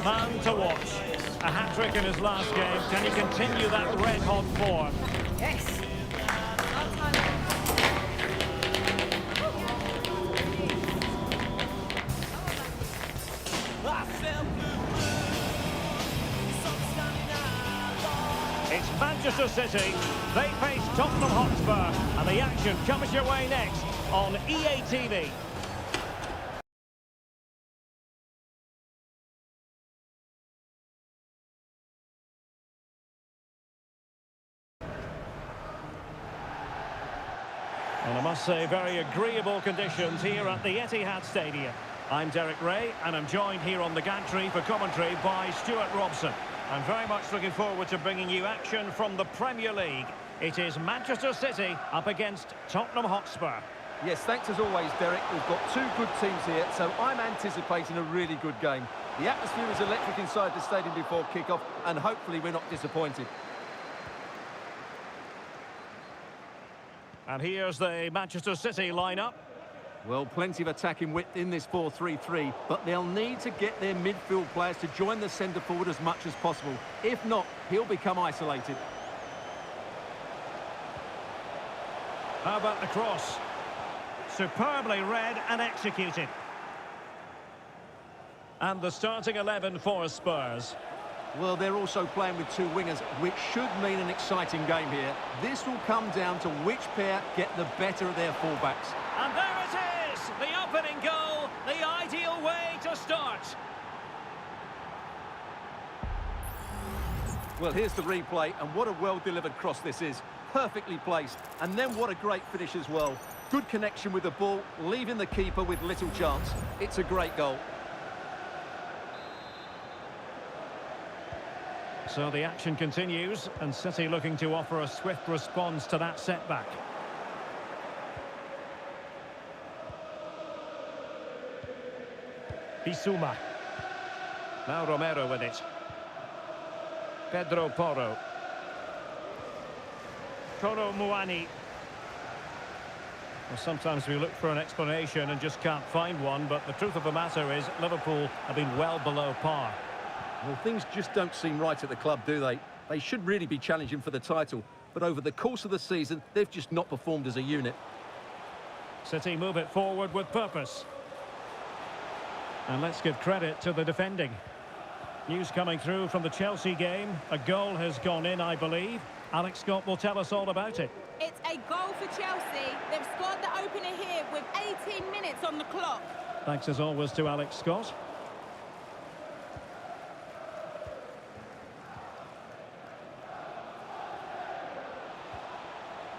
Man to watch. A hat-trick in his last game. Can he continue that red-hot form? Yes. It's Manchester City. They face Tottenham Hotspur. And the action comes your way next on EA TV. And I must say, very agreeable conditions here at the Etihad Stadium. I'm Derek Ray, and I'm joined here on the gantry for commentary by Stuart Robson. I'm very much looking forward to bringing you action from the Premier League. It is Manchester City up against Tottenham Hotspur. Yes, thanks as always, Derek. We've got two good teams here, so I'm anticipating a really good game. The atmosphere is electric inside the stadium before kick-off, and hopefully we're not disappointed. And here's the Manchester City lineup. Well, plenty of attacking width in this 4-3-3, but they'll need to get their midfield players to join the centre forward as much as possible. If not, he'll become isolated. How about the cross? Superbly read and executed. And the starting 11 for Spurs. Well, they're also playing with two wingers, which should mean an exciting game here. This will come down to which pair get the better of their fullbacks. And there it is! The opening goal, the ideal way to start. Well, here's the replay, and what a well-delivered cross this is. Perfectly placed, and then what a great finish as well. Good connection with the ball, leaving the keeper with little chance. It's a great goal. So the action continues, and City looking to offer a swift response to that setback. Bissouma. Now Romero with it. Pedro Porro. Kolo Muani. Well, sometimes we look for an explanation and just can't find one, but the truth of the matter is Liverpool have been well below par. Well, things just don't seem right at the club, do they? They should really be challenging for the title, but over the course of the season, they've just not performed as a unit. City move it forward with purpose. And let's give credit to the defending. News coming through from the Chelsea game. A goal has gone in, I believe. Alex Scott will tell us all about it. It's a goal for Chelsea. They've scored the opener here with 18 minutes on the clock. Thanks as always to Alex Scott.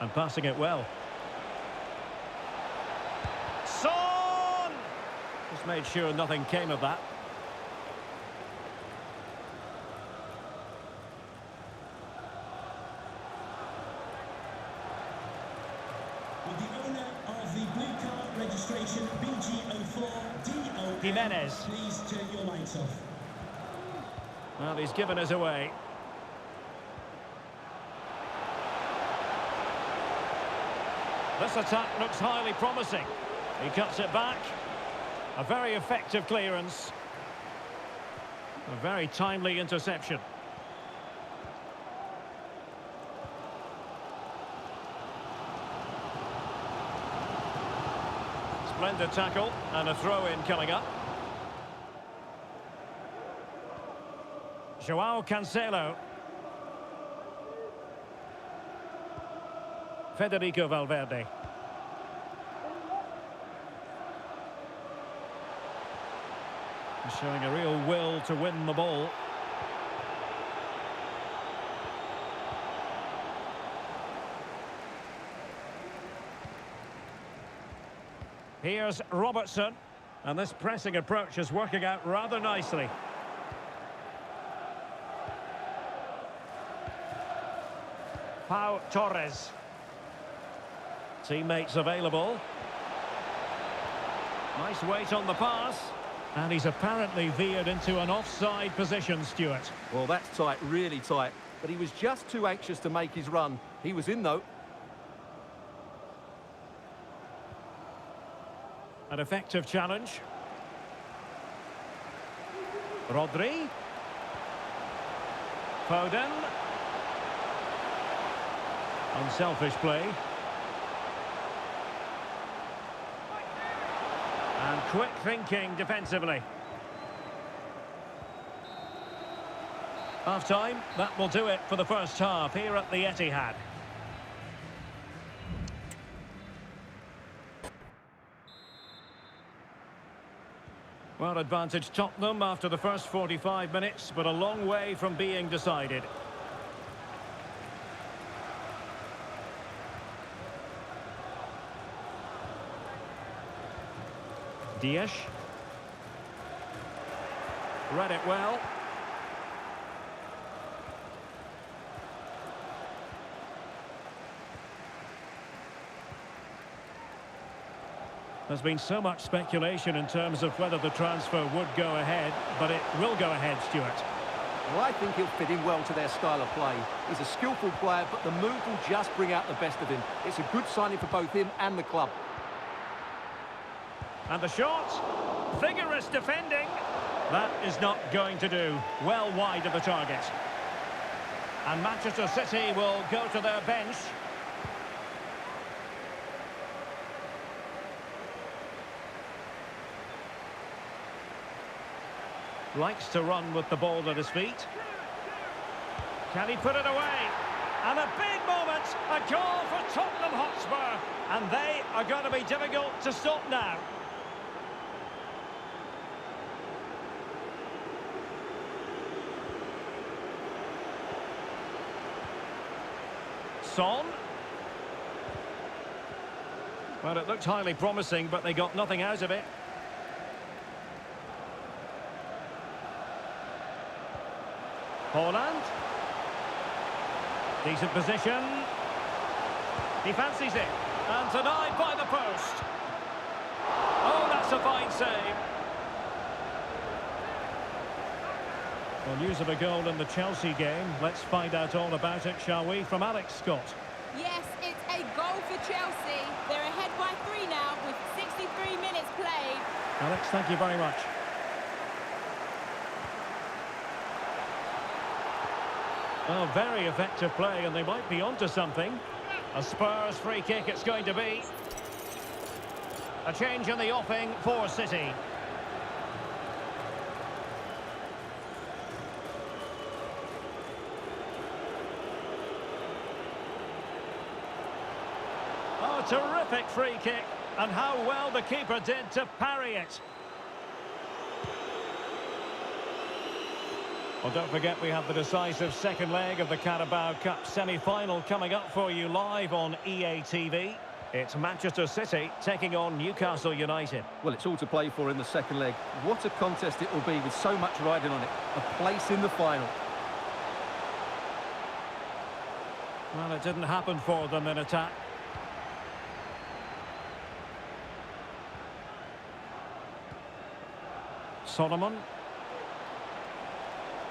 And passing it well. Son! Just made sure nothing came of that. With the owner of the blue card registration BG04DO, Jimenez. please turn your lights off. Well, he's given us away. This attack looks highly promising. He cuts it back. A very effective clearance. A very timely interception. Splendid tackle and a throw-in coming up. Joao Cancelo. Federico Valverde. He's showing a real will to win the ball. Here's Robertson. And this pressing approach is working out rather nicely. Pau Torres. Teammates available. Nice weight on the pass. And he's apparently veered into an offside position, Stuart. Well, that's tight, really tight. But he was just too anxious to make his run. He was in, though. An effective challenge. Rodri. Foden. Unselfish play. And quick thinking defensively. Half-time, that will do it for the first half here at the Etihad. Well, advantage Tottenham after the first 45 minutes, but a long way from being decided. Diaz. Read it well. There's been so much speculation in terms of whether the transfer would go ahead, but it will go ahead, Stuart. Well, I think he'll fit in well to their style of play. He's a skillful player, but the move will just bring out the best of him. It's a good signing for both him and the club. And the shot, vigorous defending. That is not going to do. Well wide of the target. And Manchester City will go to their bench. Likes to run with the ball at his feet. Can he put it away? And a big moment, a goal for Tottenham Hotspur. And they are going to be difficult to stop now. Son. Well, it looked highly promising, but they got nothing out of it. Holland. Decent position. He fancies it. And denied by the post. Oh, that's a fine save. Well, news of a goal in the Chelsea game. Let's find out all about it, shall we, from Alex Scott. Yes, it's a goal for Chelsea. They're ahead by 3 now with 63 minutes played. Alex, thank you very much. Well, very effective play, and they might be onto something. A Spurs free kick it's going to be. A change in the offing for City. Oh, terrific free kick, and how well the keeper did to parry it. Well, don't forget we have the decisive second leg of the Carabao Cup semi-final coming up for you live on EA TV. It's Manchester City taking on Newcastle United. Well, it's all to play for in the second leg. What a contest it will be with so much riding on it. A place in the final. Well, it didn't happen for them in attack. Solomon.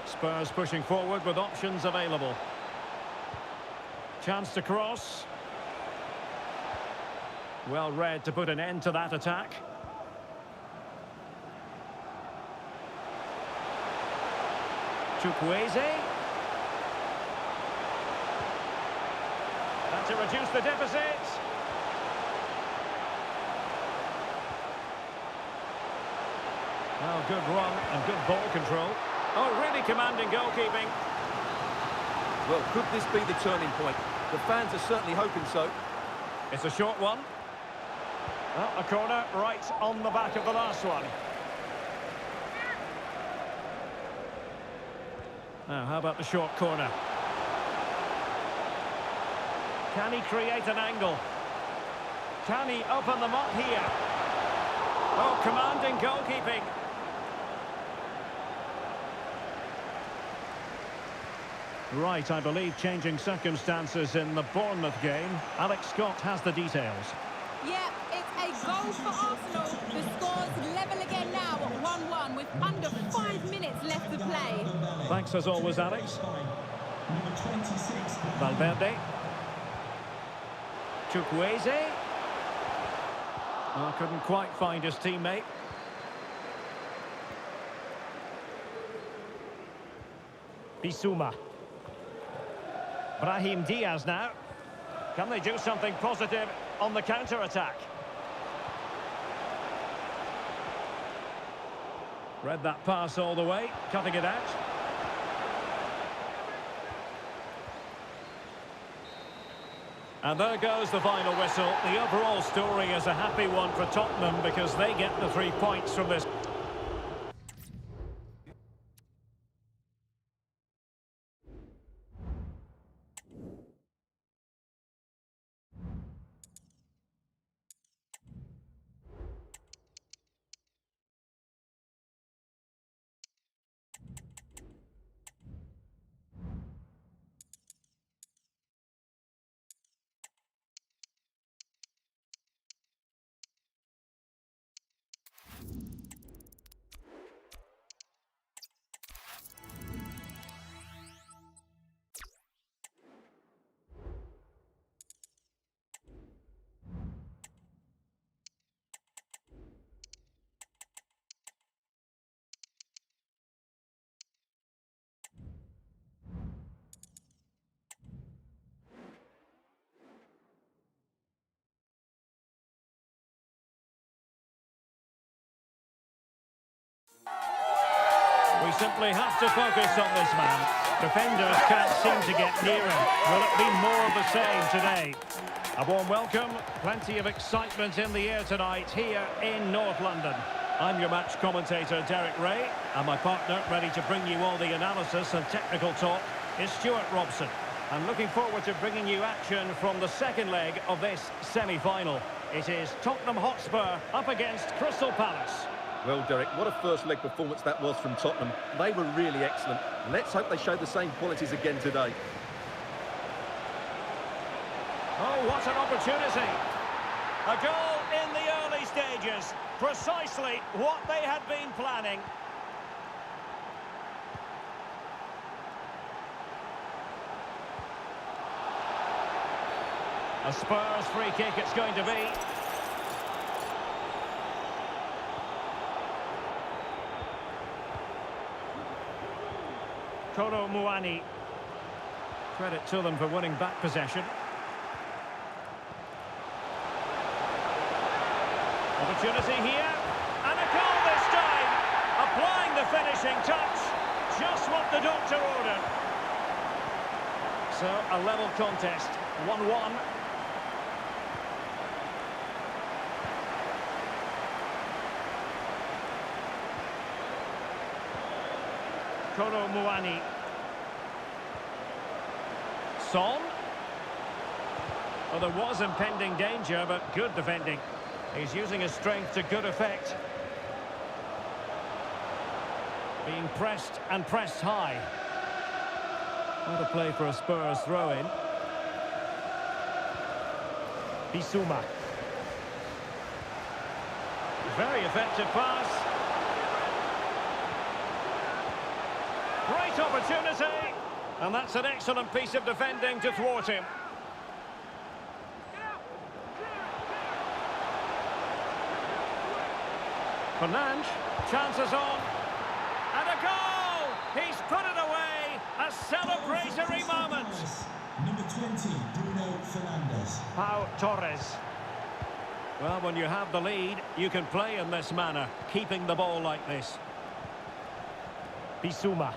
Spurs pushing forward with options available. Chance to cross. Well read to put an end to that attack. Chukwueze. And to reduce the deficit. Well, good run and good ball control. Oh, really commanding goalkeeping. Well, could this be the turning point? The fans are certainly hoping so. It's a short one. Well, a corner right on the back of the last one. Now, how about the short corner? Can he create an angle? Can he open them up here? Oh, commanding goalkeeping. Right, I believe changing circumstances in the Bournemouth game. Alex Scott has the details. Yeah, it's a goal for Arsenal. The score's level again now at 1-1 with under 5 minutes left to play. Thanks as always, Alex. Number 26. Valverde. Chukwueze. Oh, couldn't quite find his teammate. Bissouma. Brahim Diaz now. Can they do something positive on the counter-attack? Read that pass all the way, cutting it out. And there goes the final whistle. The overall story is a happy one for Tottenham because they get the 3 points from this. We simply have to focus on this man. Defenders can't seem to get near him. Will it be more of the same today? A warm welcome, plenty of excitement in the air tonight here in North London. I'm your match commentator, Derek Ray, and my partner, ready to bring you all the analysis and technical talk, is Stuart Robson. I'm looking forward to bringing you action from the second leg of this semi-final. It is Tottenham Hotspur up against Crystal Palace. Well, Derek, what a first leg performance that was from Tottenham. They were really excellent. Let's hope they show the same qualities again today. Oh, what an opportunity. A goal in the early stages. Precisely what they had been planning. A Spurs free kick it's going to be. Kolo Muani. Credit to them for winning back possession. Opportunity here. And a goal this time. Applying the finishing touch. Just what the doctor ordered. So, a level contest. 1-1. Kolo Muani. Son. Well, there was impending danger, but good defending. He's using his strength to good effect. Being pressed and pressed high. What a play for a Spurs throw-in. Bissouma. Very effective pass. Great opportunity. And that's an excellent piece of defending to thwart him. Fernandes, chances on. And a goal! He's put it away. A celebratory moment. Number 20, Bruno Fernandes. Pau Torres. Well, when you have the lead, you can play in this manner, keeping the ball like this. Bissouma.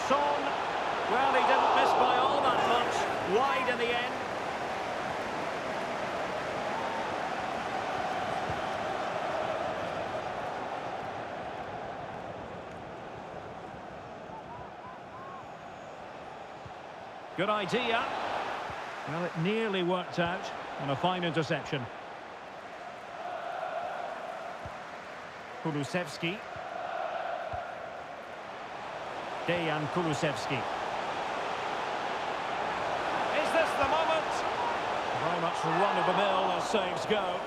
Son. Well, he didn't miss by all that much. Wide in the end. Good idea. Well, it nearly worked out, and a fine interception. Kulusevski. Dejan Kulusevski. Is this the moment? Very much run-of-the-mill as saves go.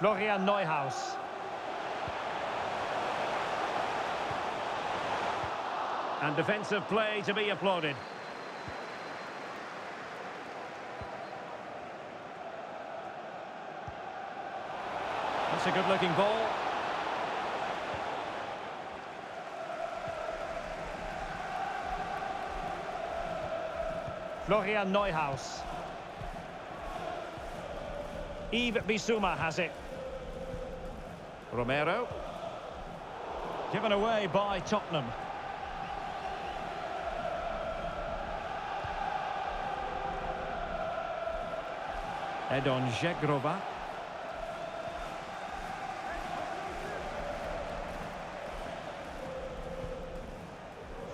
Florian Neuhaus. And defensive play to be applauded. That's a good-looking ball. Florian Neuhaus. Yves Bissouma has it. Romero. Given away by Tottenham. Edon Žegrova.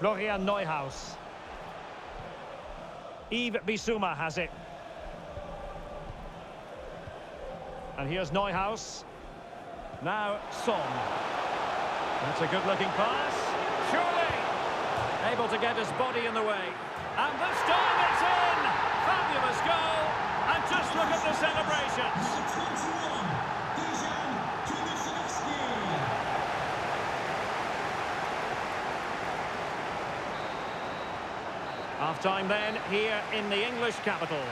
Florian Neuhaus. Yves Bissouma has it. And here's Neuhaus. Now Son. That's a good-looking pass. Surely! Able to get his body in the way. And this time it's in! Fabulous goal! And just look at the celebrations. Number 21, Dejan Kulusevski. Half-time then, here in the English capital.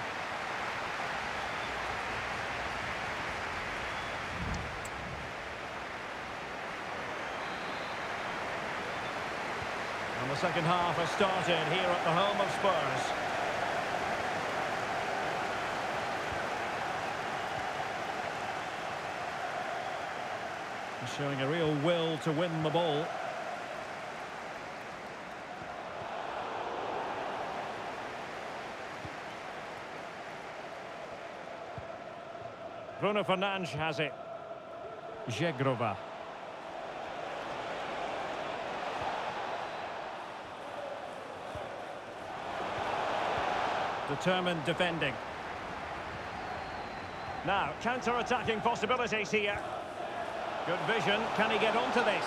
And the second half has started here at the home of Spurs. Showing a real will to win the ball. Bruno Fernandes has it. Žegrova. Determined defending. Now, counter-attacking possibilities here. Good vision. Can he get onto this?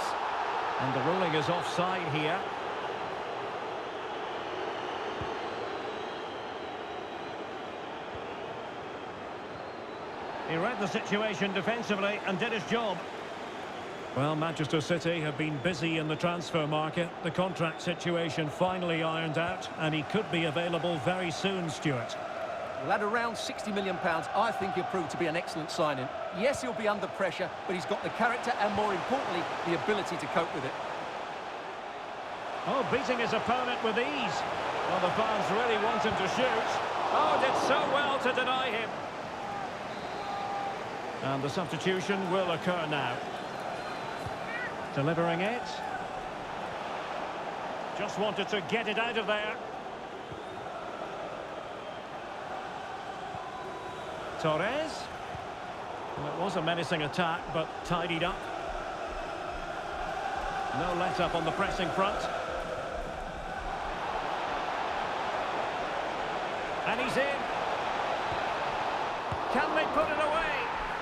And the ruling is offside here. He read the situation defensively and did his job. Well, Manchester City have been busy in the transfer market. The contract situation finally ironed out, and he could be available very soon, Stuart. Well, at around £60 million, I think he'll prove to be an excellent signing. Yes, he'll be under pressure, but he's got the character and, more importantly, the ability to cope with it. Oh, beating his opponent with ease. Well, the fans really want him to shoot. Oh, did so well to deny him. And the substitution will occur now. Delivering it. Just wanted to get it out of there. Torres. Well, it was a menacing attack, but tidied up. No let-up on the pressing front. And he's in. Can they put it away?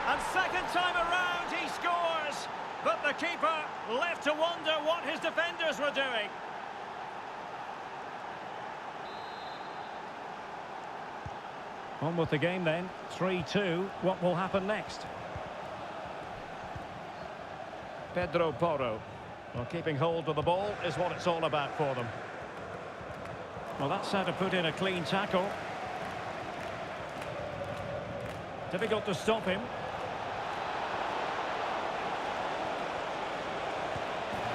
And second time around, he scores. But the keeper left to wonder what his defenders were doing. On with the game then, 3-2. What will happen next? Pedro Porro. Well, keeping hold of the ball is what it's all about for them. Well, that's how to put in a clean tackle. Difficult to stop him.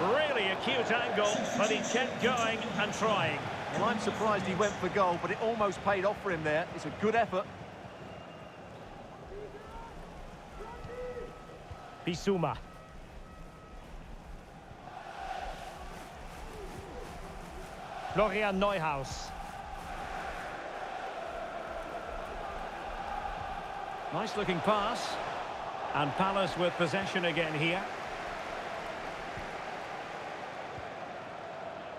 Really acute angle, but he kept going and trying. Well, I'm surprised he went for goal, but it almost paid off for him there. It's a good effort. Bissouma. Florian Neuhaus. Nice looking pass. And Palace with possession again here.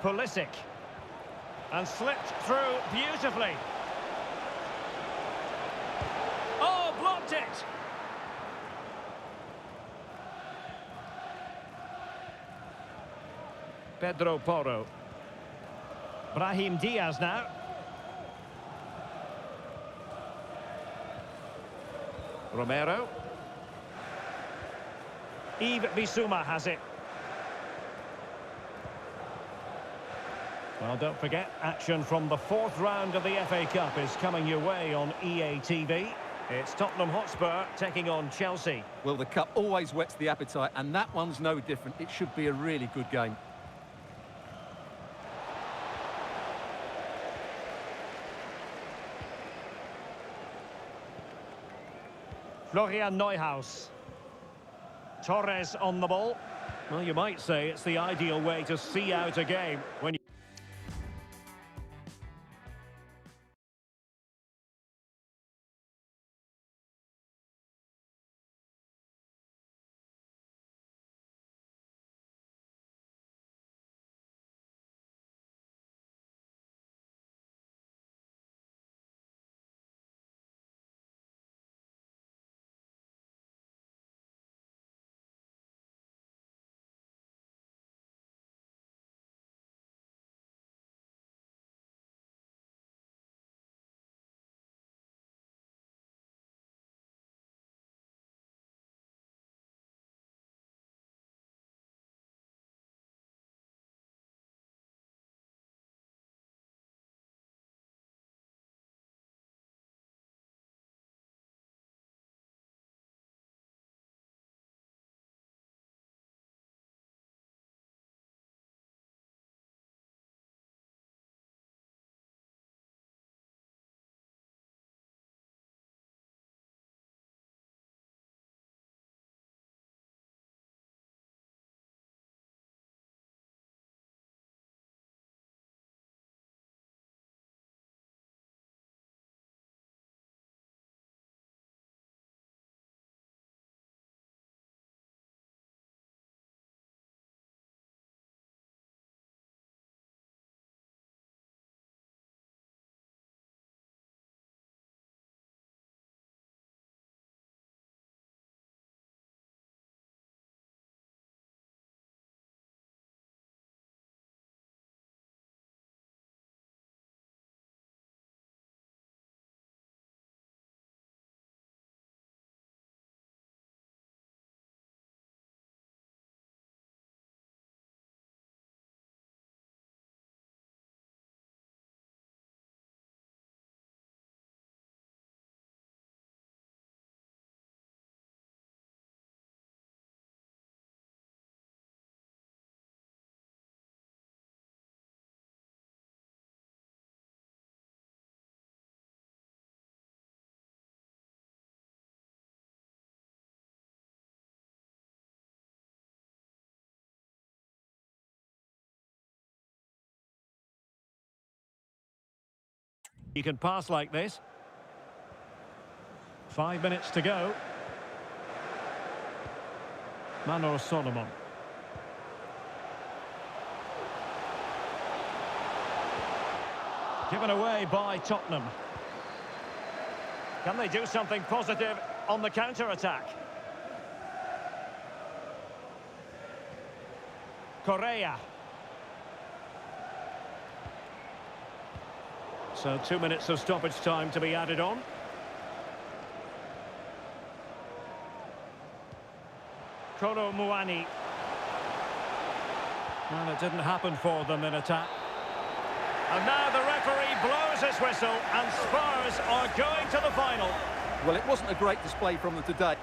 Pulisic. And slipped through beautifully. Oh, blocked it! Pedro Porro. Brahim Diaz now. Romero. Yves Bissouma has it. Well, don't forget, action from the fourth round of the FA Cup is coming your way on EA TV. It's Tottenham Hotspur taking on Chelsea. Well, the cup always whets the appetite, and that one's no different. It should be a really good game. Florian Neuhaus. Torres on the ball. Well, you might say it's the ideal way to see out a game when you... You can pass like this. 5 minutes to go. Manor Solomon. Given away by Tottenham. Can they do something positive on the counter-attack? Correa. So 2 minutes of stoppage time to be added on. Kolo Muani. Well, it didn't happen for them in attack. And now the referee blows his whistle and Spurs are going to the final. Well, it wasn't a great display from them today.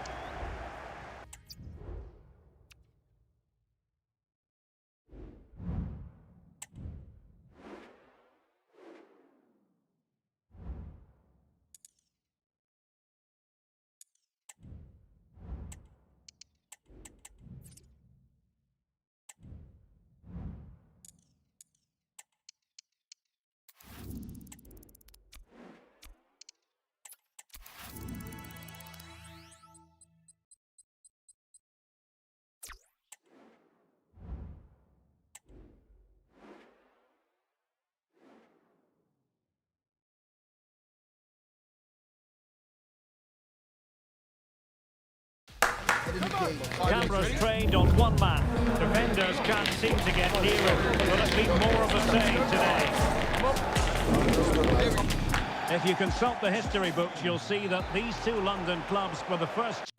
Cameras trained on one man. Defenders can't seem to get near him. Will it be more of the same today? If you consult the history books, you'll see that these two London clubs were the first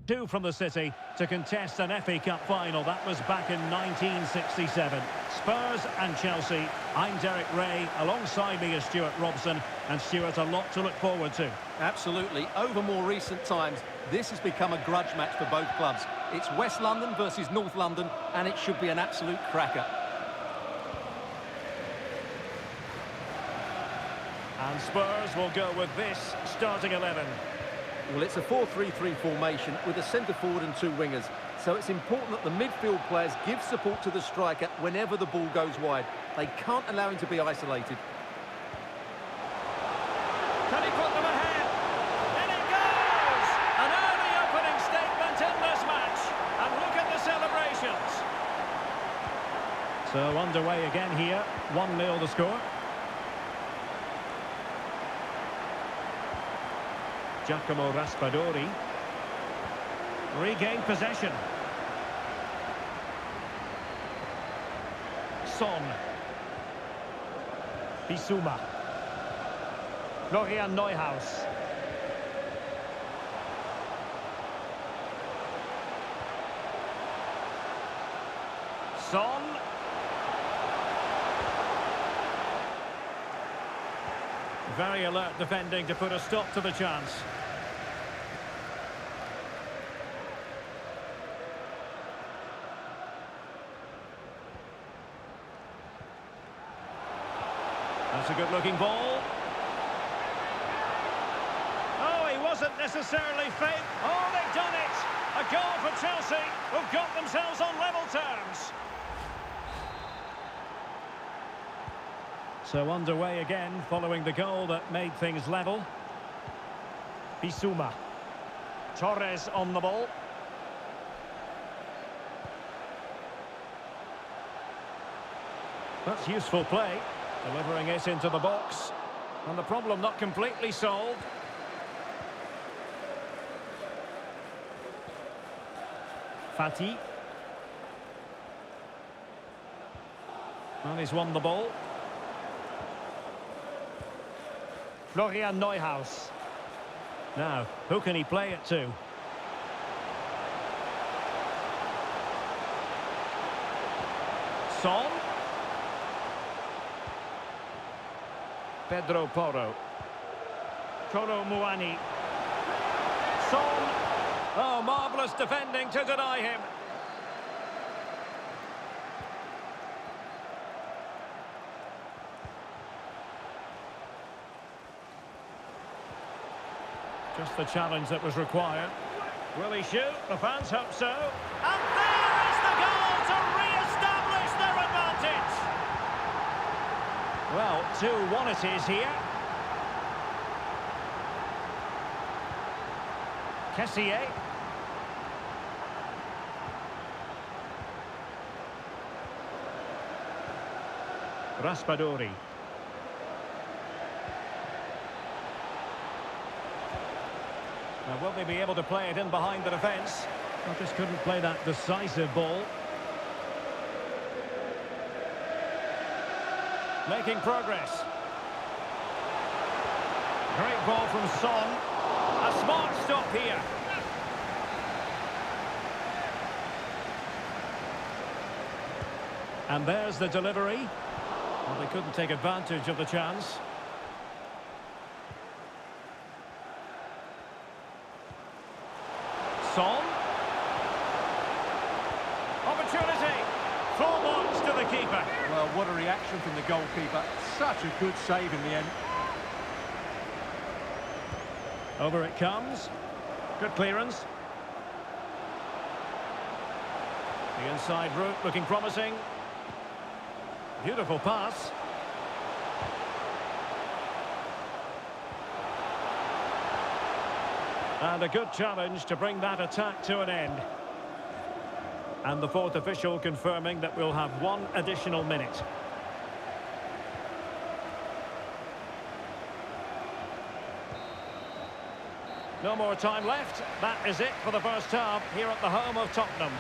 Two from the city to contest an FA Cup final. That was back in 1967. Spurs and Chelsea. I'm Derek Ray. Alongside me is Stuart Robson. And Stuart, a lot to look forward to. Absolutely. Over more recent times, this has become a grudge match for both clubs. It's West London versus North London, and it should be an absolute cracker. And Spurs will go with this starting 11. Well, it's a 4-3-3 formation with a centre forward and two wingers. So it's important that the midfield players give support to the striker whenever the ball goes wide. They can't allow him to be isolated. Can he put them ahead? In it goes! An early opening statement in this match. And look at the celebrations. So underway again here. 1-0 the score. Giacomo Raspadori. Regained possession. Son. Bissouma. Florian Neuhaus. Son. Very alert defending to put a stop to the chance. That's a good-looking ball. Oh, he wasn't necessarily fake. Oh, they've done it! A goal for Chelsea, who've got themselves on level terms. So underway again, following the goal that made things level. Bissouma. Torres on the ball. That's useful play. Delivering it into the box. And the problem not completely solved. Fati. And he's won the ball. Florian Neuhaus. Now, who can he play it to? Son. Pedro Porro. Kolo Muani. Son. Oh, marvellous defending to deny him. Just the challenge that was required. Will he shoot? The fans hope so. And there is the goal to re-establish their advantage. Well, 2-1 it is here. Kessié. Raspadori. Now, will they be able to play it in behind the defence? Well, just couldn't play that decisive ball. Making progress. Great ball from Son. A smart stop here. And there's the delivery. Well, they couldn't take advantage of the chance. Son. Opportunity. Full marks to the keeper. Well, what a reaction from the goalkeeper. Such a good save in the end. Over it comes. Good clearance. The inside route looking promising. Beautiful pass. And a good challenge to bring that attack to an end. And the fourth official confirming that we'll have one additional minute. No more time left. That is it for the first half here at the home of Tottenham.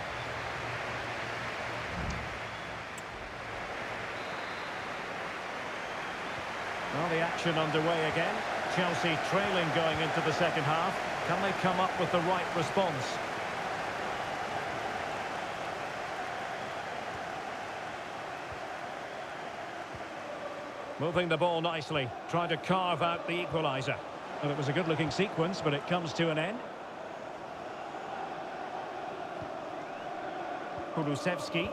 Well, the action underway again. Chelsea trailing going into the second half. Can they come up with the right response? Moving the ball nicely, trying to carve out the equaliser. Well, it was a good-looking sequence, but it comes to an end. Kulusevski.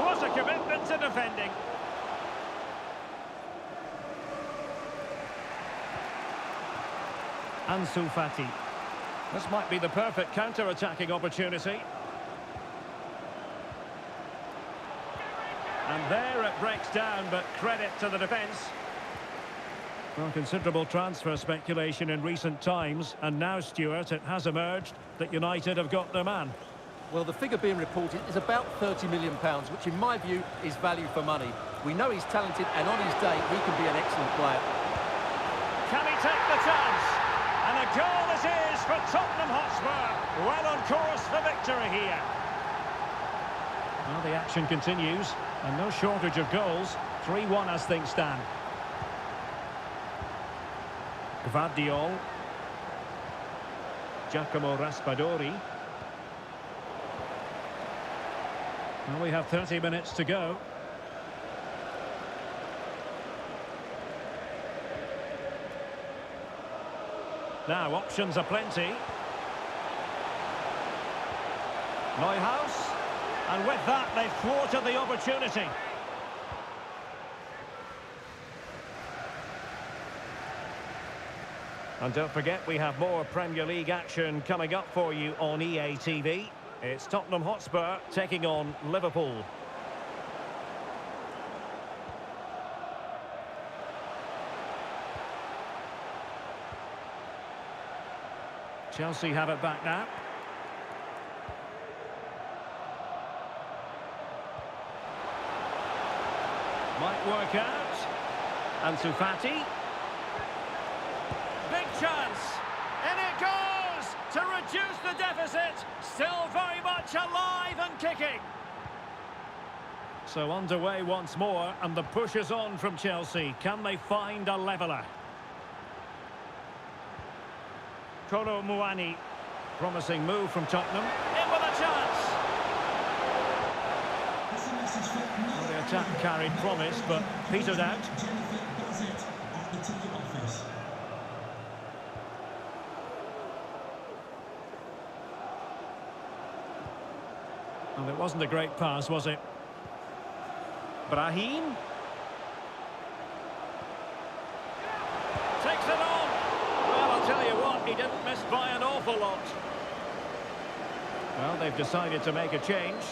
What a commitment to defending. Ansu Fati. This might be the perfect counter-attacking opportunity. And there it breaks down, but credit to the defence. Well, considerable transfer speculation in recent times, and now, Stuart, it has emerged that United have got their man. Well, the figure being reported is about £30 million, which in my view is value for money. We know he's talented, and on his day, he can be an excellent player. Can he take the chance? And a goal it is for Tottenham Hotspur. Well on course for victory here. Well, the action continues, and no shortage of goals. 3-1 as things stand. Gvardiol. Giacomo Raspadori. Well, we have 30 minutes to go. Now, options are plenty. Neuhaus. And with that, they've thwarted the opportunity. And don't forget, we have more Premier League action coming up for you on EA TV. It's Tottenham Hotspur taking on Liverpool. Chelsea have it back now. Might work out. Ansu Fati. Big chance. And it goes to reduce the deficit. Still very much alive and kicking. So underway once more, and the push is on from Chelsea. Can they find a leveller? Kolo Muani. Promising move from Tottenham. In with a chance. Well, the attack carried promise, but petered out. And it wasn't a great pass, was it? Brahim. Takes it on. Well, I'll tell you what, he didn't miss by an awful lot. Well, they've decided to make a change.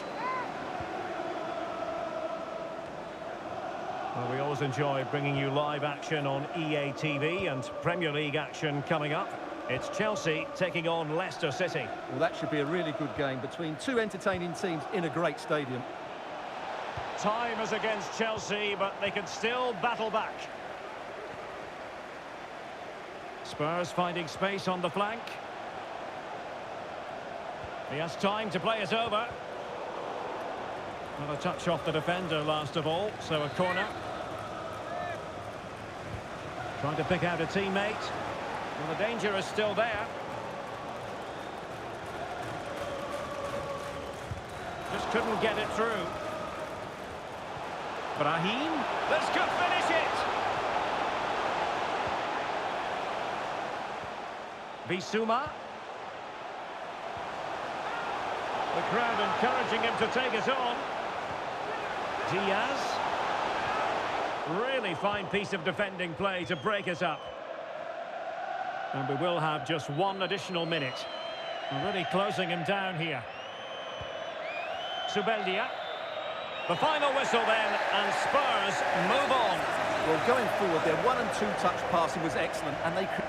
Well, we always enjoy bringing you live action on EA TV, and Premier League action coming up. It's Chelsea taking on Leicester City. Well, that should be a really good game between two entertaining teams in a great stadium. Time is against Chelsea, but they can still battle back. Spurs finding space on the flank. He has time to play it over. Well, a touch off the defender last of all, so a corner. Trying to pick out a teammate. Well, the danger is still there. Just couldn't get it through. Brahim. This could finish it. Bissouma. The crowd encouraging him to take it on. Diaz. Really fine piece of defending play to break it up. And we will have just one additional minute. Really closing him down here. Subeldia. The final whistle then, and Spurs move on. Well, going forward, their 1- and 2-touch passing was excellent, and they could...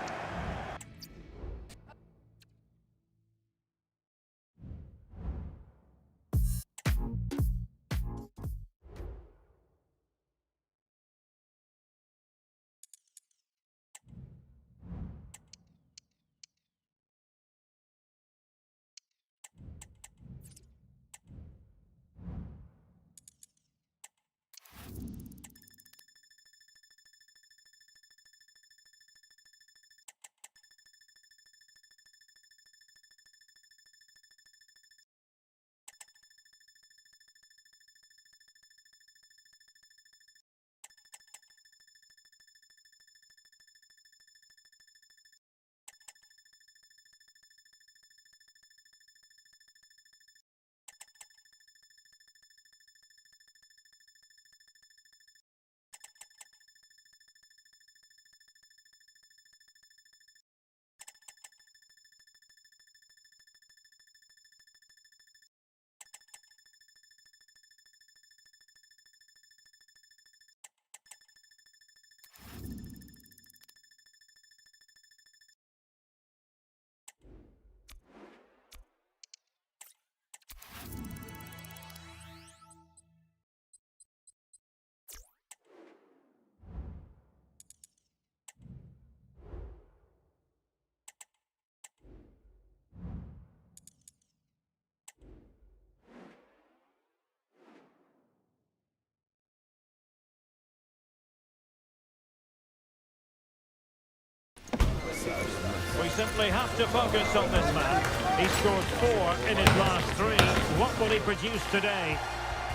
simply have to focus on this man. He scored 4 in his last 3. What will he produce today?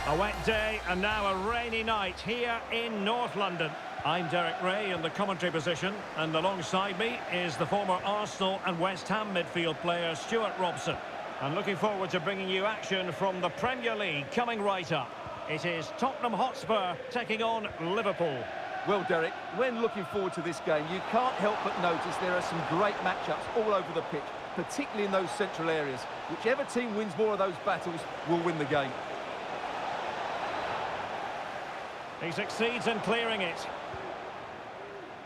A wet day and now a rainy night here in North London. I'm Derek Ray in the commentary position, and alongside me is the former Arsenal and West Ham midfield player Stuart Robson. And looking forward to bringing you action from the Premier League coming right up. It is Tottenham Hotspur taking on Liverpool. Well, Derek, when looking forward to this game, you can't help but notice there are some great matchups all over the pitch, particularly in those central areas. Whichever team wins more of those battles will win the game. He succeeds in clearing it.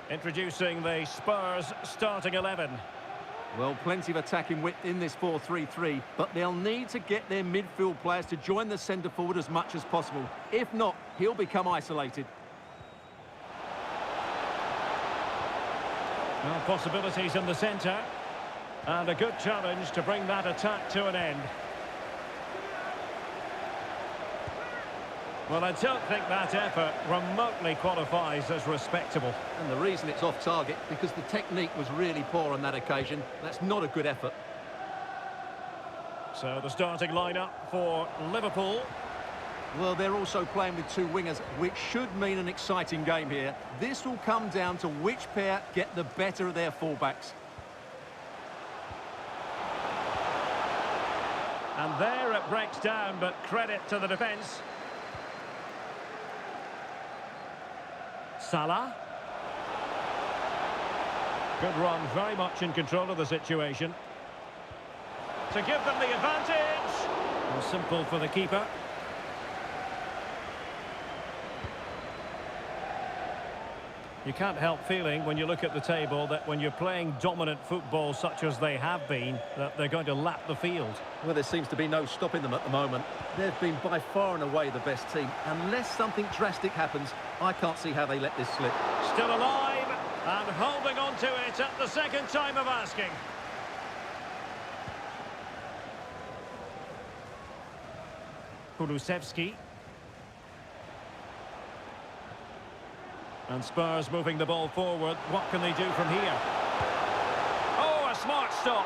Introducing the Spurs starting 11. Well, plenty of attacking width in this 4-3-3, but they'll need to get their midfield players to join the centre forward as much as possible. If not, he'll become isolated. Well, possibilities in the centre. And a good challenge to bring that attack to an end. Well, I don't think that effort remotely qualifies as respectable. And the reason it's off target, because the technique was really poor on that occasion. That's not a good effort. So the starting lineup for Liverpool. Well, they're also playing with 2 wingers, which should mean an exciting game here. This will come down to which pair get the better of their fullbacks. And there it breaks down, but credit to the defence. Salah. Good run, very much in control of the situation. To give them the advantage. Well, simple for the keeper. You can't help feeling when you look at the table that when you're playing dominant football such as they have been, that they're going to lap the field. Well, there seems to be no stopping them at the moment. They've been by far and away the best team. Unless something drastic happens, I can't see how they let this slip. Still alive and holding on to it at the second time of asking. Kulusevski. And Spurs moving the ball forward. What can they do from here? Oh, a smart stop.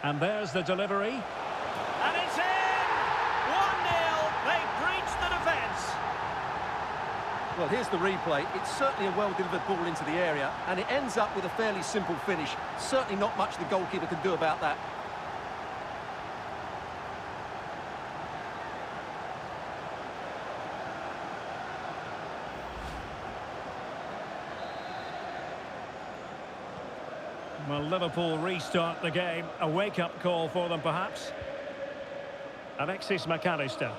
And there's the delivery. And it's in! 1-0. They've breached the defence. Well, here's the replay. It's certainly a well-delivered ball into the area, and it ends up with a fairly simple finish. Certainly not much the goalkeeper can do about that. Well, Liverpool restart the game. A wake-up call for them, perhaps. Alexis McAllister.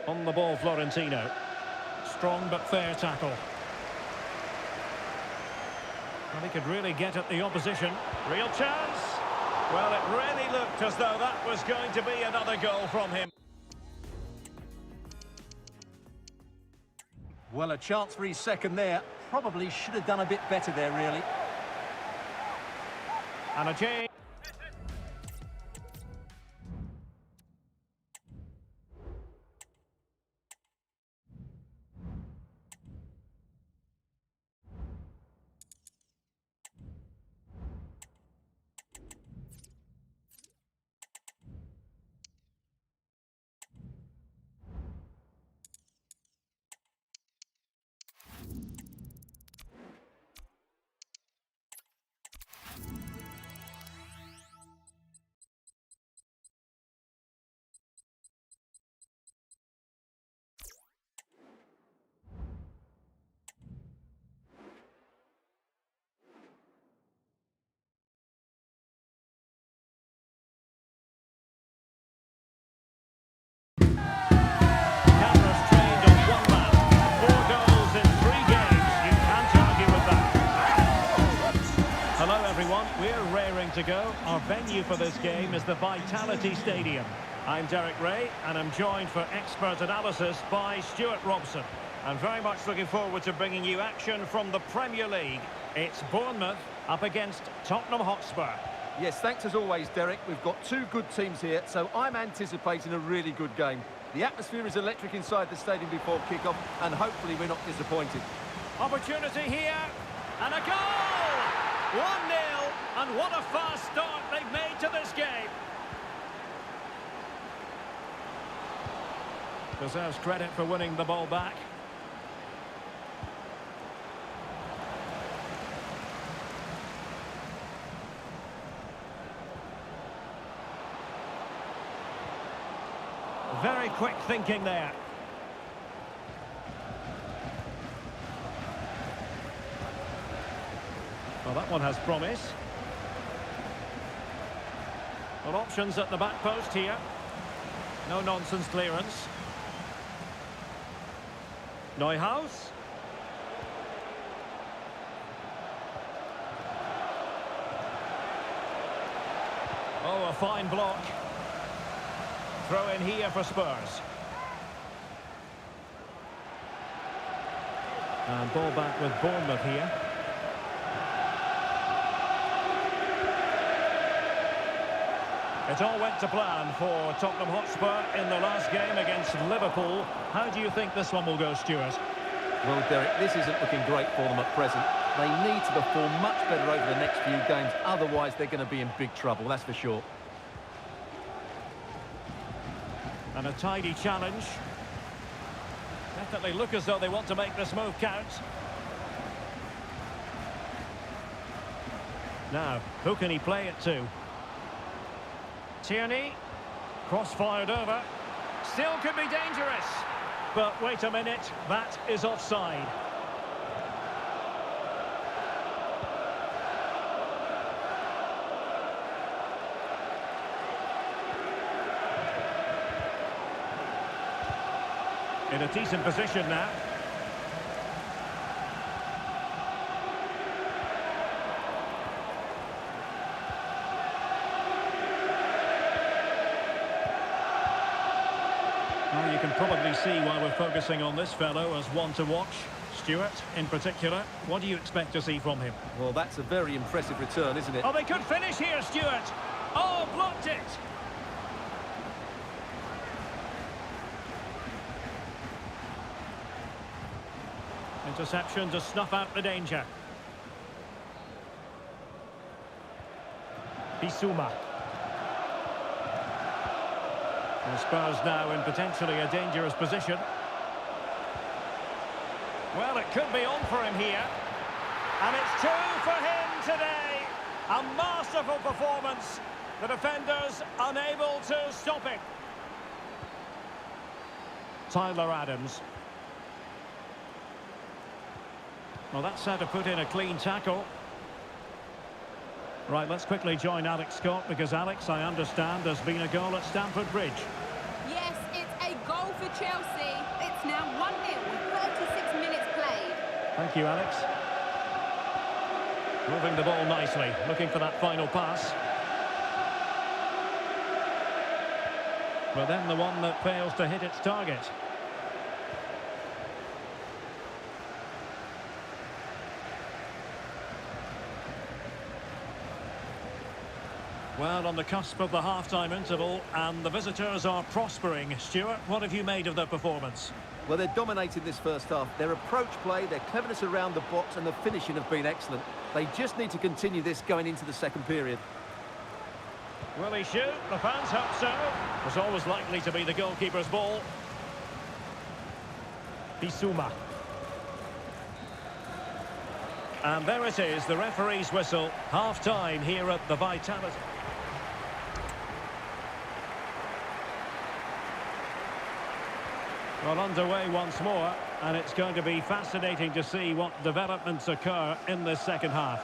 On the ball, Florentino. Strong but fair tackle. Well, he could really get at the opposition. Real chance. Well, it really looked as though that was going to be another goal from him. Well, a chance for his second there. Probably should have done a bit better there, really. And a change. We're raring to go. Our venue for this game is the Vitality Stadium. I'm Derek Ray, and I'm joined for expert analysis by Stuart Robson. I'm very much looking forward to bringing you action from the Premier League. It's Bournemouth up against Tottenham Hotspur. Yes, thanks as always, Derek. We've got two good teams here, so I'm anticipating a really good game. The atmosphere is electric inside the stadium before kick-off, and hopefully we're not disappointed. Opportunity here, and a goal! 1-0, and what a fast start they've made to this game. Deserves credit for winning the ball back. Very quick thinking there. Well, that one has promise. Well, options at the back post here. No nonsense clearance. Neuhaus. Oh, a fine block. Throw in here for Spurs. And ball back with Bournemouth here. It all went to plan for Tottenham Hotspur in the last game against Liverpool. How do you think this one will go, Stuart? Well, Derek, this isn't looking great for them at present. They need to perform much better over the next few games. Otherwise, they're going to be in big trouble, that's for sure. And a tidy challenge. Definitely look as though they want to make this move count. Now, who can he play it to? Tierney. Cross-fired over. Still could be dangerous. But wait a minute, that is offside. In a decent position now. Well, you can probably see why we're focusing on this fellow as one to watch. Stuart, in particular, what do you expect to see from him? Well, that's a very impressive return, isn't it? Oh, they could finish here, Stuart. Oh, blocked it. Interception to snuff out the danger. Bissouma. The Spurs now in potentially a dangerous position. Well, it could be on for him here. And it's two for him today. A masterful performance. The defenders unable to stop it. Tyler Adams. Well, that's how to put in a clean tackle. Right, let's quickly join Alex Scott, because Alex, I understand, there's been a goal at Stamford Bridge. Yes, it's a goal for Chelsea. It's now 1-0 with 36 minutes played. Thank you, Alex. Moving the ball nicely, looking for that final pass. But then the one that fails to hit its target. Well, on the cusp of the half-time interval, and the visitors are prospering. Stuart, what have you made of their performance? Well, they're dominating this first half. Their approach play, their cleverness around the box and the finishing have been excellent. They just need to continue this going into the second period. Will he shoot? The fans hope so. It was always likely to be the goalkeeper's ball. Bissouma. And there it is, the referee's whistle. Half-time here at the Vitality. Well, underway once more, and it's going to be fascinating to see what developments occur in this second half.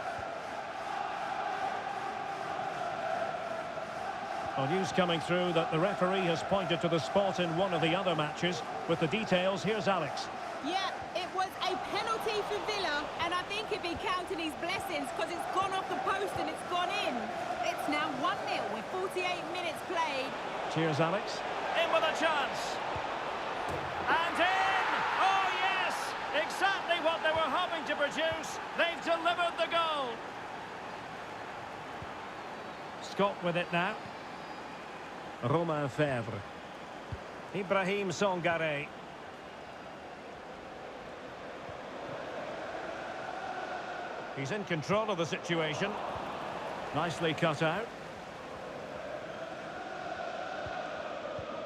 Well, news coming through that the referee has pointed to the spot in one of the other matches. With the details, here's Alex. Yeah, it was a penalty for Villa, and I think he'd be counting his blessings because it's gone off the post and it's gone in. It's now 1-0 with 48 minutes played. Cheers, Alex. In with a chance. And in! Oh, yes! Exactly what they were hoping to produce. They've delivered the goal. Scott with it now. Romain Fèvre. Ibrahim Sangare. He's in control of the situation. Nicely cut out.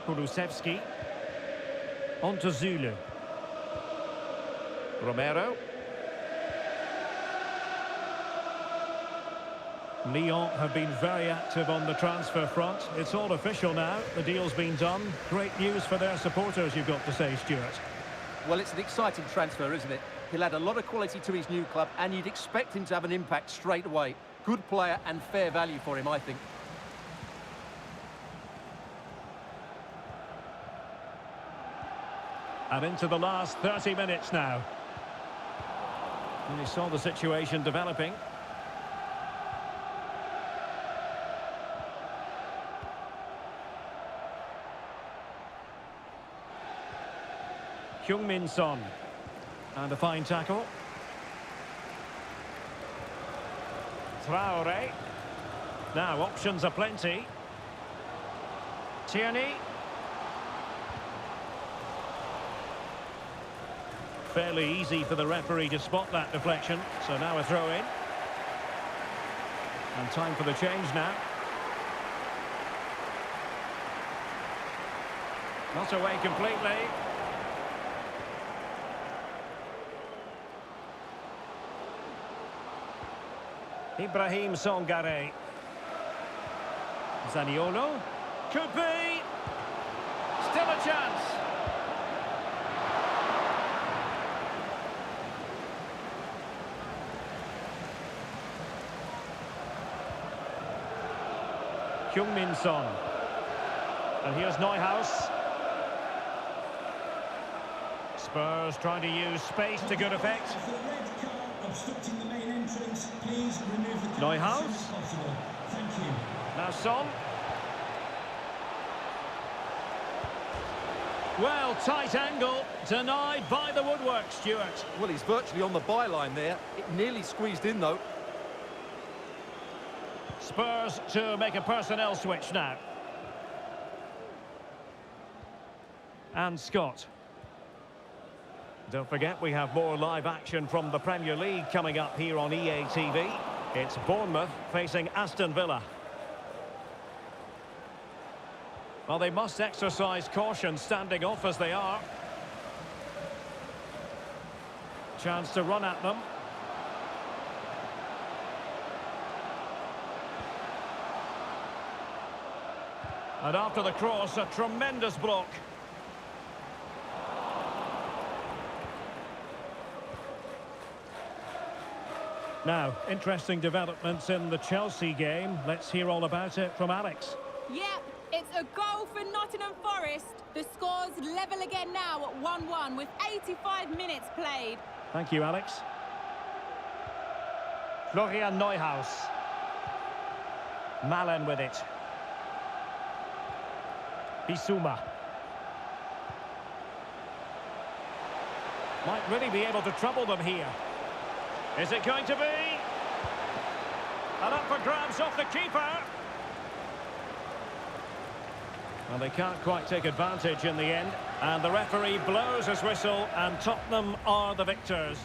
Kulusevski. On to Zulu. Romero. Lyon have been very active on the transfer front. It's all official now. The deal's been done. Great news for their supporters, you've got to say, Stuart. Well, it's an exciting transfer, isn't it? He'll add a lot of quality to his new club, and you'd expect him to have an impact straight away. Good player and fair value for him, I think. And into the last 30 minutes now. And he saw the situation developing. Heung-min Son. And a fine tackle. Traore. Now, options are plenty. Tierney. Fairly easy for the referee to spot that deflection. So now a throw-in. And time for the change now. Not away completely. Ibrahim Sangare. Zaniolo. Could be. Still a chance. Heung-min Son. And here's Neuhaus. Spurs trying to use space to good effect. For the red card obstructing the main entrance, please remove the card Neuhaus. as soon as possible. Thank you. Now Son. Well, tight angle, denied by the woodwork, Stuart. Well, he's virtually on the byline there. It nearly squeezed in, though. Spurs to make a personnel switch now. And Scott. Don't forget, we have more live action from the Premier League coming up here on EA TV. It's Bournemouth facing Aston Villa. Well, they must exercise caution standing off as they are. Chance to run at them. And after the cross, a tremendous block. Now, interesting developments in the Chelsea game. Let's hear all about it from Alex. Yep, it's a goal for Nottingham Forest. The score's level again now at 1-1 with 85 minutes played. Thank you, Alex. Florian Neuhaus. Malen with it. Bissouma. Might really be able to trouble them here. Is it going to be? And up for grabs off the keeper. Well, they can't quite take advantage in the end. And the referee blows his whistle, and Tottenham are the victors.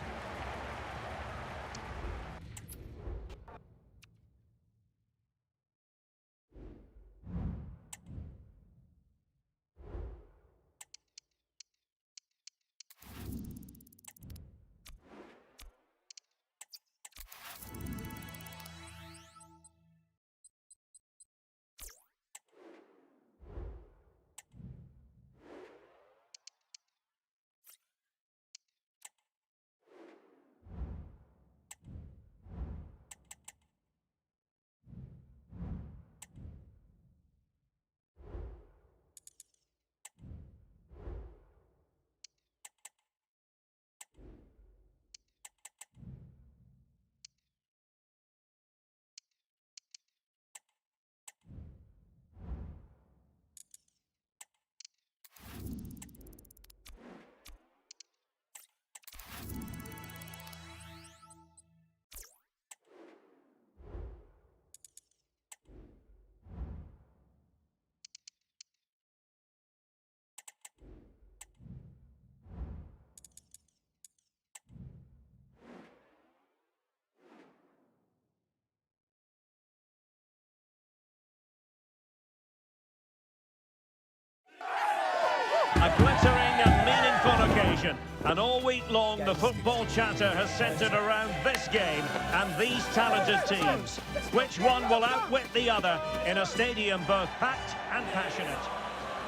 A glittering and meaningful occasion. And all week long, the football chatter has centred around this game and these talented teams. Which one will outwit the other in a stadium both packed and passionate?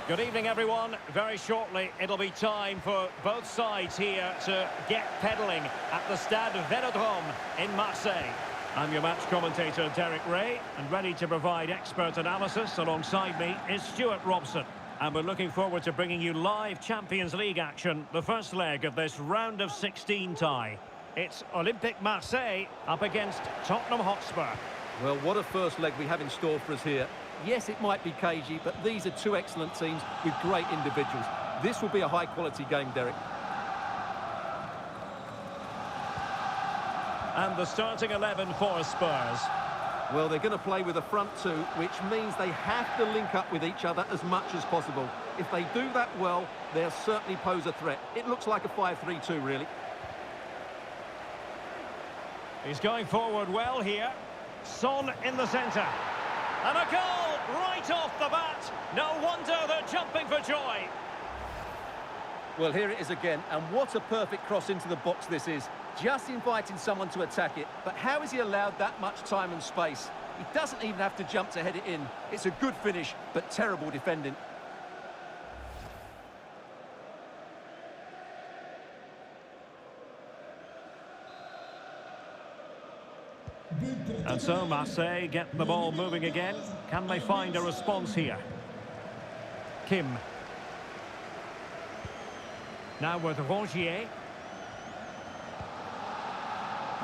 Good evening, everyone. Very shortly, it'll be time for both sides here to get pedalling at the Stade Vélodrome in Marseille. I'm your match commentator, Derek Ray, and ready to provide expert analysis alongside me is Stuart Robson. And we're looking forward to bringing you live Champions League action, the first leg of this round of 16 tie. It's Olympique Marseille up against Tottenham Hotspur. Well, what a first leg we have in store for us here. Yes, it might be cagey, but these are two excellent teams with great individuals. This will be a high-quality game, Derek. And the starting 11 for Spurs. Well, they're going to play with a front two, which means they have to link up with each other as much as possible. If they do that well, they'll certainly pose a threat. It looks like a 5-3-2, really. He's going forward well here. Son in the centre. And a goal right off the bat. No wonder they're jumping for joy. Well, here it is again, and what a perfect cross into the box this is. Just inviting someone to attack it, but how is he allowed that much time and space? He doesn't even have to jump to head it in. It's a good finish, but terrible defending. And so Marseille get the ball moving again. Can they find a response here? Kim. Now with Rongier.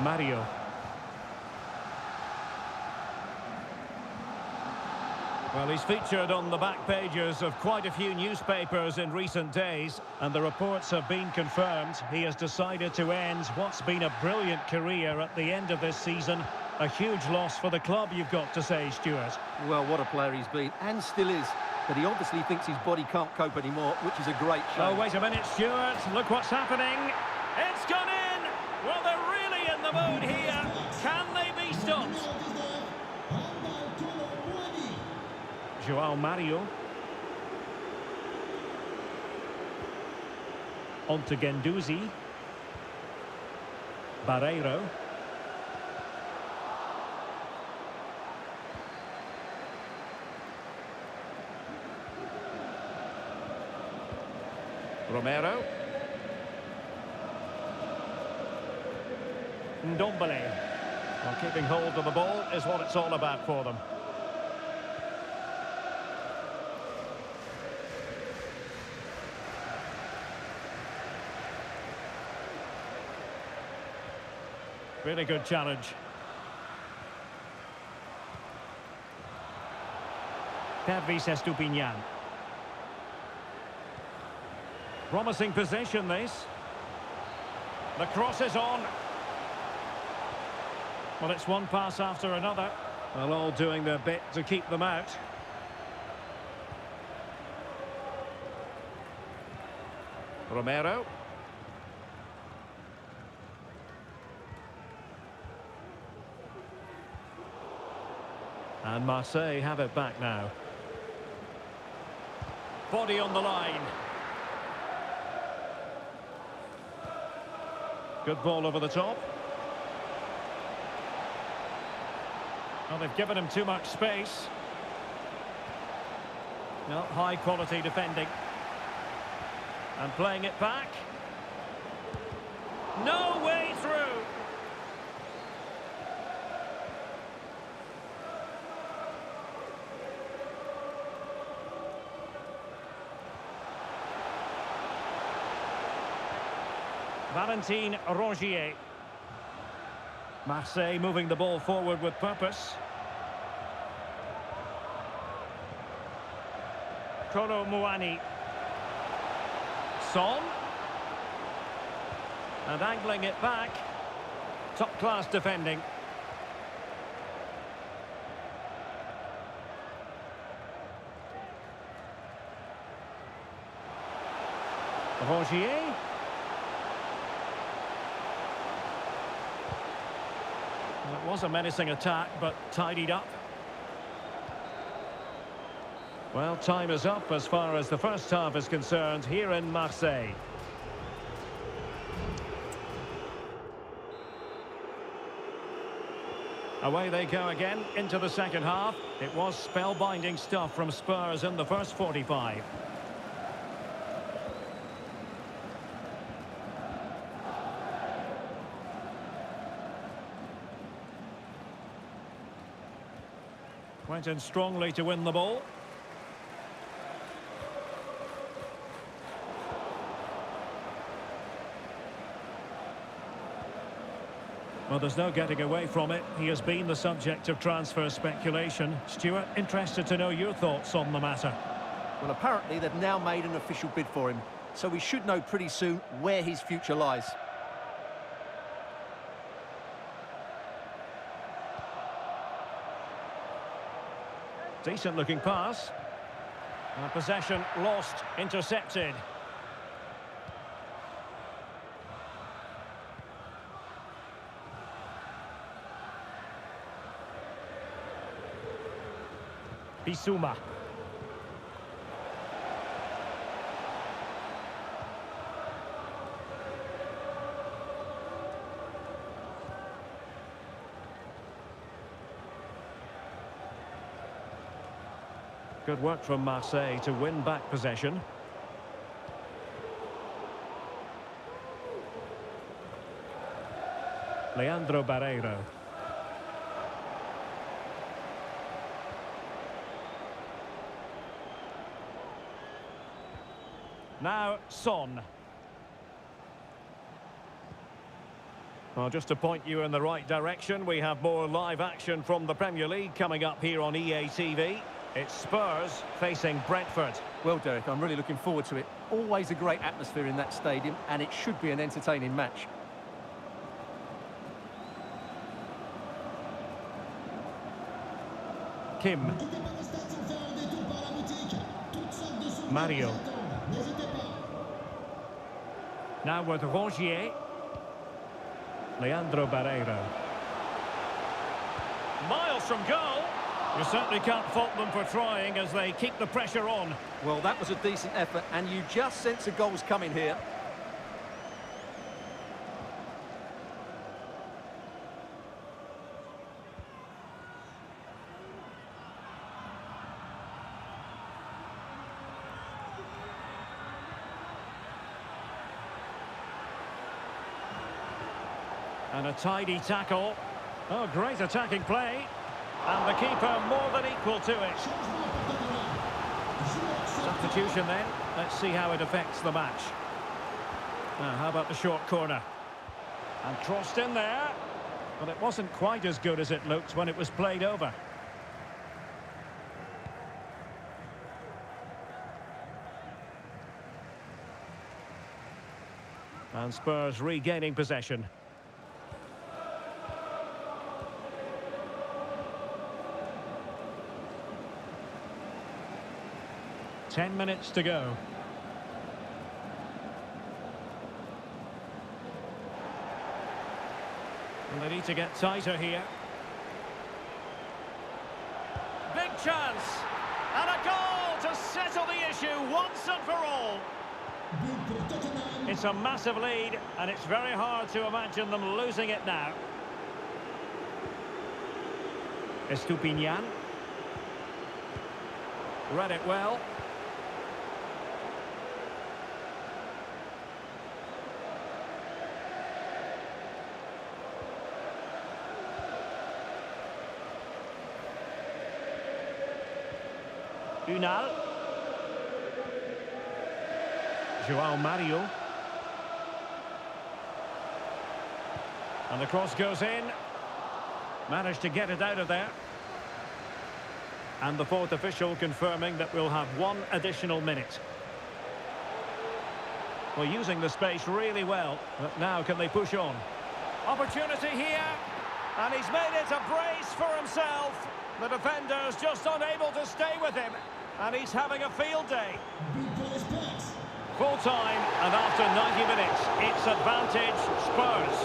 Mario. Well, he's featured on the back pages of quite a few newspapers in recent days, and the reports have been confirmed. He has decided to end what's been a brilliant career at the end of this season. A huge loss for the club, you've got to say, Stuart. Well, what a player he's been, and still is. But he obviously thinks his body can't cope anymore, which is a great shame. Oh, wait a minute, Stuart. Look what's happening. It's gone in. Well, they're really in the mood here. Can they be stopped? João Mario. On to Guendouzi. Barreiro. Romero. Ndombele. Well, keeping hold of the ball is what it's all about for them. Really good challenge. Pervis Estupiñán. Promising possession, this. The cross is on. Well, it's one pass after another. Well, all doing their bit to keep them out. Romero. And Marseille have it back now. Body on the line. Good ball over the top. Well, they've given him too much space. No, high quality defending. And playing it back. No way through. Valentin Rongier. Marseille moving the ball forward with purpose. Kolo Muani. Son. And angling it back. Top-class defending. Rongier. It was a menacing attack, but tidied up. Well, time is up as far as the first half is concerned here in Marseille. Away they go again into the second half. It was spellbinding stuff from Spurs in the first 45. Went in strongly to win the ball. Well, there's no getting away from it. He has been the subject of transfer speculation. Stuart, interested to know your thoughts on the matter. Well, apparently they've now made an official bid for him, so we should know pretty soon where his future lies. Decent looking pass. Possession lost, intercepted. Bissouma. Good work from Marseille to win back possession. Leandro Barreiro. Now, Son. Well, just to point you in the right direction, we have more live action from the Premier League coming up here on EA TV. It's Spurs facing Brentford. Well, Derek, I'm really looking forward to it. Always a great atmosphere in that stadium, and it should be an entertaining match. Kim. Mario. Now with Rongier. Leandro Barreiro. Miles from goal. You certainly can't fault them for trying as they keep the pressure on. Well, that was a decent effort, and you just sense a goal's coming here. And a tidy tackle. Oh, great attacking play. And the keeper more than equal to it. Substitution then. Let's see how it affects the match. Now, how about the short corner? And crossed in there. But it wasn't quite as good as it looked when it was played over. And Spurs regaining possession. Ten minutes to go. And they need to get tighter here. Big chance. And a goal to settle the issue once and for all. It's a massive lead, and it's very hard to imagine them losing it now. Estupinian. Read it well. Unal. João Mario. And the cross goes in. Managed to get it out of there. And the fourth official confirming that we'll have one additional minute. Well, using the space really well. But now can they push on? Opportunity here. And he's made it a brace for himself. The defender's just unable to stay with him. And he's having a field day. Full time, and after 90 minutes, it's advantage Spurs.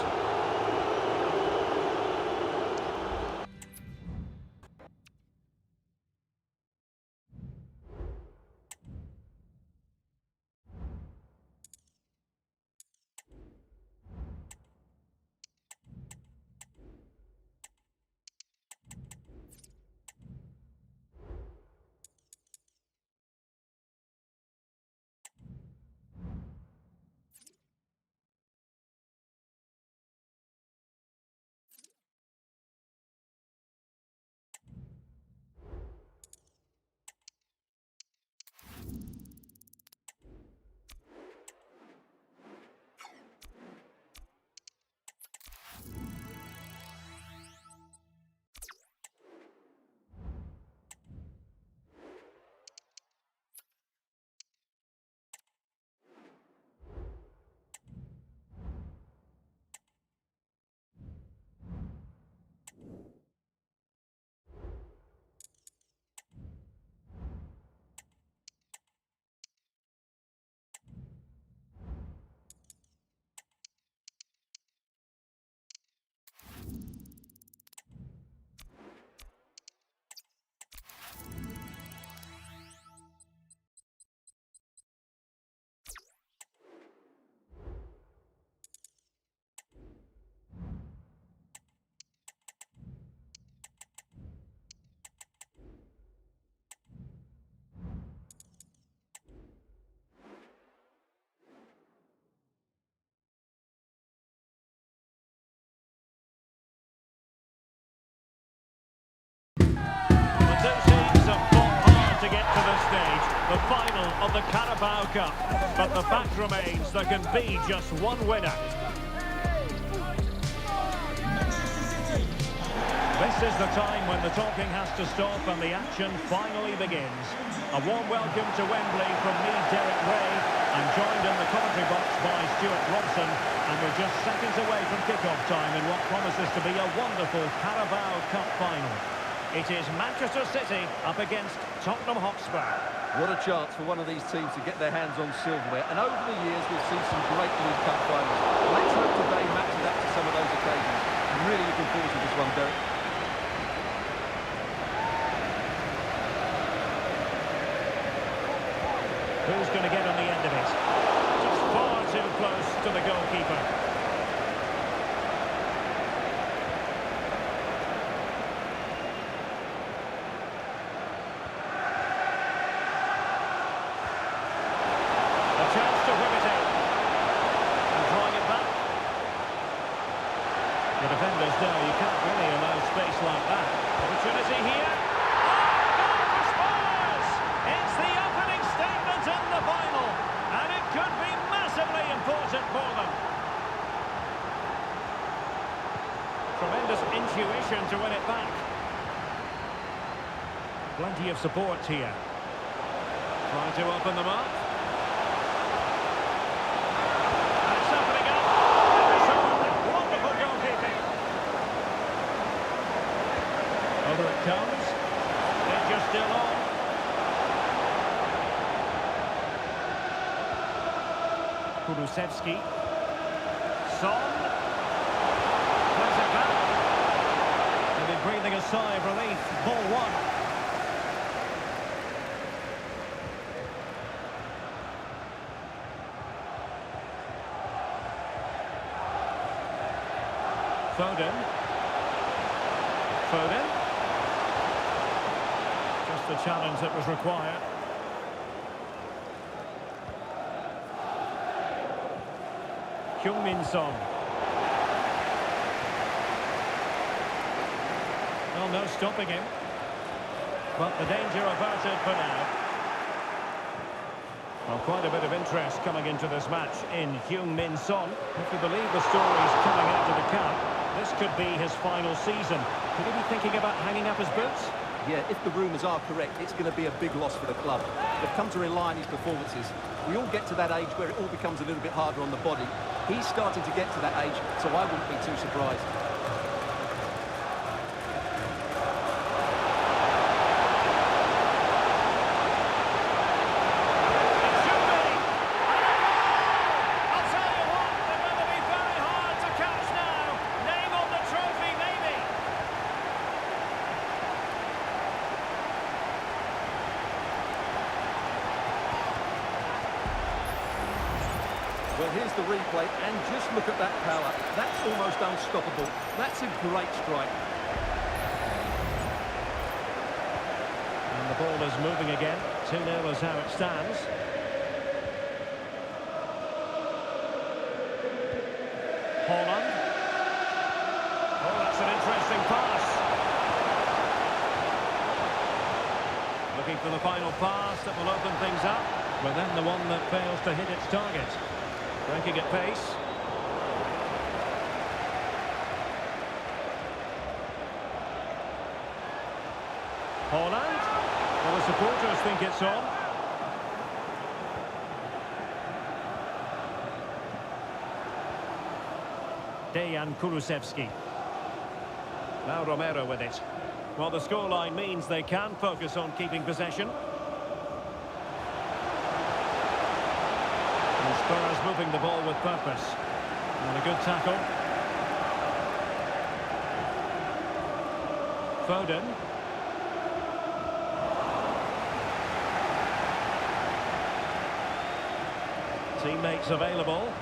Cup. But the fact remains there can be just one winner. This is the time when the talking has to stop and the action finally begins. A warm welcome to Wembley from me, Derek Ray. I'm joined in the commentary box by Stuart Robson, and we're just seconds away from kick-off time in what promises to be a wonderful Carabao Cup final. It is Manchester City up against Tottenham Hotspur. What a chance for one of these teams to get their hands on silverware. And over the years, we've seen some great League Cup finals. Let's hope today matches up to some of those occasions. I'm really looking forward to this one, Derek. Who's going to get on the end of it? Just far too close to the goalkeeper. A chance to whip it in. And drawing it back. The defenders know you can't really allow space like that. Opportunity here. In the final, and it could be massively important for them. Tremendous intuition to win it back. Plenty of support here. Trying to open them up. And it's opening up. Wonderful goalkeeping. Over it comes. Danger still on. Kulusevski. Son. Plays it back. They'll be breathing a sigh of relief. Ball one. Foden. Foden. Just the challenge that was required. Heung-min Son. Well, no stopping him. But the danger averted for now. Well, quite a bit of interest coming into this match in Heung-min Son. If you believe the stories coming out of the camp, this could be his final season. Could he be thinking about hanging up his boots? Yeah, if the rumours are correct, it's going to be a big loss for the club. They've come to rely on his performances. We all get to that age where it all becomes a little bit harder on the body. He's starting to get to that age, so I wouldn't be too surprised. Well, here's the replay, and just look at that power. That's almost unstoppable. That's a great strike. And the ball is moving again. 2-0 is how it stands. Haaland. Oh, that's an interesting pass. Looking for the final pass that will open things up, but then the one that fails to hit its target. Breaking at pace. Haaland. Well, the supporters think it's on. Dejan Kulusevski. Now Romero with it. Well, the scoreline means they can focus on keeping possession. Spurs moving the ball with purpose. And a good tackle. Foden. Teammates available.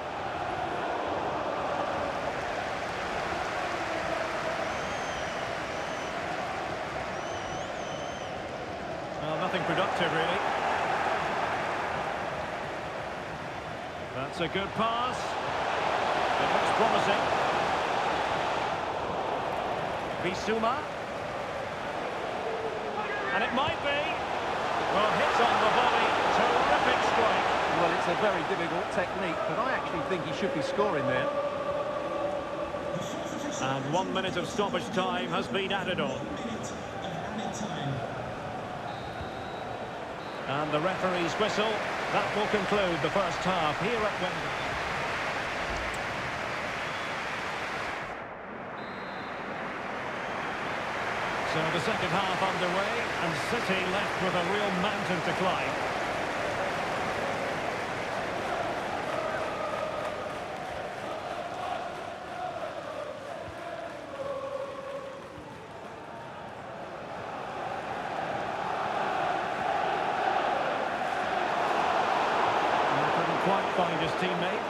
Well, nothing productive, really. That's a good pass. It looks promising. Bissouma. And it might be. Well, hits on the volley. Terrific strike. That's a very difficult technique, but I actually think he should be scoring there. And 1 minute of stoppage time has been added on. And the referee's whistle, that will conclude the first half here at Wembley. So the second half underway, and City left with a real mountain to climb. Quite find his teammate.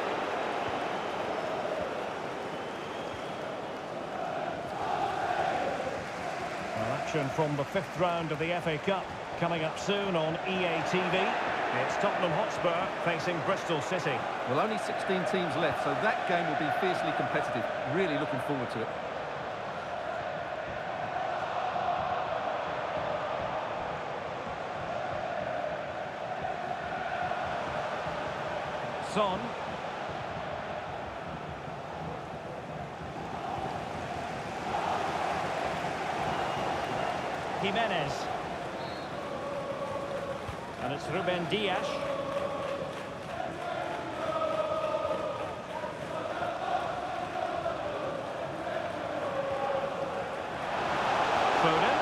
Well, action from the fifth round of the FA Cup coming up soon on EA TV. It's Tottenham Hotspur facing Bristol City. Well, only 16 teams left, so that game will be fiercely competitive. Really looking forward to it. Son. Jimenez. And it's Ruben Dias. Foden.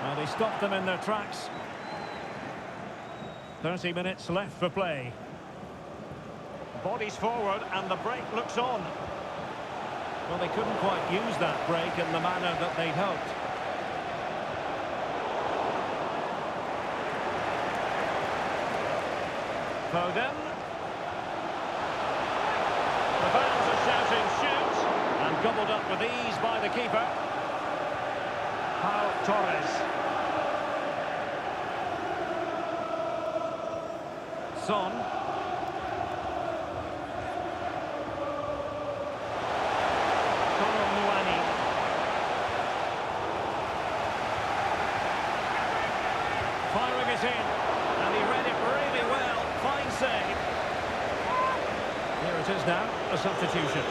Well, they stopped them in their tracks. 30 minutes left for play. Bodies forward and the break looks on. Well, they couldn't quite use that break in the manner that they'd hoped. Foden. The fans are shouting shoot, and gobbled up with ease by the keeper. Pau Torres. Son. Firing it in, and he read it really well. Fine save. Here it is now, a substitution.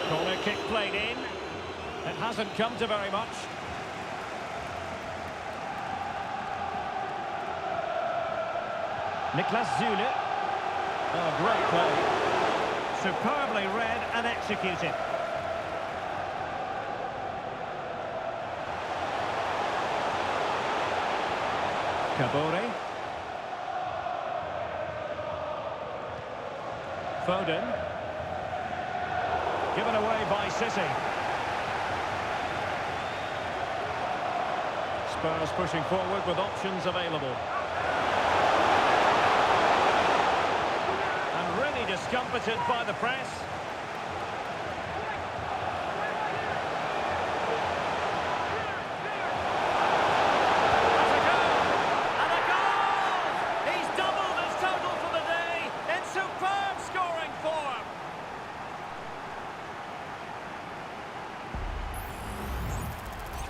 Corner kick played in. It hasn't come to very much. Niklas Zule. Oh, great play. Superbly read and executed. Kabore. Foden. Given away by City. Spurs pushing forward with options available. And really discomfited by the press.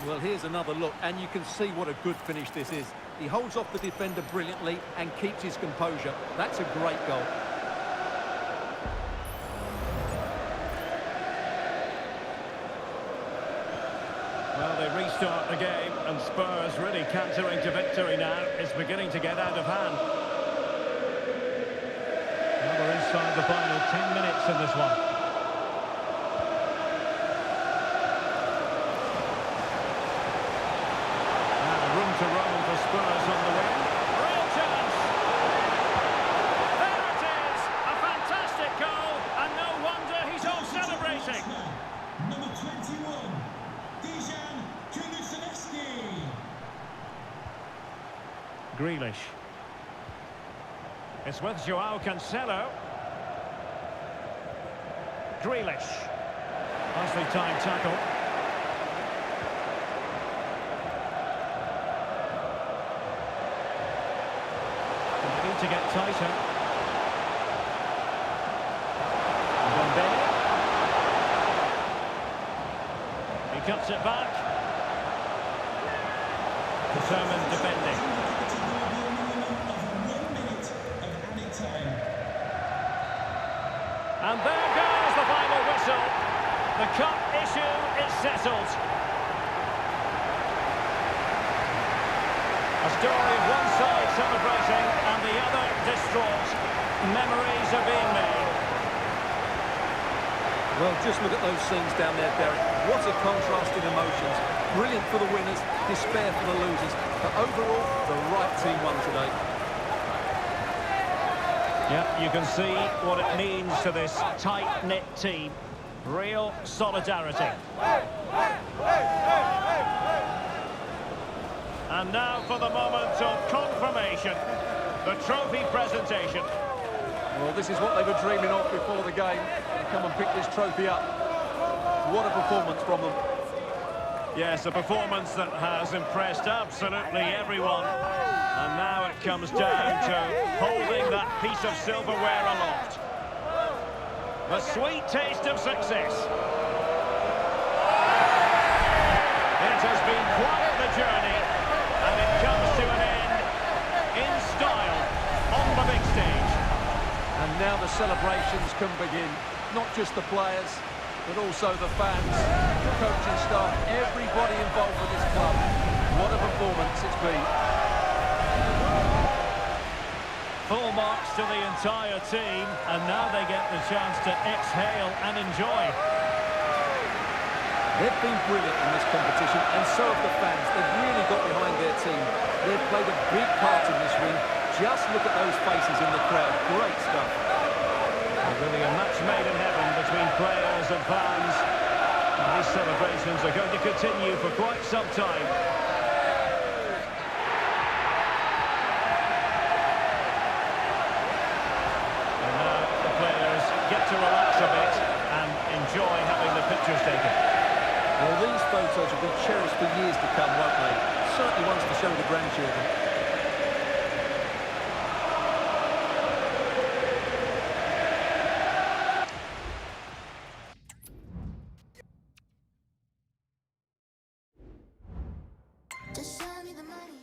Well, here's another look, and you can see what a good finish this is. He holds off the defender brilliantly and keeps his composure. That's a great goal. Well, they restart the game, and Spurs really cantering to victory now. It's beginning to get out of hand. Well, we're inside the final 10 minutes in this one. To run for Spurs on the wing. Real chance. There it is. A fantastic goal, and no wonder he's all celebrating. Number 21, Dejan Kulusevski. Grealish. It's with Joao Cancelo. Grealish. Nicely timed tackle. To get tighter. Dembele. He cuts it back. Determined defending. The cup issue is settled. A story of one side celebrating and the other distraught. Memories are being made. Well, just look at those scenes down there, Derek. What a contrast in emotions. Brilliant for the winners, despair for the losers. But overall, the right team won today. Yeah, you can see what it means to this tight-knit team. Real solidarity. And now for the moment of confirmation. The trophy presentation. Well, this is what they were dreaming of before the game. They come and pick this trophy up. What a performance from them. Yes, a performance that has impressed absolutely everyone. And now it comes down to holding that piece of silverware aloft. The sweet taste of success. It has been quite the journey, and it comes to an end in style on the big stage. And now the celebrations can begin. Not just the players, but also the fans, the coaching staff, everybody involved with this club. What a performance it's been. Full marks to the entire team, and now they get the chance to exhale and enjoy. They've been brilliant in this competition, and so have the fans. They've really got behind their team. They've played a big part in this win. Just look at those faces in the crowd. Great stuff. Really a match made in heaven between players and fans. And these celebrations are going to continue for quite some time. And now the players get to relax a bit and enjoy having the pictures taken. Well, these photos will be cherished for years to come, won't they? Certainly ones to show the grandchildren. Just show me the money.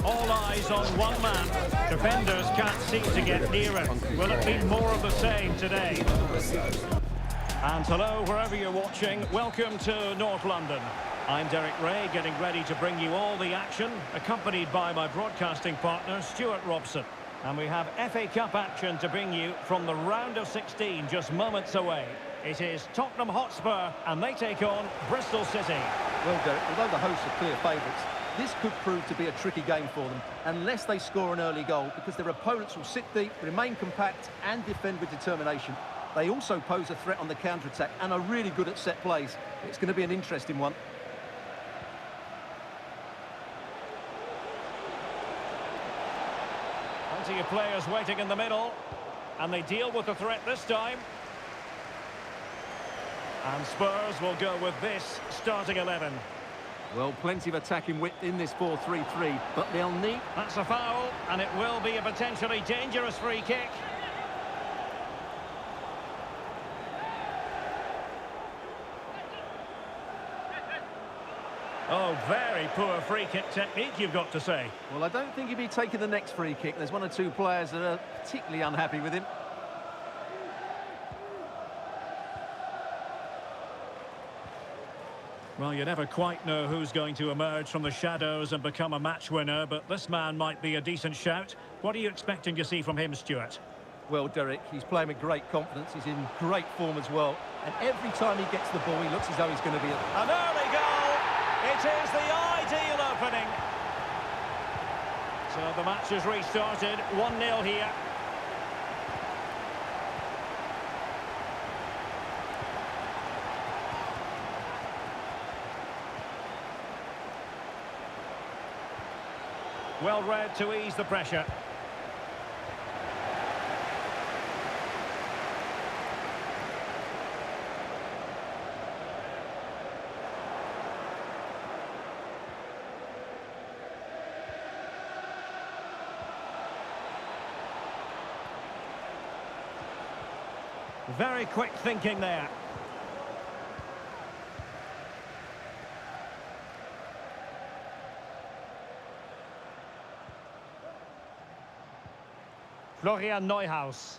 All eyes on one man. Defenders can't seem to get nearer. Will it be more of the same today? And hello, wherever you're watching. Welcome to North London. I'm Derek Ray, getting ready to bring you all the action, accompanied by my broadcasting partner, Stuart Robson. And we have FA Cup action to bring you from the round of 16, just moments away. It is Tottenham Hotspur, and they take on Bristol City. Well, Derek, although the hosts are clear favourites, this could prove to be a tricky game for them, unless they score an early goal, because their opponents will sit deep, remain compact and defend with determination. They also pose a threat on the counter-attack and are really good at set plays. It's going to be an interesting one. Plenty of players waiting in the middle, and they deal with the threat this time. And Spurs will go with this starting 11. Well, plenty of attacking width in this 4-3-3, but they'll need... That's a foul, and it will be a potentially dangerous free kick. Oh, very poor free kick technique, you've got to say. Well, I don't think he'll be taking the next free kick. There's one or two players that are particularly unhappy with him. Well, you never quite know who's going to emerge from the shadows and become a match winner, but this man might be a decent shout. What are you expecting to see from him, Stuart? Well, Derek, he's playing with great confidence. He's in great form as well. And every time he gets the ball, he looks as though he's going to be... An early goal! It is the ideal opening. So the match has restarted, 1-0 here. Well read to ease the pressure. Very quick thinking there. Florian Neuhaus.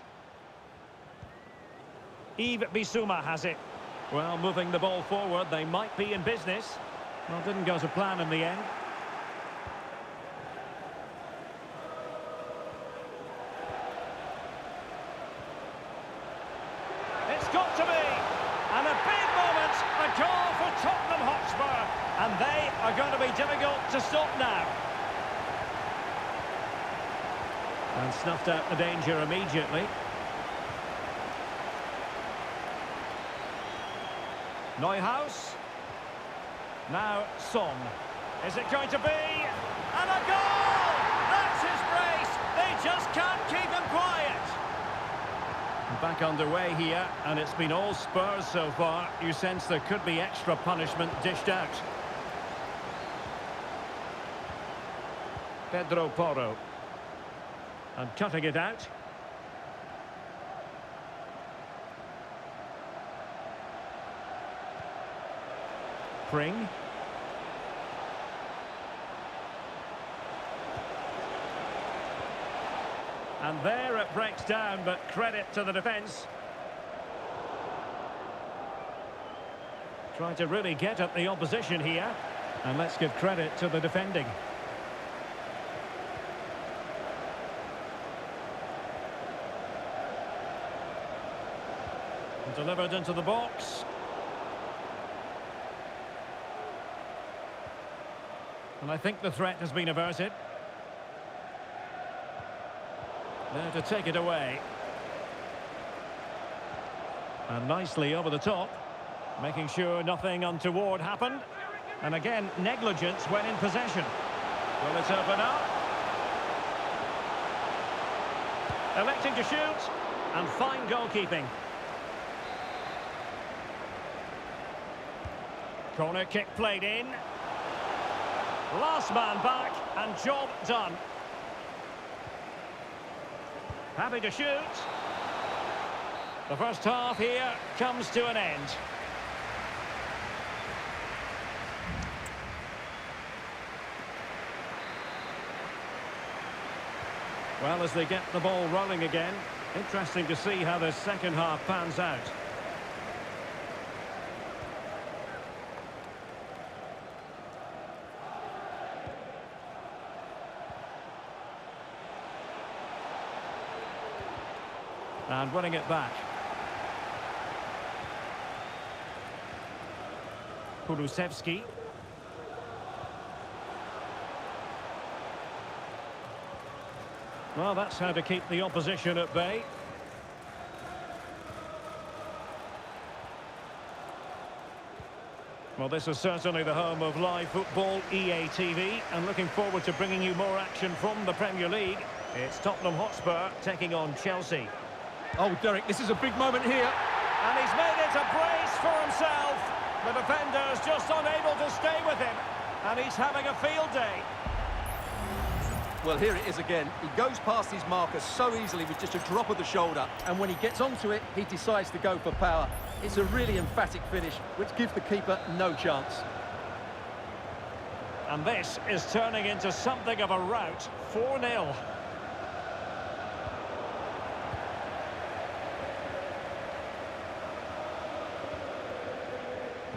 Yves Bissouma has it. Well, moving the ball forward, they might be in business. Well, didn't go to plan in the end. It's got to be! And a big moment, a goal for Tottenham Hotspur. And they are going to be difficult to stop now. And snuffed out the danger immediately. Neuhaus. Now Son. Is it going to be? And a goal! That's his brace! They just can't keep him quiet. Back underway here, and it's been all Spurs so far. You sense there could be extra punishment dished out. Pedro Porro. And cutting it out. Pring. And there it breaks down, but credit to the defence. Trying to really get at the opposition here. And let's give credit to the defending. Delivered into the box. And I think the threat has been averted. There to take it away. And nicely over the top, making sure nothing untoward happened. And again, negligence when in possession. Will it open up? Electing to shoot. And fine goalkeeping. Corner kick played in. Last man back and job done. Happy to shoot. The first half here comes to an end. Well, as they get the ball rolling again, interesting to see how the second half pans out. And winning it back. Kulusevski. Well, that's how to keep the opposition at bay. Well, this is certainly the home of live football, EA TV, and looking forward to bringing you more action from the Premier League. It's Tottenham Hotspur taking on Chelsea. Oh, Derek, this is a big moment here. And he's made it a brace for himself. The defender's just unable to stay with him. And he's having a field day. Well, here it is again. He goes past his marker so easily with just a drop of the shoulder. And when he gets onto it, he decides to go for power. It's a really emphatic finish, which gives the keeper no chance. And this is turning into something of a rout. 4-0.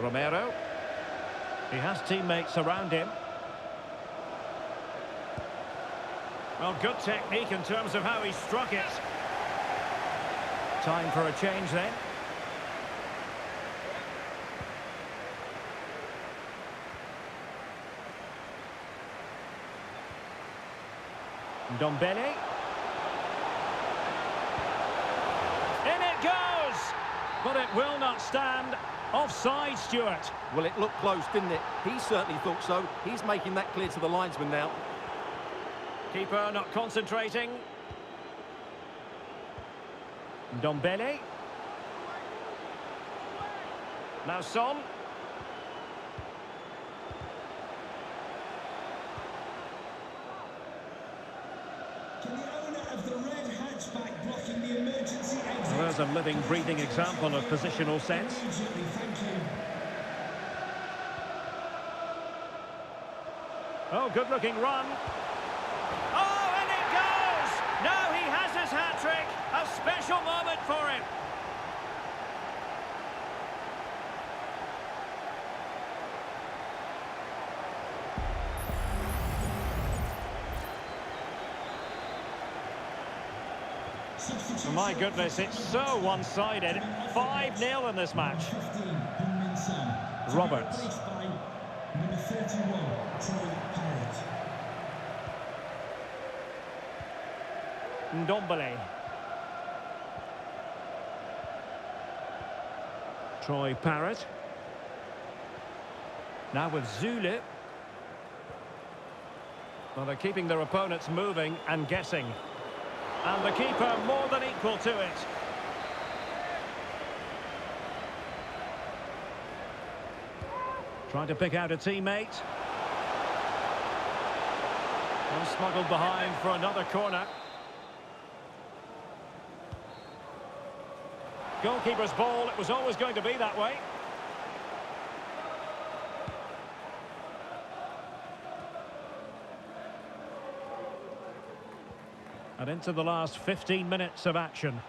Romero. He has teammates around him. Well, good technique in terms of how he struck it. Time for a change then. Ndombele. In it goes! But it will not stand. Offside, Stuart. Well, it looked close, didn't it? He certainly thought so. He's making that clear to the linesman now. Keeper not concentrating. Ndombele. Now Son. Can the owner of the red hatchback blocking the emergency exit? Well, there's a living, breathing example of positional sense. Immediately, thank you. Oh, good-looking run. Oh, and it goes! Now he has his hat-trick. A special moment for him. Substitution. My goodness, it's so one-sided. 5-0 in this match. 15, Heung-min Son. Roberts. Replaced by number 31, Troy Parrott. Ndombele. Troy Parrott. Now with Zulu. Well, they're keeping their opponents moving and guessing. And the keeper more than equal to it. Trying to pick out a teammate. Well, smuggled behind for another corner. Goalkeeper's ball, it was always going to be that way. And into the last 15 minutes of action.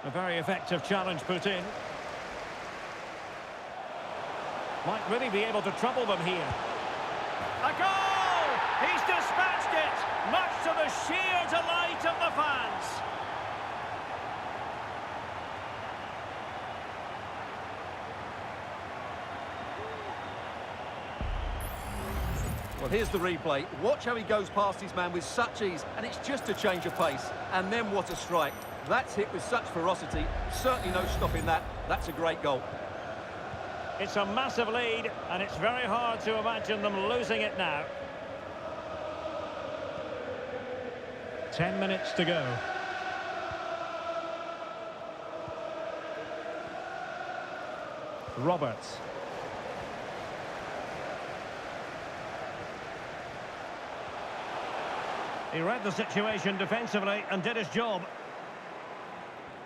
A very effective challenge put in. Might really be able to trouble them here. A goal! He's dispatched it, much to the sheer delight of the fans. Well, here's the replay. Watch how he goes past his man with such ease, and it's just a change of pace. And then what a strike. That's hit with such ferocity. Certainly no stopping that. That's a great goal. It's a massive lead, and it's very hard to imagine them losing it now. 10 minutes to go. Roberts. He read the situation defensively and did his job.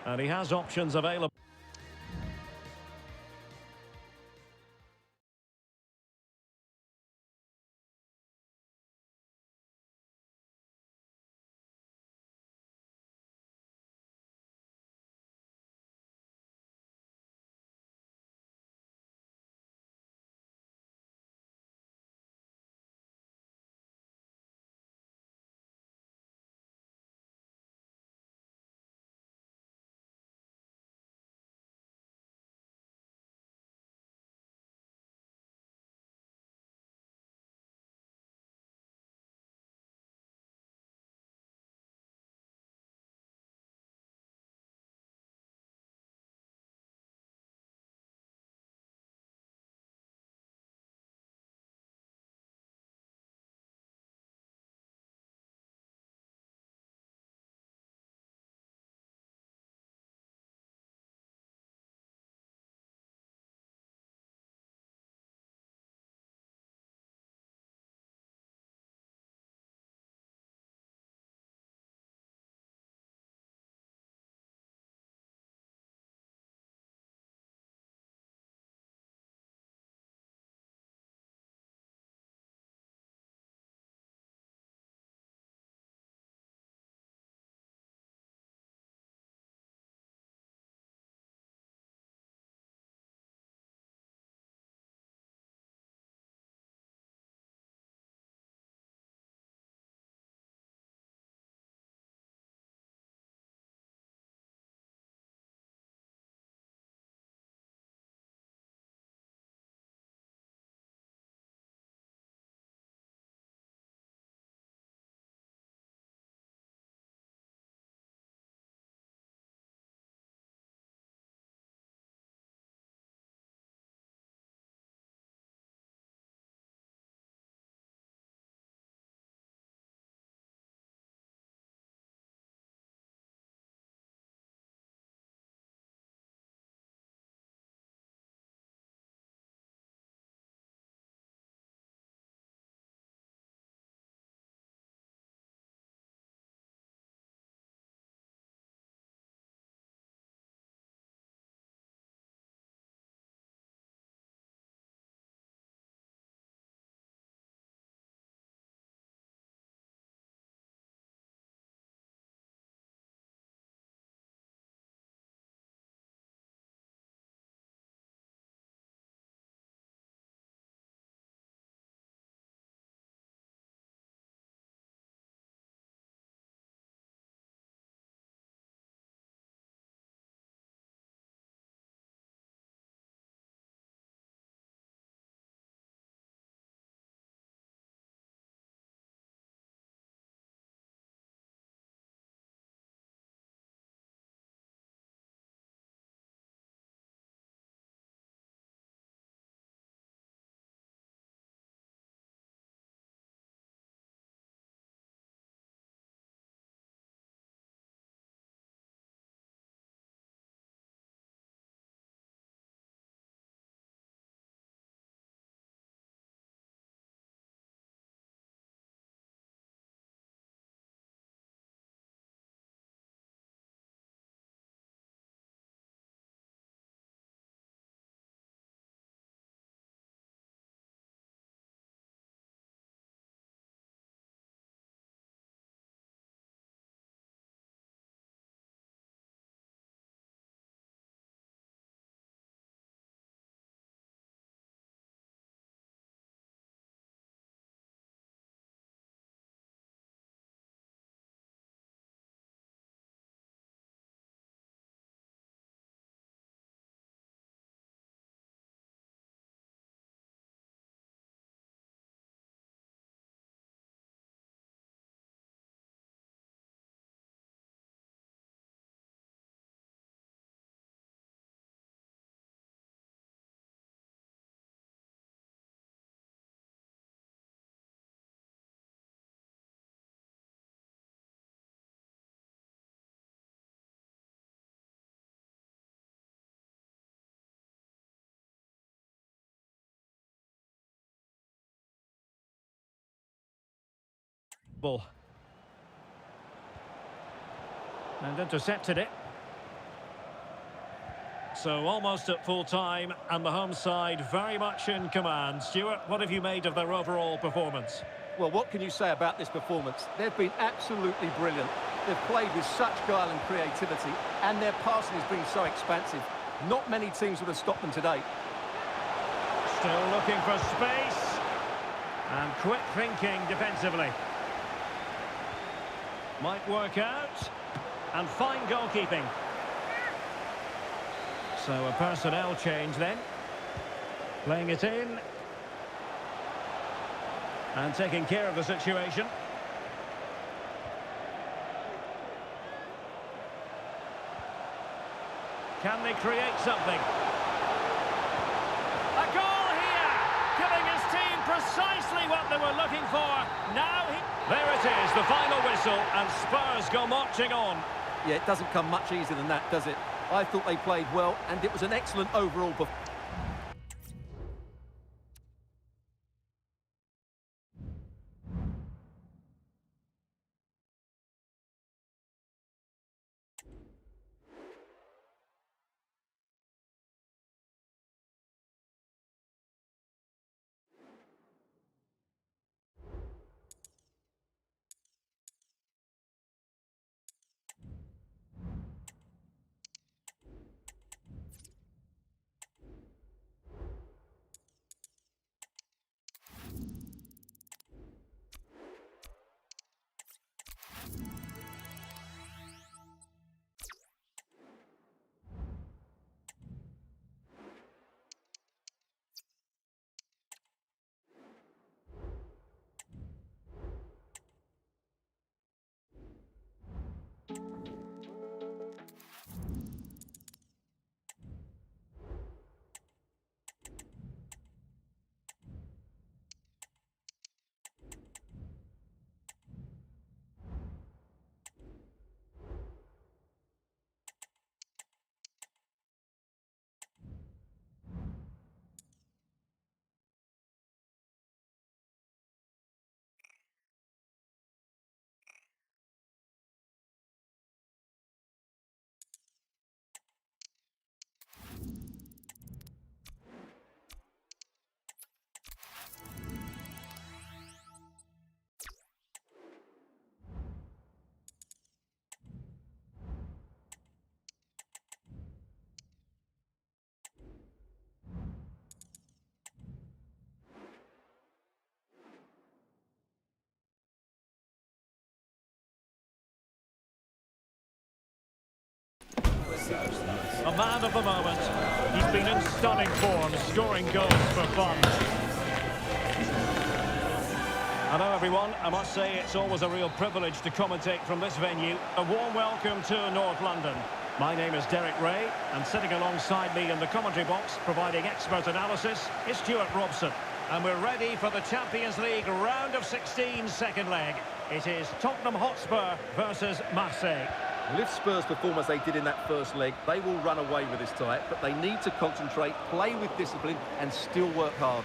And he has options available. Ball. And intercepted it. So almost at full time, and the home side very much in command. Stuart, what have you made of their overall performance? Well, what can you say about this performance? They've been absolutely brilliant. They've played with such guile and creativity, and their passing has been so expansive. Not many teams would have stopped them today. Still looking for space. And quick thinking defensively. Might work out. And fine goalkeeping. So a personnel change then. Playing it in. And taking care of the situation. Can they create something? A goal here! Giving his team precisely what they were looking for. Now he... There it is, the final whistle, and Spurs go marching on. Yeah, it doesn't come much easier than that, does it? I thought they played well, and it was an excellent overall performance. A man of the moment. He's been in stunning form, scoring goals for fun. Hello everyone, I must say it's always a real privilege to commentate from this venue. A warm welcome to North London. My name is Derek Ray, and sitting alongside me in the commentary box, providing expert analysis, is Stuart Robson. And we're ready for the Champions League round of 16 second leg. It is Tottenham Hotspur versus Marseille. Well, if Spurs perform as they did in that first leg, they will run away with this tie, but they need to concentrate, play with discipline, and still work hard.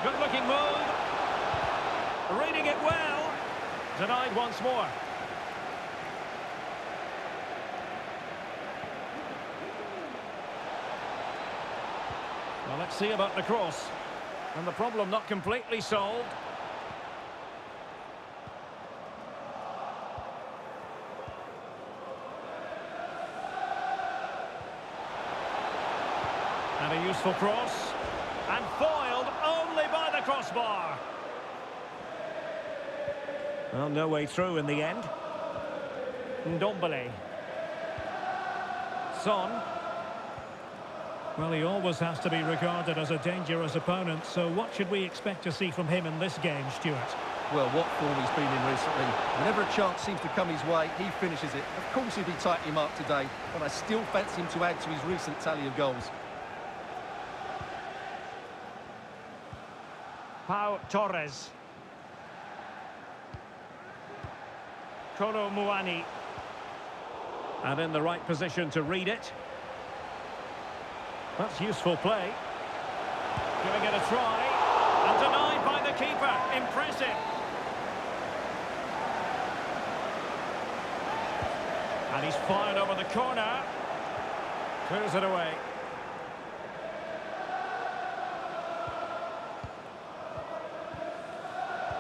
Good-looking move. Reading it well. Denied once more. Well, let's see about the cross. And the problem not completely solved. And a useful cross. And foiled only by the crossbar. Well, no way through in the end. Ndombele. Son. Well, he always has to be regarded as a dangerous opponent, so what should we expect to see from him in this game, Stuart? Well, what form he's been in recently. Whenever a chance seems to come his way, he finishes it. Of course he'll be tightly marked today, but I still fancy him to add to his recent tally of goals. Pau Torres. Kolo Muani. And in the right position to read it. That's useful play. Giving it a try. And denied by the keeper. Impressive. And he's fired over the corner. Clears it away.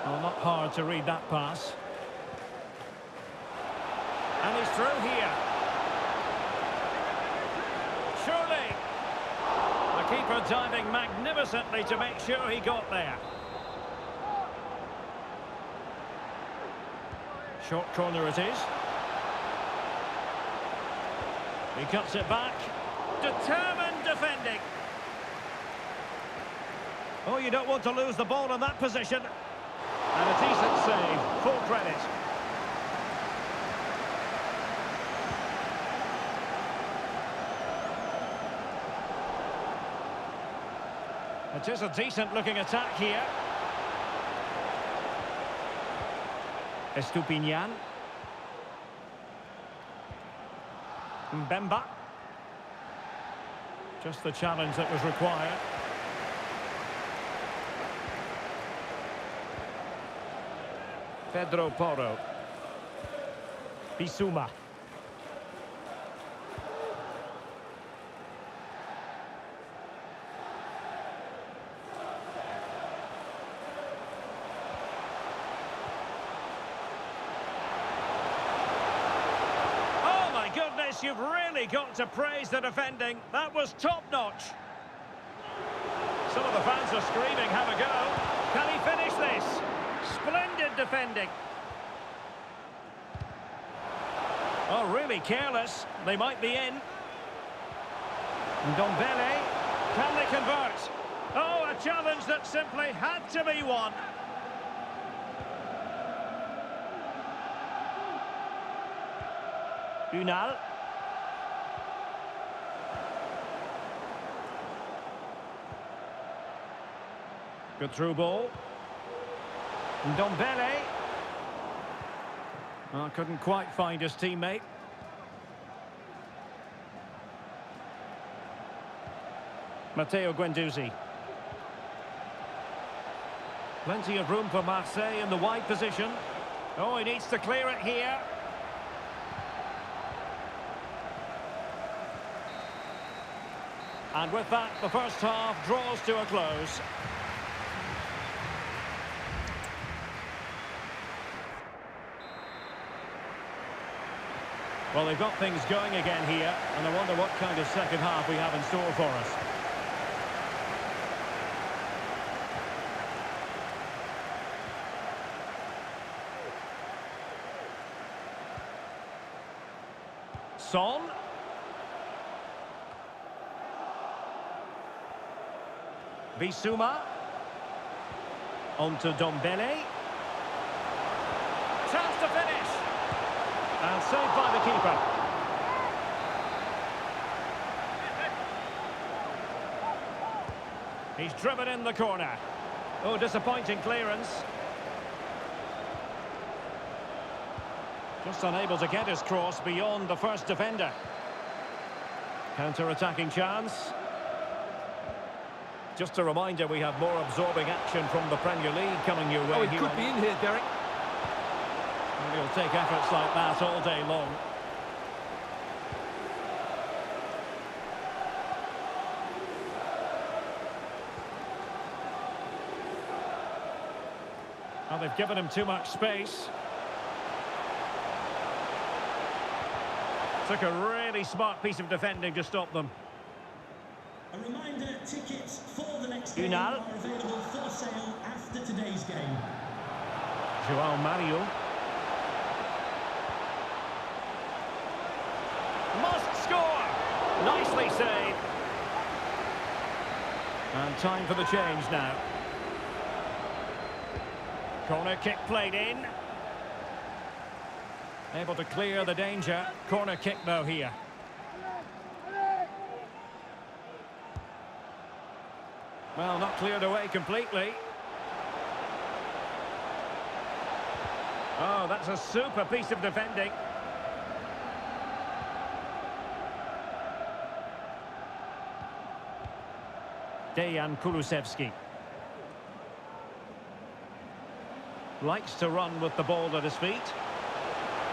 Well, not hard to read that pass. And he's through here. Surely. The keeper diving magnificently to make sure he got there. Short corner it is. He cuts it back. Determined defending. Oh, you don't want to lose the ball in that position. And a decent save. Full credit. It is a decent-looking attack here. Estupinian. Mbemba. Just the challenge that was required. Pedro Porro. Bissouma. Oh my goodness, you've really got to praise the defending. That was top-notch. Some of the fans are screaming, have a go. Can he finish this? Splendid defending. Oh, really careless. They might be in. Ndombele. Can they convert? Oh, a challenge that simply had to be won. Unal. Good through ball. Ndombele. Oh, couldn't quite find his teammate. Matteo Guendouzi. Plenty of room for Marseille in the wide position. Oh, he needs to clear it here. And with that, the first half draws to a close. Well, they've got things going again here, and I wonder what kind of second half we have in store for us. Son. Bissouma. On to Ndombele. Chance to finish. And saved by the keeper. He's driven in the corner. Oh, disappointing clearance. Just unable to get his cross beyond the first defender. Counter-attacking chance. Just a reminder, we have more absorbing action from the Premier League coming your way. Oh, he could be in here, Derek. And he'll take efforts like that all day long. Well, they've given him too much space. Took a really smart piece of defending to stop them. A reminder, tickets for the next game Unal. are available for sale after today's game. Joao Mario. Must score! Nicely saved. And time for the change now. Corner kick played in. Able to clear the danger. Corner kick though here. Well, not cleared away completely. Oh, that's a super piece of defending. Dejan Kulusevski. Likes to run with the ball at his feet.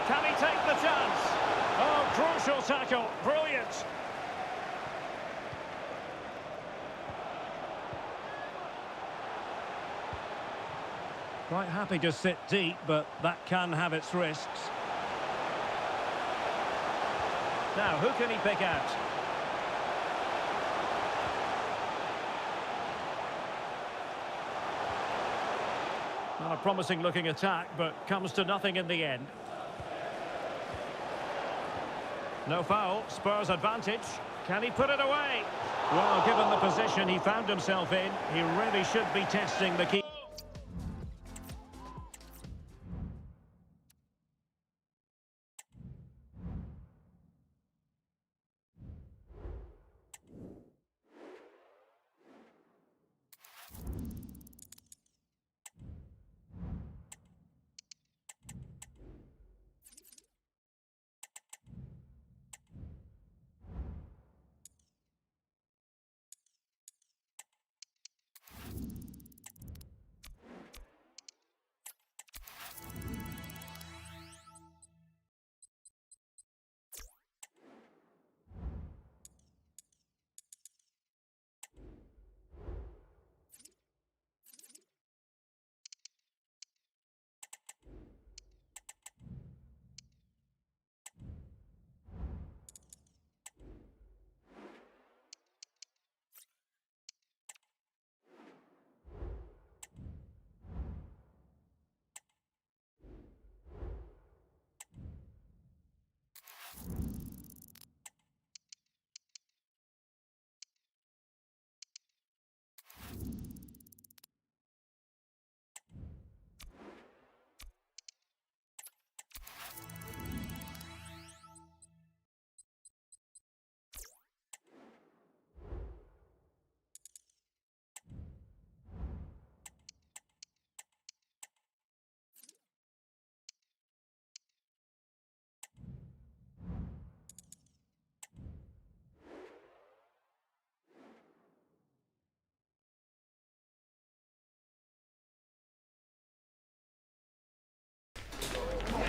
Can he take the chance? Oh, crucial tackle. Brilliant. Quite happy to sit deep, but that can have its risks. Now, who can he pick out? Not a promising looking attack, but comes to nothing in the end. No foul, Spurs advantage. Can he put it away? Well, given the position he found himself in, he really should be testing the key.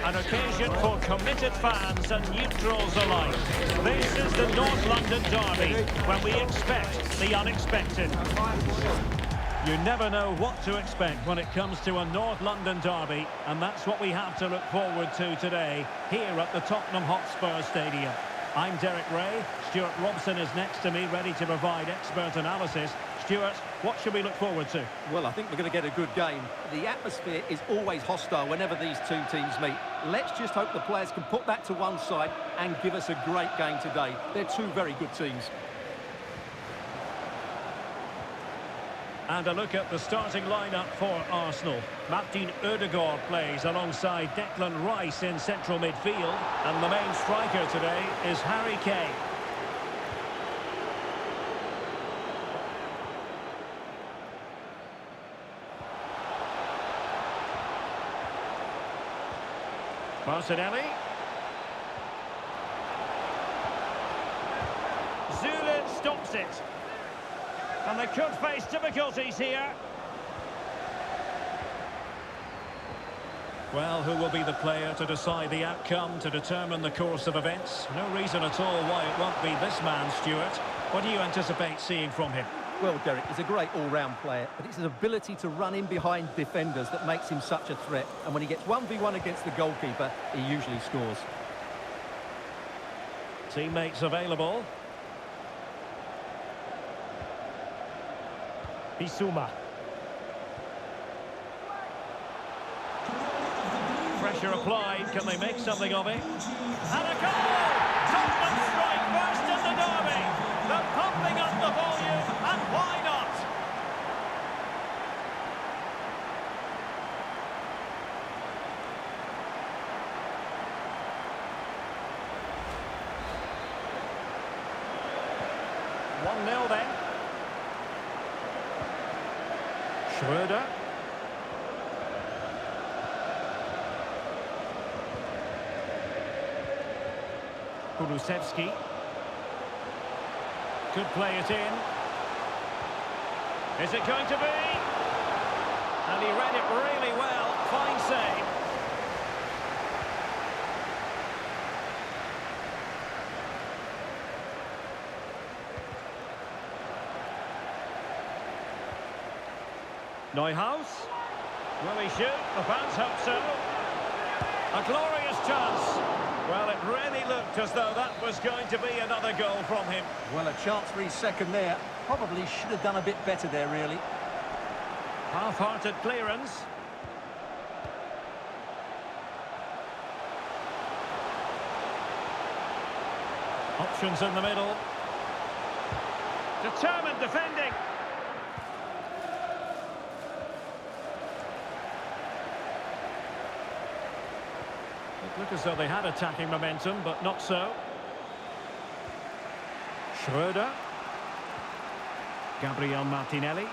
An occasion for committed fans and neutrals alike. This is the North London derby, when we expect the unexpected. You never know what to expect when it comes to a North London derby, and that's what we have to look forward to today, here at the Tottenham Hotspur Stadium. I'm Derek Ray. Stuart Robson is next to me, ready to provide expert analysis. Stuart, what should we look forward to? Well, I think we're going to get a good game. The atmosphere is always hostile whenever these two teams meet. Let's just hope the players can put that to one side and give us a great game today. They're two very good teams. And a look at the starting lineup for Arsenal. Martin Ødegaard plays alongside Declan Rice in central midfield. And the main striker today is Harry Kane. Martinelli. Zule stops it. And they could face difficulties here. Well, who will be the player to decide the outcome, to determine the course of events? No reason at all why it won't be this man, Stuart. What do you anticipate seeing from him? Well, Derek, he's a great all-round player, but it's his ability to run in behind defenders that makes him such a threat. And when he gets 1v1 against the goalkeeper, he usually scores. Teammates available. Bissouma. Pressure applied. Can they make something of it? And a goal! Tottenham strike first in the derby. They're pumping up the volume, and why not? One 0 then. Schröder. Kulusevski. Could play it in. Is it going to be? And he read it really well. Fine save. Neuhaus. Will he shoot? The fans hope so. A glorious chance. Well, it really looked as though that was going to be another goal from him. Well, a chance for his second there. Probably should have done a bit better there, really. Half-hearted clearance. Options in the middle. Determined defending. It looked as though they had attacking momentum, but not so. Schroeder. Gabriel Martinelli.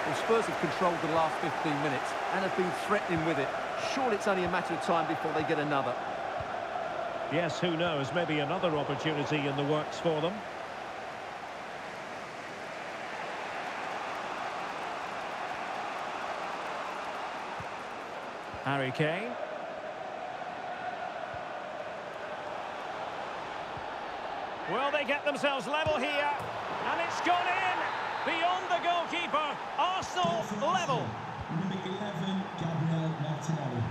Well, Spurs have controlled the last 15 minutes and have been threatening with it. Surely it's only a matter of time before they get another. Yes, who knows? Maybe another opportunity in the works for them. Harry Kane. Will they get themselves level here? And it's gone in! Beyond the goalkeeper. Arsenal level. Number 11, Gabriel Martinelli.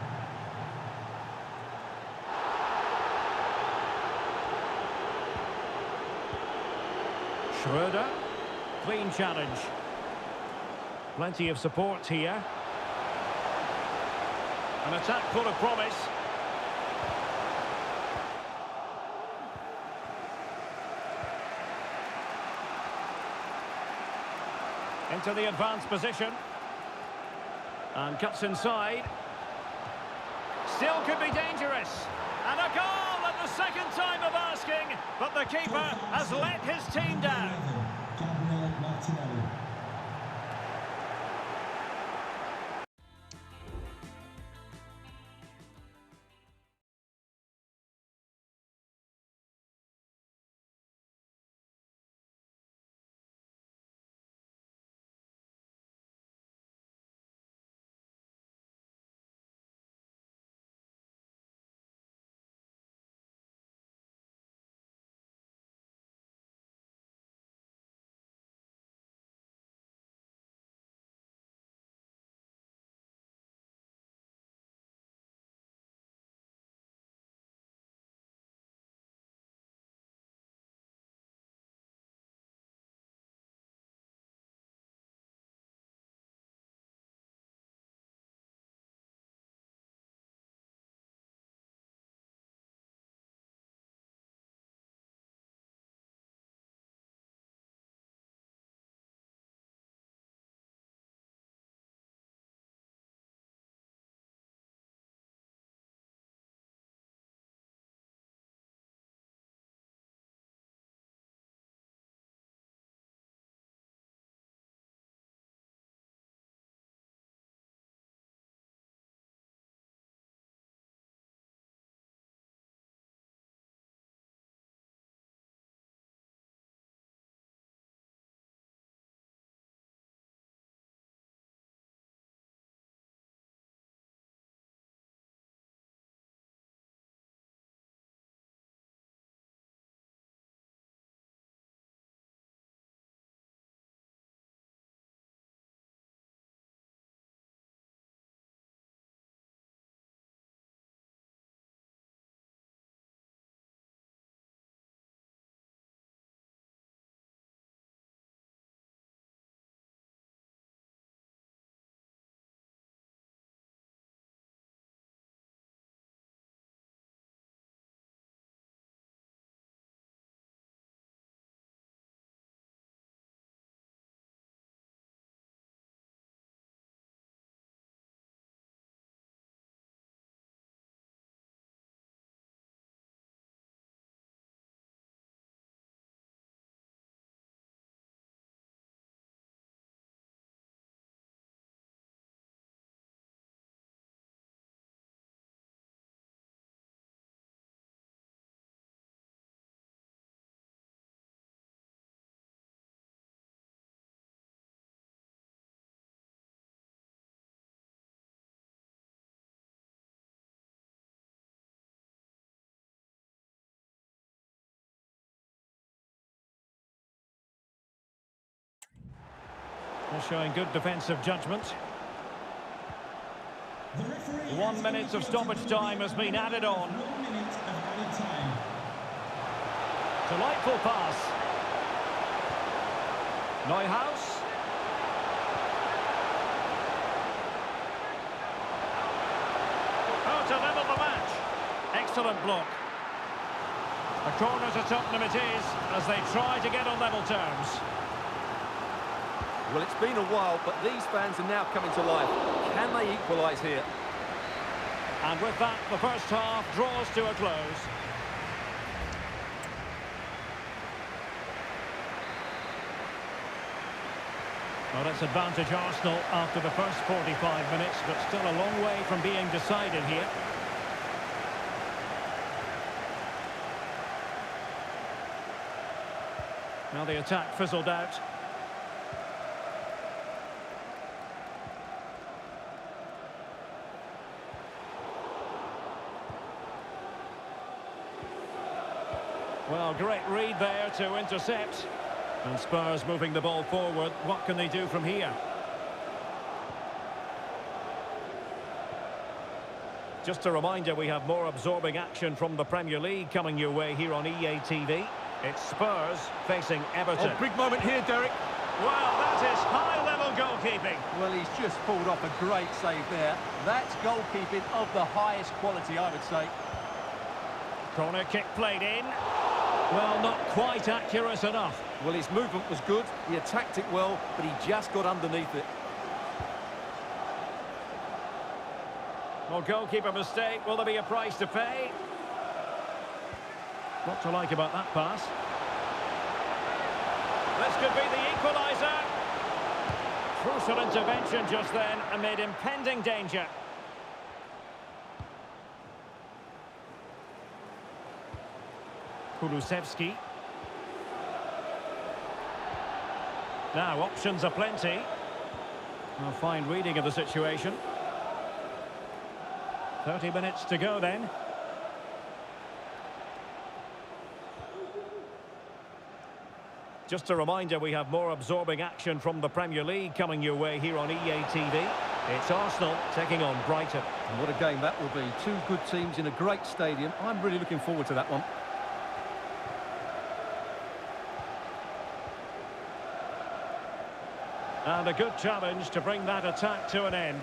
Schroeder. Clean challenge. Plenty of support here. An attack full of promise. Into the advanced position. And cuts inside. Still could be dangerous. And a goal at the second time of asking. But the keeper has let his team down. Gabriel Martinelli. They're showing good defensive judgment. The referee 1 minute of stoppage time has been added on. 1 minute of added time. Delightful pass. Neuhaus. Oh, to level the match. Excellent block. A corner to Tottenham it is, as they try to get on level terms. Well, it's been a while, but these fans are now coming to life. Can they equalise here? And with that, the first half draws to a close. Well, it's advantage Arsenal after the first 45 minutes, but still a long way from being decided here. Now the attack fizzled out. Well, great read there to intercept. And Spurs moving the ball forward. What can they do from here? Just a reminder, we have more absorbing action from the Premier League coming your way here on EA TV. It's Spurs facing Everton. Oh, big moment here, Derek. Well, that is high-level goalkeeping. Well, he's just pulled off a great save there. That's goalkeeping of the highest quality, I would say. Corner kick played in. Well, not quite accurate enough. Well, his movement was good. He attacked it well, but he just got underneath it. Well, goalkeeper mistake. Will there be a price to pay? What to like about that pass? This could be the equaliser. Crucial intervention just then amid impending danger. Kulusevski. Now, options are plenty. A fine reading of the situation. 30 minutes to go then. Just a reminder, we have more absorbing action from the Premier League coming your way here on EA TV. It's Arsenal taking on Brighton. And what a game that will be. Two good teams in a great stadium. I'm really looking forward to that one. And a good challenge to bring that attack to an end.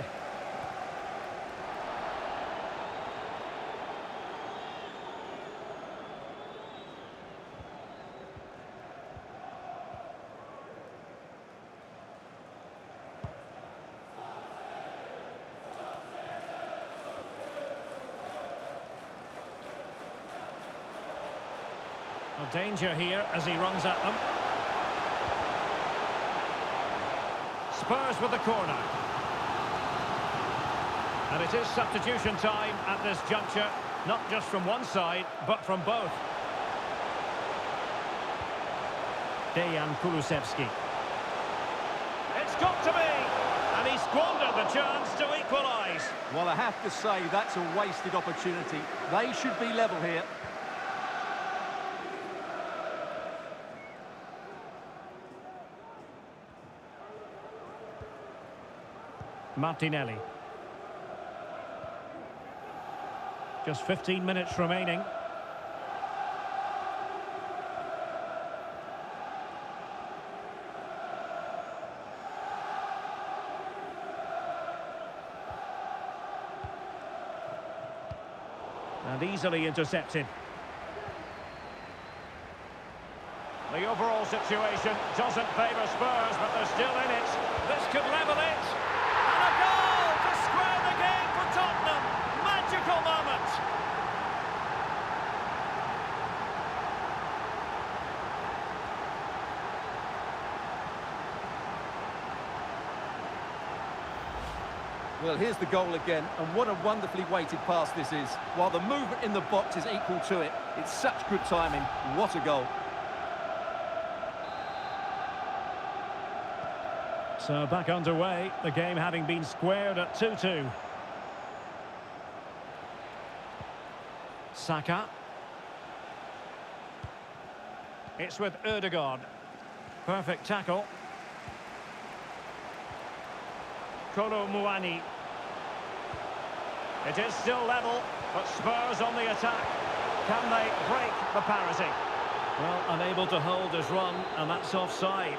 A danger here as he runs at them. Spurs with the corner. And it is substitution time at this juncture, not just from one side, but from both. Dejan Kulusevski. It's got to be! And he squandered the chance to equalise. Well, I have to say, that's a wasted opportunity. They should be level here. Martinelli. Just 15 minutes remaining. And easily intercepted. The overall situation doesn't favour Spurs, but they're still in it. This could level it. And a goal to square the game for Tottenham. Magical moment. Well, here's the goal again, and what a wonderfully weighted pass this is. While the movement in the box is equal to it, it's such good timing. What a goal. So back underway, the game having been squared at 2-2. Saka. It's with Ødegaard. Perfect tackle. Kolo Muani. It is still level, but Spurs on the attack. Can they break the parity? Well, unable to hold his run, and that's offside.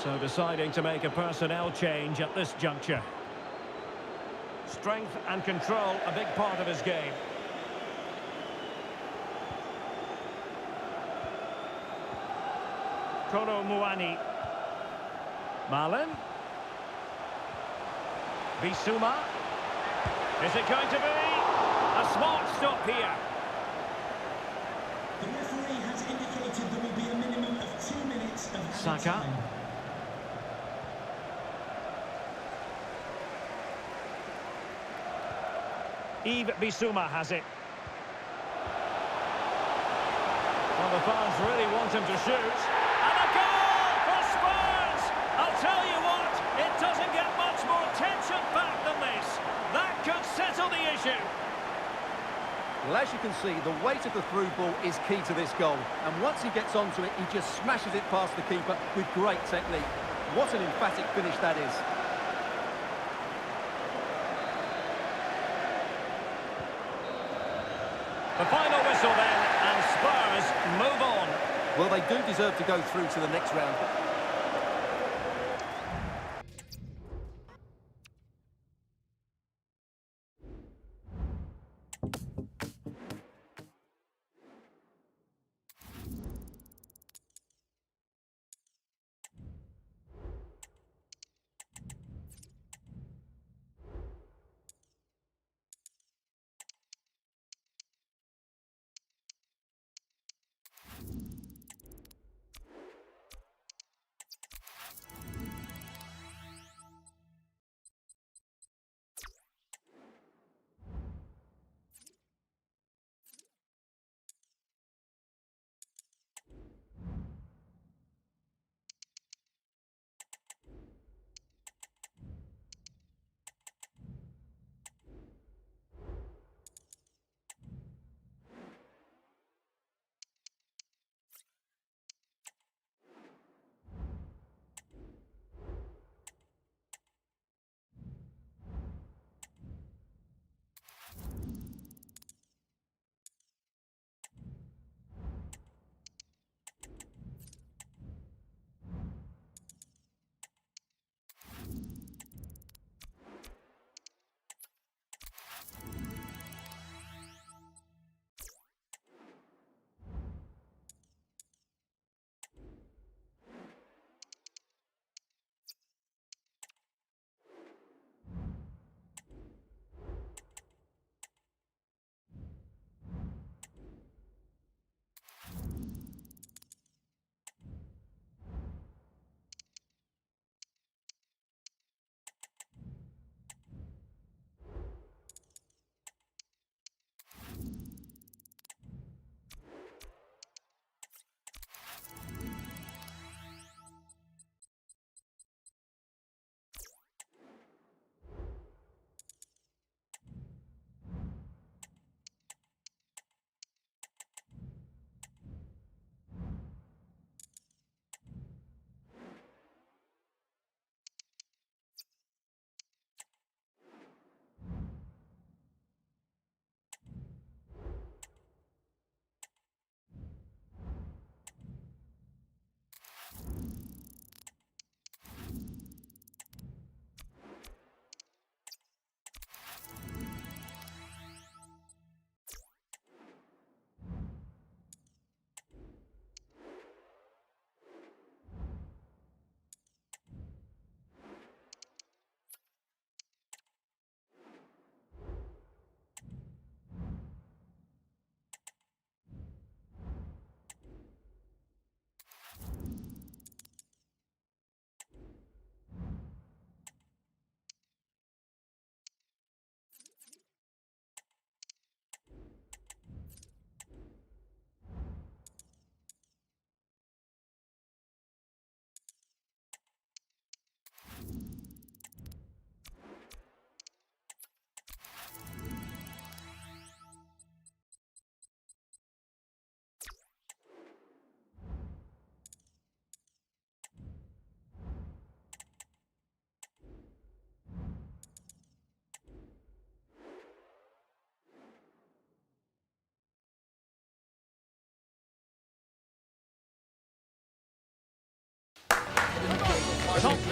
So deciding to make a personnel change at this juncture. Strength and control, a big part of his game. Kolo Muani. Malin. Bissouma. Is it going to be? A smart stop here. The referee has indicated there will be a minimum of 2 minutes of added Saka. time. Yves Bissouma has it. Well, the fans really want him to shoot. And a goal for Spurs! I'll tell you what, it doesn't get much more tension-packed than this. That could settle the issue. Well, as you can see, the weight of the through ball is key to this goal. And once he gets onto it, he just smashes it past the keeper with great technique. What an emphatic finish that is. The final whistle then, and Spurs move on. Well, they do deserve to go through to the next round.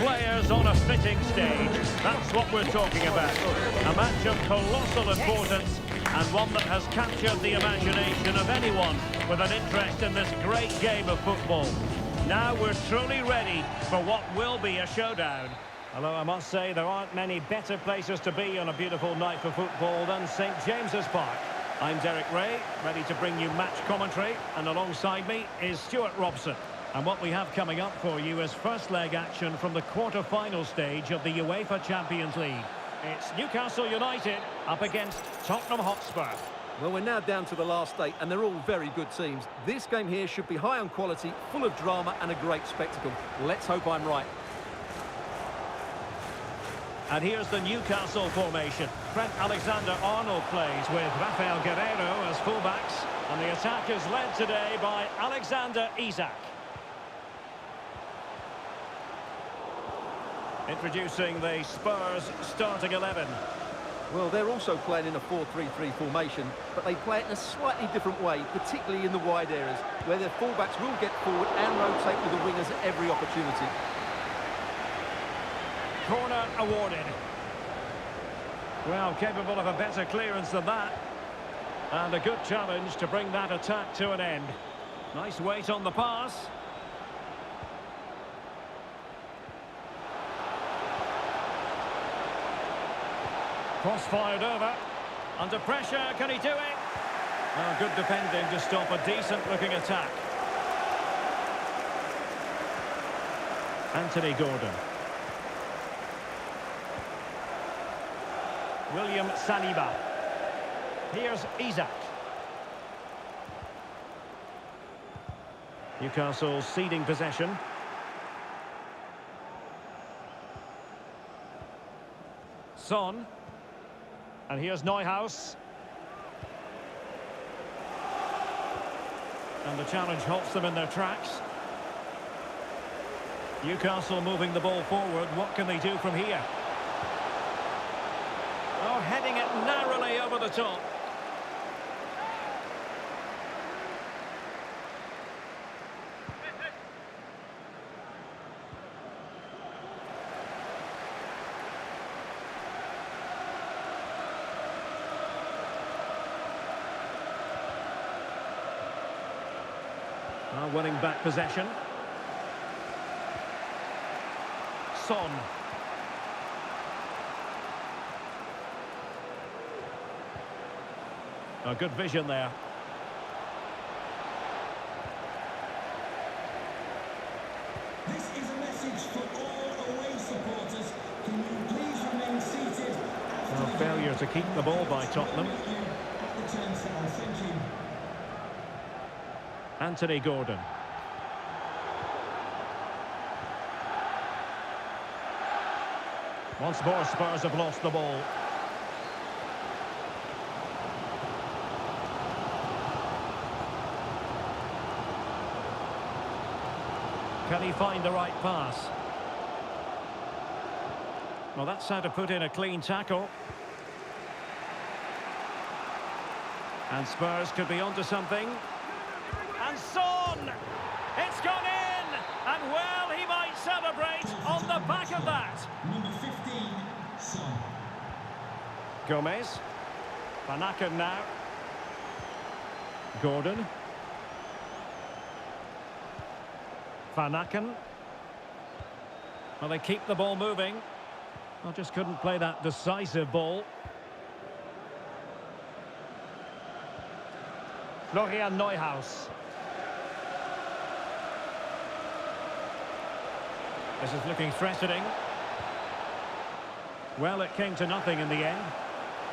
players on a fitting stage. That's what we're talking about. A match of colossal importance and one that has captured the imagination of anyone with an interest in this great game of football. Now we're truly ready for what will be a showdown. Although I must say there aren't many better places to be on a beautiful night for football than St James's Park. I'm Derek Ray, ready to bring you match commentary, and alongside me is Stuart Robson. And what we have coming up for you is first leg action from the quarter-final stage of the UEFA Champions League. It's Newcastle United up against Tottenham Hotspur. Well, we're now down to the last 8, and they're all very good teams. This game here should be high on quality, full of drama and a great spectacle. Let's hope I'm right. And here's the Newcastle formation. Trent Alexander-Arnold plays with Rafael Guerreiro as fullbacks. And the attack is led today by Alexander Isak. Introducing the Spurs starting 11. Well, they're also playing in a 4-3-3 formation, but they play it in a slightly different way, particularly in the wide areas, where their fullbacks will get forward and rotate with the wingers at every opportunity. Corner awarded. Well, capable of a better clearance than that. And a good challenge to bring that attack to an end. Nice weight on the pass. Cross fired over. Under pressure, can he do it? Oh, good defending to stop a decent-looking attack. Anthony Gordon. William Saliba. Here's Isak. Newcastle ceding possession. Son. And here's Neuhaus. And the challenge halts them in their tracks. Newcastle moving the ball forward. What can they do from here? Oh, heading it narrowly over the top. Now winning back possession. Son. A good vision there. This is a message for all away supporters. Can you please remain seated? Well, failure to keep the ball by Tottenham. At the turnstile, thank you. Anthony Gordon. Once more, Spurs have lost the ball. Can he find the right pass? Well, that's how to put in a clean tackle. And Spurs could be onto something. And Son! It's gone in! And well, he might celebrate on the back of that. Number 15, Son. Gomez. Van Aken now. Gordon. Van Aken. Well, they keep the ball moving. Well, just couldn't play that decisive ball. Florian Neuhaus. This is looking threatening. Well, it came to nothing in the end.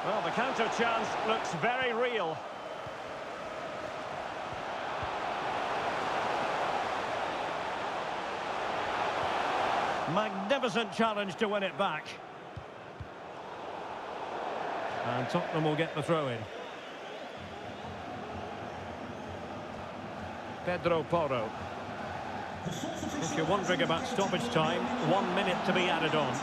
Well, the counter chance looks very real. Magnificent challenge to win it back. And Tottenham will get the throw-in. Pedro Porro. If you're wondering about stoppage time, 1 minute to be added on.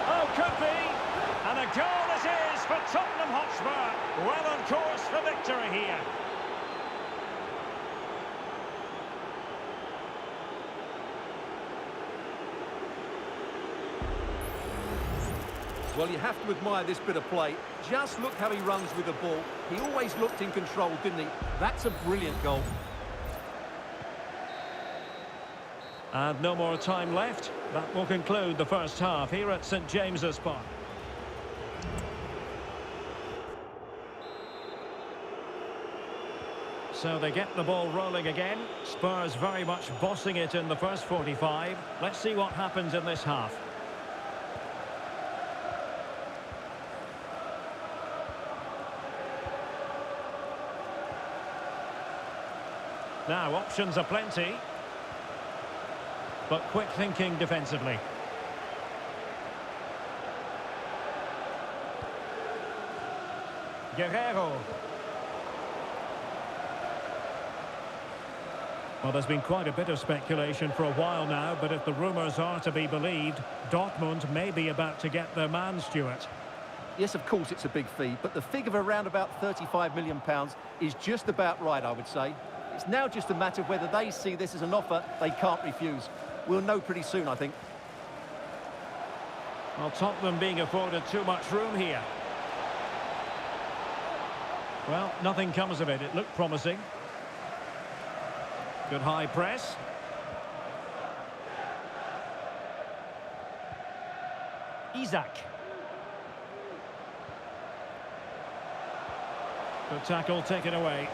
Oh, could be! And a goal it is for Tottenham Hotspur. Well on course for victory here. Well, you have to admire this bit of play. Just look how he runs with the ball. He always looked in control, didn't he? That's a brilliant goal. And no more time left. That will conclude the first half here at St James's Park. So they get the ball rolling again. Spurs very much bossing it in the first 45. Let's see what happens in this half. Now, options are plenty. But quick thinking defensively. Guerrero. Well, there's been quite a bit of speculation for a while now, but if the rumours are to be believed, Dortmund may be about to get their man, Stuart. Yes, of course it's a big fee, but the figure of around about £35 million is just about right, I would say. It's now just a matter of whether they see this as an offer they can't refuse. We'll know pretty soon, I think. Well, Tottenham being afforded too much room here. Well, nothing comes of it. It looked promising. Good high press. Isak. Good tackle taken away.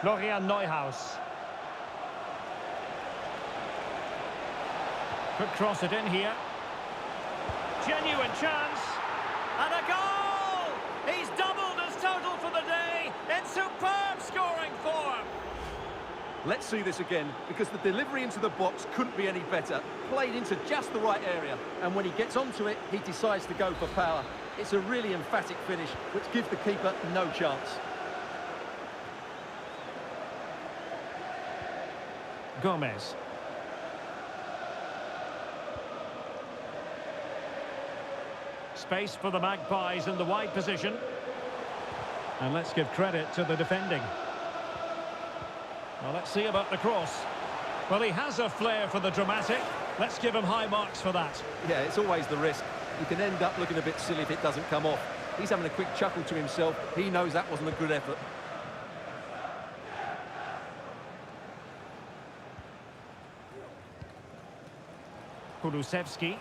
Florian Neuhaus. Could cross it in here. Genuine chance. And a goal! He's doubled his total for the day in superb scoring form. Let's see this again, because the delivery into the box couldn't be any better. Played into just the right area, and when he gets onto it, he decides to go for power. It's a really emphatic finish, which gives the keeper no chance. Gomez. Space for the Magpies in the wide position. And let's give credit to the defending. Well, let's see about the cross. Well, he has a flair for the dramatic. Let's give him high marks for that. Yeah, it's always the risk. You can end up looking a bit silly if it doesn't come off. He's having a quick chuckle to himself. He knows that wasn't a good effort. Kulusevski.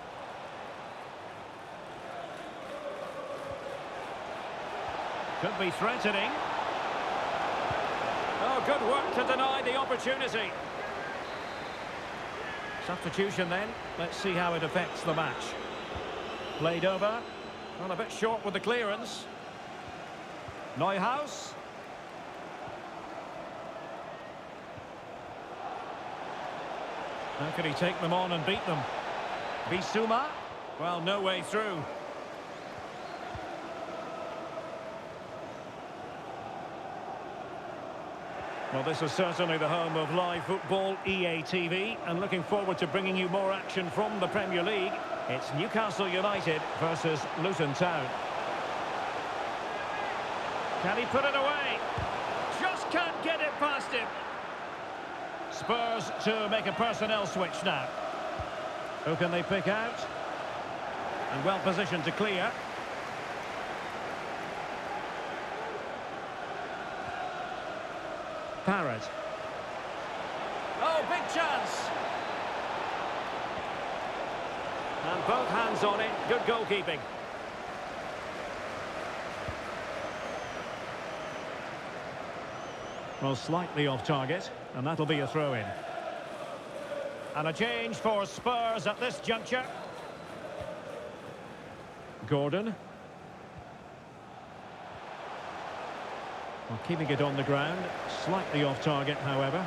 Could be threatening. Oh, good work to deny the opportunity. Substitution then. Let's see how it affects the match. Played over. Well, a bit short with the clearance. Neuhaus. How could he take them on and beat them? Bissouma. Well, no way through. Well, this is certainly the home of live football, EA TV, and looking forward to bringing you more action from the Premier League. It's Newcastle United versus Luton Town. Can he put it away? Just can't get it past him. Spurs to make a personnel switch now. Who can they pick out? And well positioned to clear. Parrott. Oh, big chance. And both hands on it. Good goalkeeping. Well, slightly off target, and that'll be a throw-in. And a change for Spurs at this juncture. Gordon. Well, keeping it on the ground, slightly off target, however.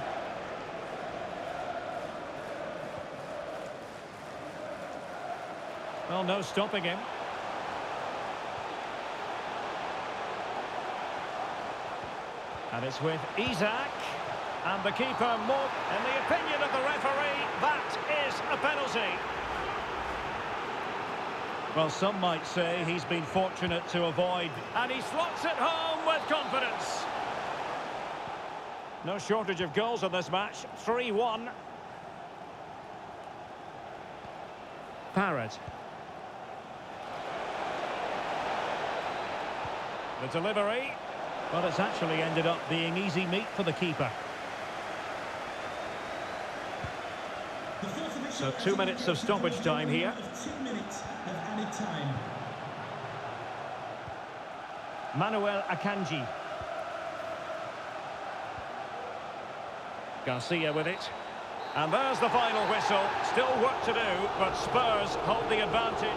Well, no stopping him. And it's with Isak. And the keeper, more. In the opinion of the referee, that is a penalty. Well, some might say he's been fortunate to avoid. And he slots it home with confidence. No shortage of goals in this match. 3-1. Parrott. The delivery, but it's actually ended up being easy meat for the keeper. So 2 minutes of stoppage time here. 2 minutes of added time. Manuel Akanji. Garcia with it. And there's the final whistle. Still work to do, but Spurs hold the advantage.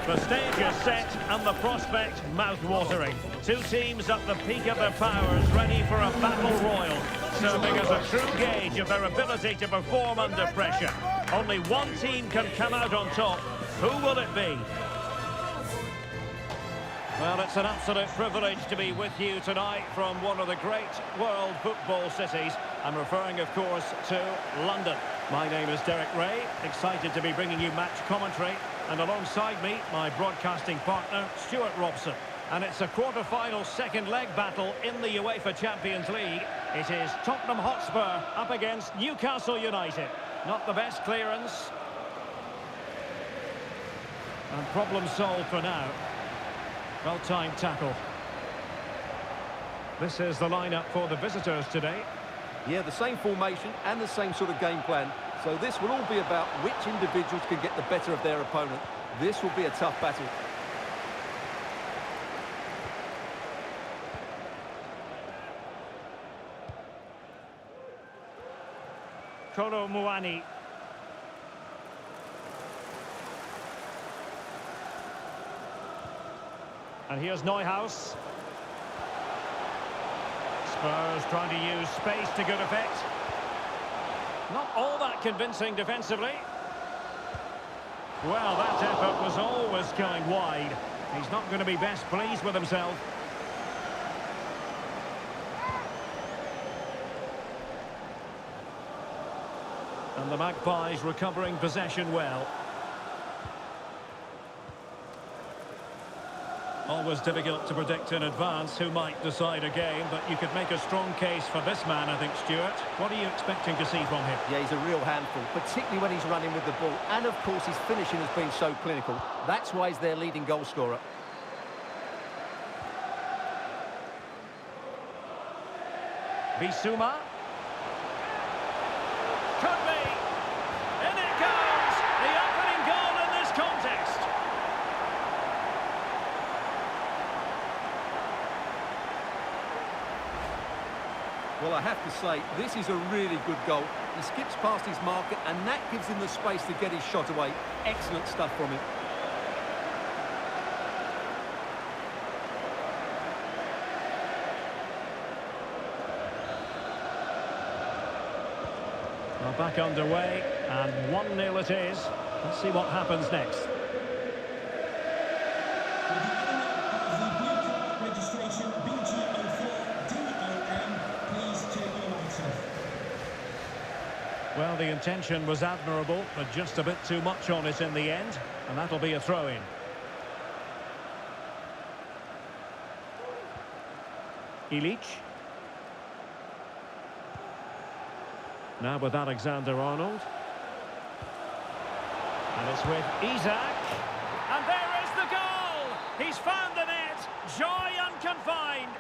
The stage is set and the prospect mouth-watering. Two teams at the peak of their powers, ready for a battle royal, serving as a true gauge of their ability to perform under pressure. Only one team can come out on top. Who will it be? Well, it's an absolute privilege to be with you tonight from one of the great world football cities. I'm referring, of course, to London. My name is Derek Ray, excited to be bringing you match commentary. And alongside me, my broadcasting partner, Stuart Robson. And it's a quarter-final second leg battle in the UEFA Champions League. It is Tottenham Hotspur up against Newcastle United. Not the best clearance. And problem solved for now. Well-timed tackle. This is the lineup for the visitors today. Yeah, the same formation and the same sort of game plan. So this will all be about which individuals can get the better of their opponent. This will be a tough battle. Kolo Muani. And here's Neuhaus. Spurs trying to use space to good effect. Not all that convincing defensively. Well, that effort was always going wide. He's not going to be best pleased with himself. And the Magpies recovering possession well. Always difficult to predict in advance who might decide a game, but you could make a strong case for this man, I think, Stuart. What are you expecting to see from him? Yeah, he's a real handful, particularly when he's running with the ball. And, of course, his finishing has been so clinical. That's why he's their leading goal scorer. Bissouma. Could be. In it goes. The opening goal in this contest. Well, I have to say, this is a really good goal. He skips past his marker, and that gives him the space to get his shot away. Excellent stuff from him. Well, back underway, and 1-0 it is. Let's see what happens next. Registration BG04DOM. Please take your lights off. Well, the intention was admirable, but just a bit too much on it in the end, and that'll be a throw-in. Ilic. Now with Alexander-Arnold. And it's with Isak. And there is the goal! He's found the net! Joy unconfined!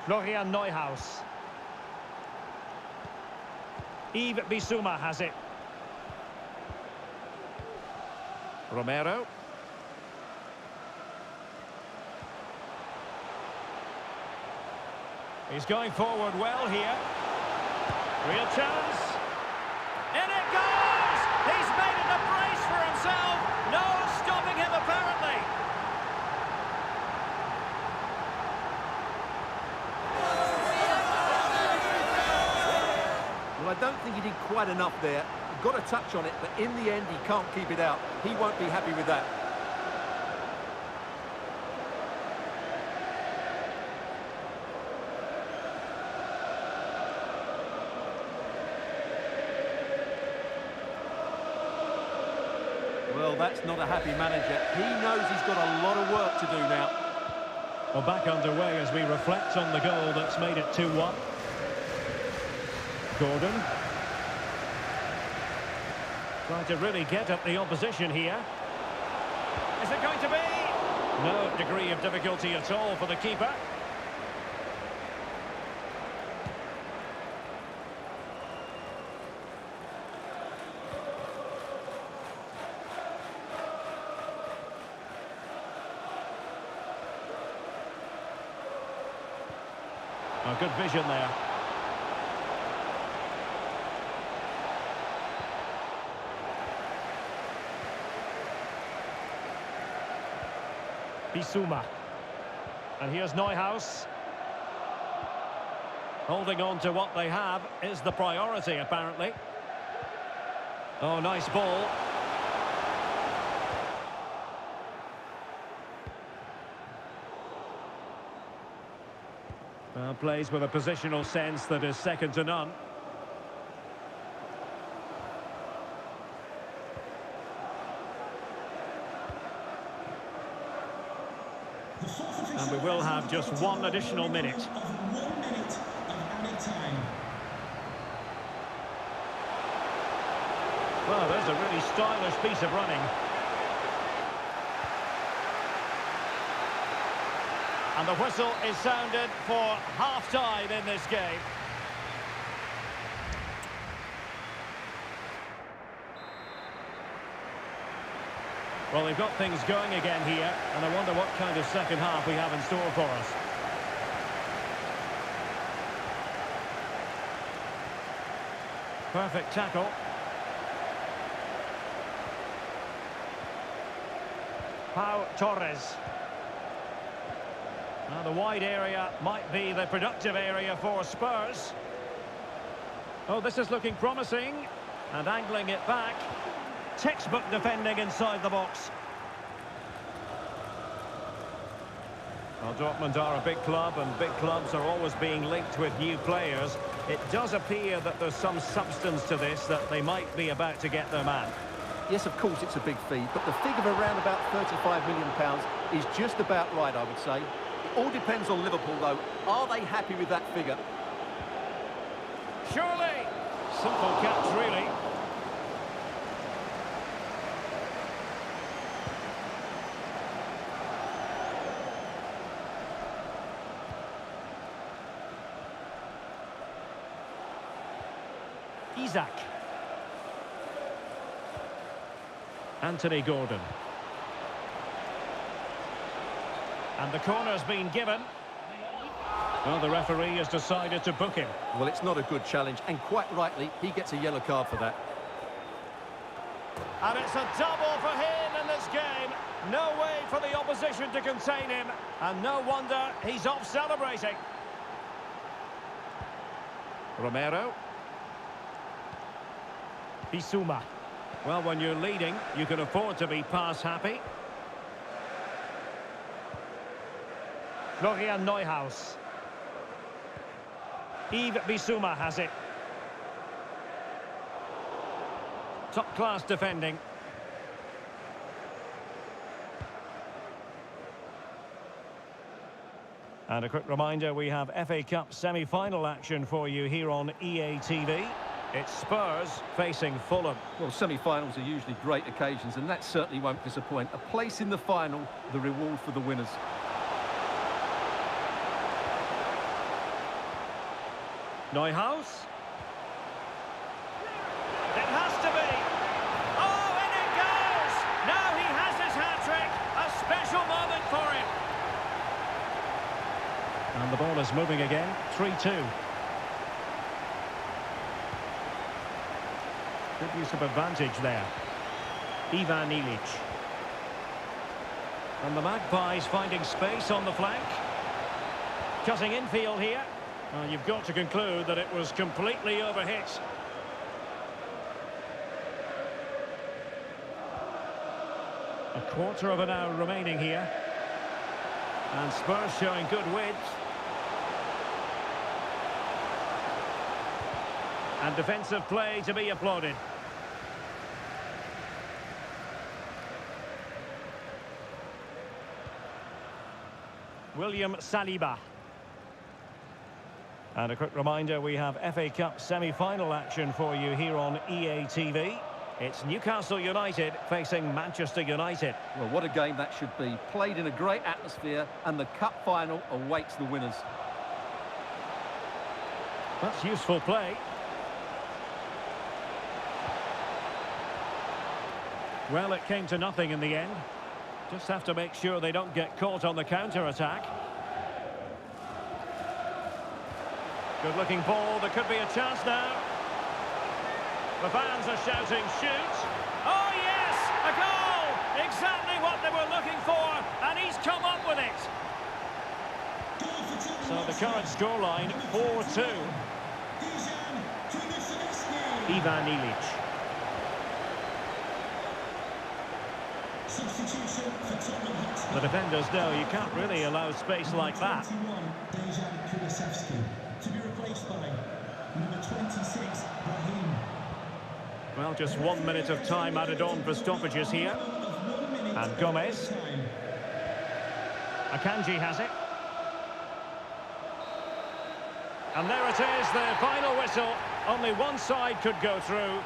Florian Neuhaus. Yves Bissouma has it. Romero. He's going forward well here. Real chance. In it goes! He's made it a brace for himself. No stopping him, apparently. Well, I don't think he did quite enough there. He got a touch on it, but in the end, he can't keep it out. He won't be happy with that. Well, that's not a happy manager. He knows he's got a lot of work to do now. Well, back underway as we reflect on the goal that's made it 2-1. Gordon. Trying to really get at the opposition here. Is it going to be? No degree of difficulty at all for the keeper. Oh, good vision there. Bissouma. And here's Neuhaus. Holding on to what they have is the priority, apparently. Oh, nice ball. Well, plays with a positional sense that is second to none. And we will have just one additional minute. 1 minute of added time. Well, there's a really stylish piece of running. And the whistle is sounded for half-time in this game. Well, they've got things going again here, and I wonder what kind of second half we have in store for us. Perfect tackle. Pau Torres. Now the wide area might be the productive area for Spurs. Oh, this is looking promising. And angling it back. Textbook defending inside the box. Well, Dortmund are a big club, and big clubs are always being linked with new players. It does appear that there's some substance to this, that they might be about to get their man. Yes, of course, it's a big fee, but the figure of around about £35 million is just about right, I would say. It all depends on Liverpool, though. Are they happy with that figure? Surely! Simple catch, really. Isak. Anthony Gordon. And the corner's been given. Well, the referee has decided to book him. Well, it's not a good challenge, and quite rightly, he gets a yellow card for that. And it's a double for him in this game. No way for the opposition to contain him. And no wonder he's off celebrating. Romero. Bissouma. Well, when you're leading, you can afford to be pass happy. Florian Neuhaus. Yves Bissouma has it. Top-class defending. And a quick reminder, we have FA Cup semi-final action for you here on EA TV. It's Spurs facing Fulham. Well, semi-finals are usually great occasions, and that certainly won't disappoint. A place in the final, the reward for the winners. Neuhaus. It has to be. Oh, and it goes! Now he has his hat-trick. A special moment for him. And the ball is moving again. 3-2. Good use of advantage there. Ivan Ilic. And the Magpies finding space on the flank. Cutting infield here. Well, you've got to conclude that it was completely overhit. A quarter of an hour remaining here. And Spurs showing good width. And defensive play to be applauded. William Saliba. And a quick reminder, we have FA Cup semi-final action for you here on EA TV. It's Newcastle United facing Manchester United. Well, what a game that should be. Played in a great atmosphere, and the cup final awaits the winners. That's useful play. Well, it came to nothing in the end. Just have to make sure they don't get caught on the counter-attack. Good-looking ball. There could be a chance now. The fans are shouting, shoot. Oh, yes! A goal! Exactly what they were looking for, and he's come up with it. So the current scoreline, 4-2. Ivan Ilic. Substitution for Tottenham Hotspur. The defenders know you can't really allow space like that. 21, Dejan Kulusevski, to be replaced by number 26, Brahim. Well, just 1 minute of time added on for stoppages here. And Gomez. Akanji has it. And there it is, the final whistle. Only one side could go through.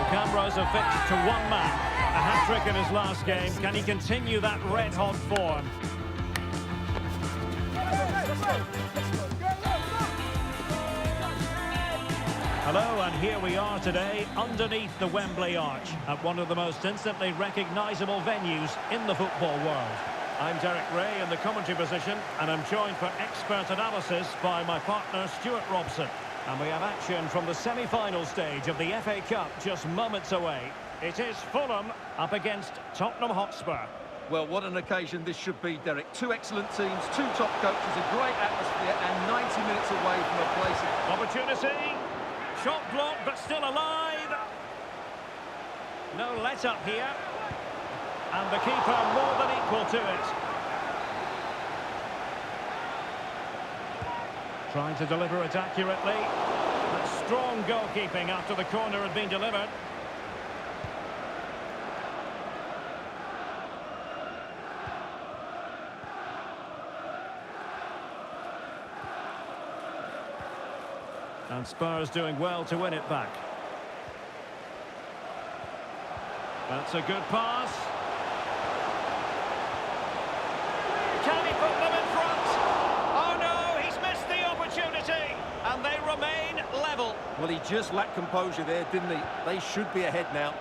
Cameras are fixed to one man. A hat-trick in his last game. Can he continue that red-hot form? Hello, and here we are today underneath the Wembley Arch at one of the most instantly recognisable venues in the football world. I'm Derek Ray in the commentary position, and I'm joined for expert analysis by my partner Stuart Robson. And we have action from the semi-final stage of the FA Cup just moments away. It is Fulham up against Tottenham Hotspur. Well, what an occasion this should be, Derek. Two excellent teams, two top coaches, a great atmosphere, and 90 minutes away from a place of... Opportunity. Shot blocked, but still alive. No let-up here. And the keeper more than equal to it. Trying to deliver it accurately. But strong goalkeeping after the corner had been delivered. And Spurs doing well to win it back. That's a good pass. Can he put them in front? Oh no, he's missed the opportunity. And they remain level. Well, he just lacked composure there, didn't he? They should be ahead now.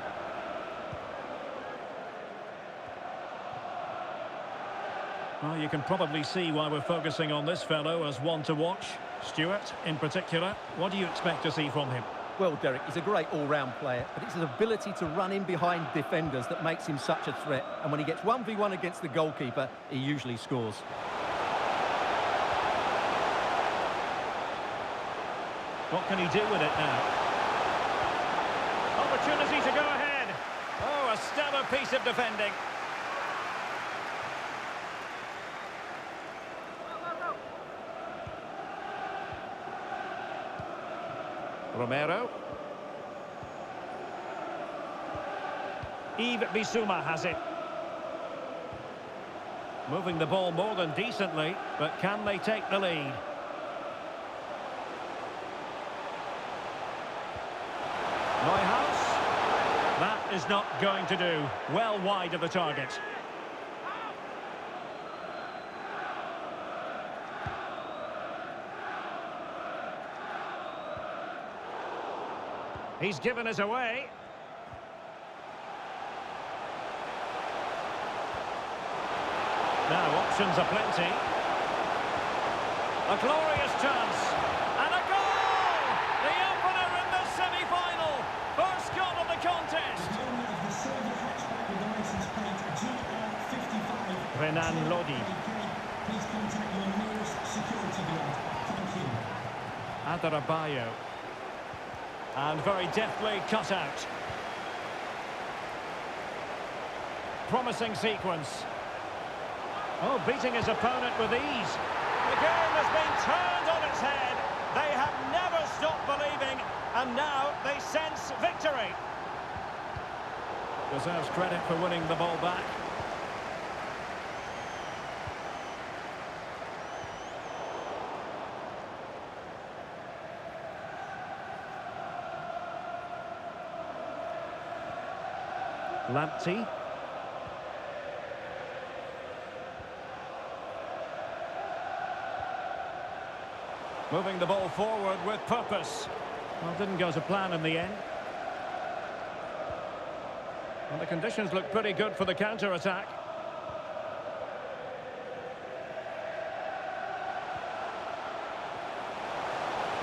Well, you can probably see why we're focusing on this fellow as one to watch. Stuart, in particular, what do you expect to see from him? Well, Derek, he's a great all-round player, but it's his ability to run in behind defenders that makes him such a threat. And when he gets 1v1 against the goalkeeper, he usually scores. What can he do with it now? Opportunity to go ahead. Oh, a stellar piece of defending. Romero. Yves Bissouma has it. Moving the ball more than decently, but can they take the lead? Neuhaus. That is not going to do. Well wide of the target. He's given us away. Now options are plenty. A glorious chance. And a goal! The opener in the semi-final. First goal of the contest. The owner of the silver hatchback with the license plate GR55. Renan Lodi. Please contact your nearest security guard. Thank you. Adarabayo. And very deftly cut out. Promising sequence. Oh, beating his opponent with ease. The game has been turned on its head. They have never stopped believing, and now they sense victory. Deserves credit for winning the ball back. Lamptey. Moving the ball forward with purpose. Well, didn't go to plan in the end. And the conditions look pretty good for the counter-attack.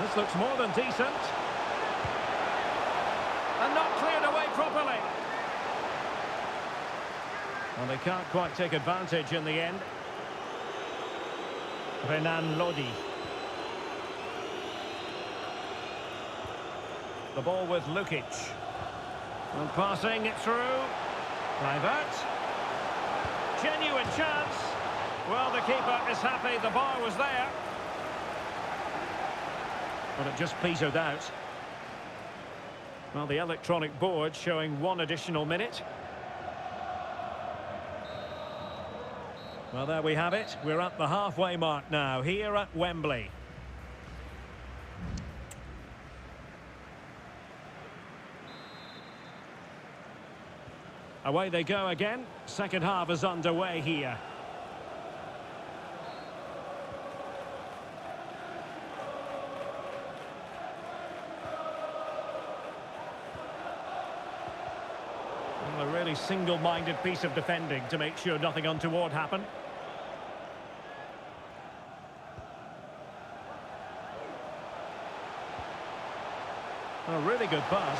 This looks more than decent. And not cleared away properly. Well, they can't quite take advantage in the end. Renan Lodi. The ball with Lukic. And passing it through. Kluivert. Genuine chance. Well, the keeper is happy the bar was there. But it just petered out. Well, the electronic board showing 1 additional minute. Well, there we have it. We're at the halfway mark now, here at Wembley. Away they go again. Second half is underway here. Well, a really single-minded piece of defending to make sure nothing untoward happened. A really good pass.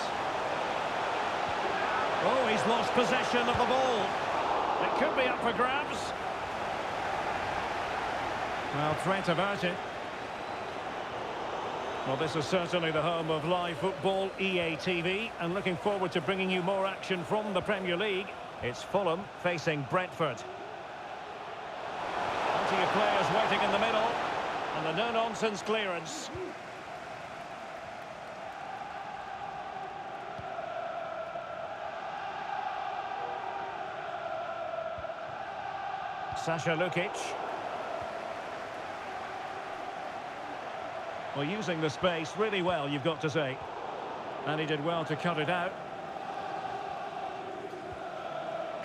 Oh, he's lost possession of the ball. It could be up for grabs. Well, threat averted. Well, this is certainly the home of live football, EA TV, and looking forward to bringing you more action from the Premier League. It's Fulham facing Brentford. Plenty of players waiting in the middle, and the no-nonsense clearance. Sasha Lukic. Well, using the space really well, you've got to say. And he did well to cut it out.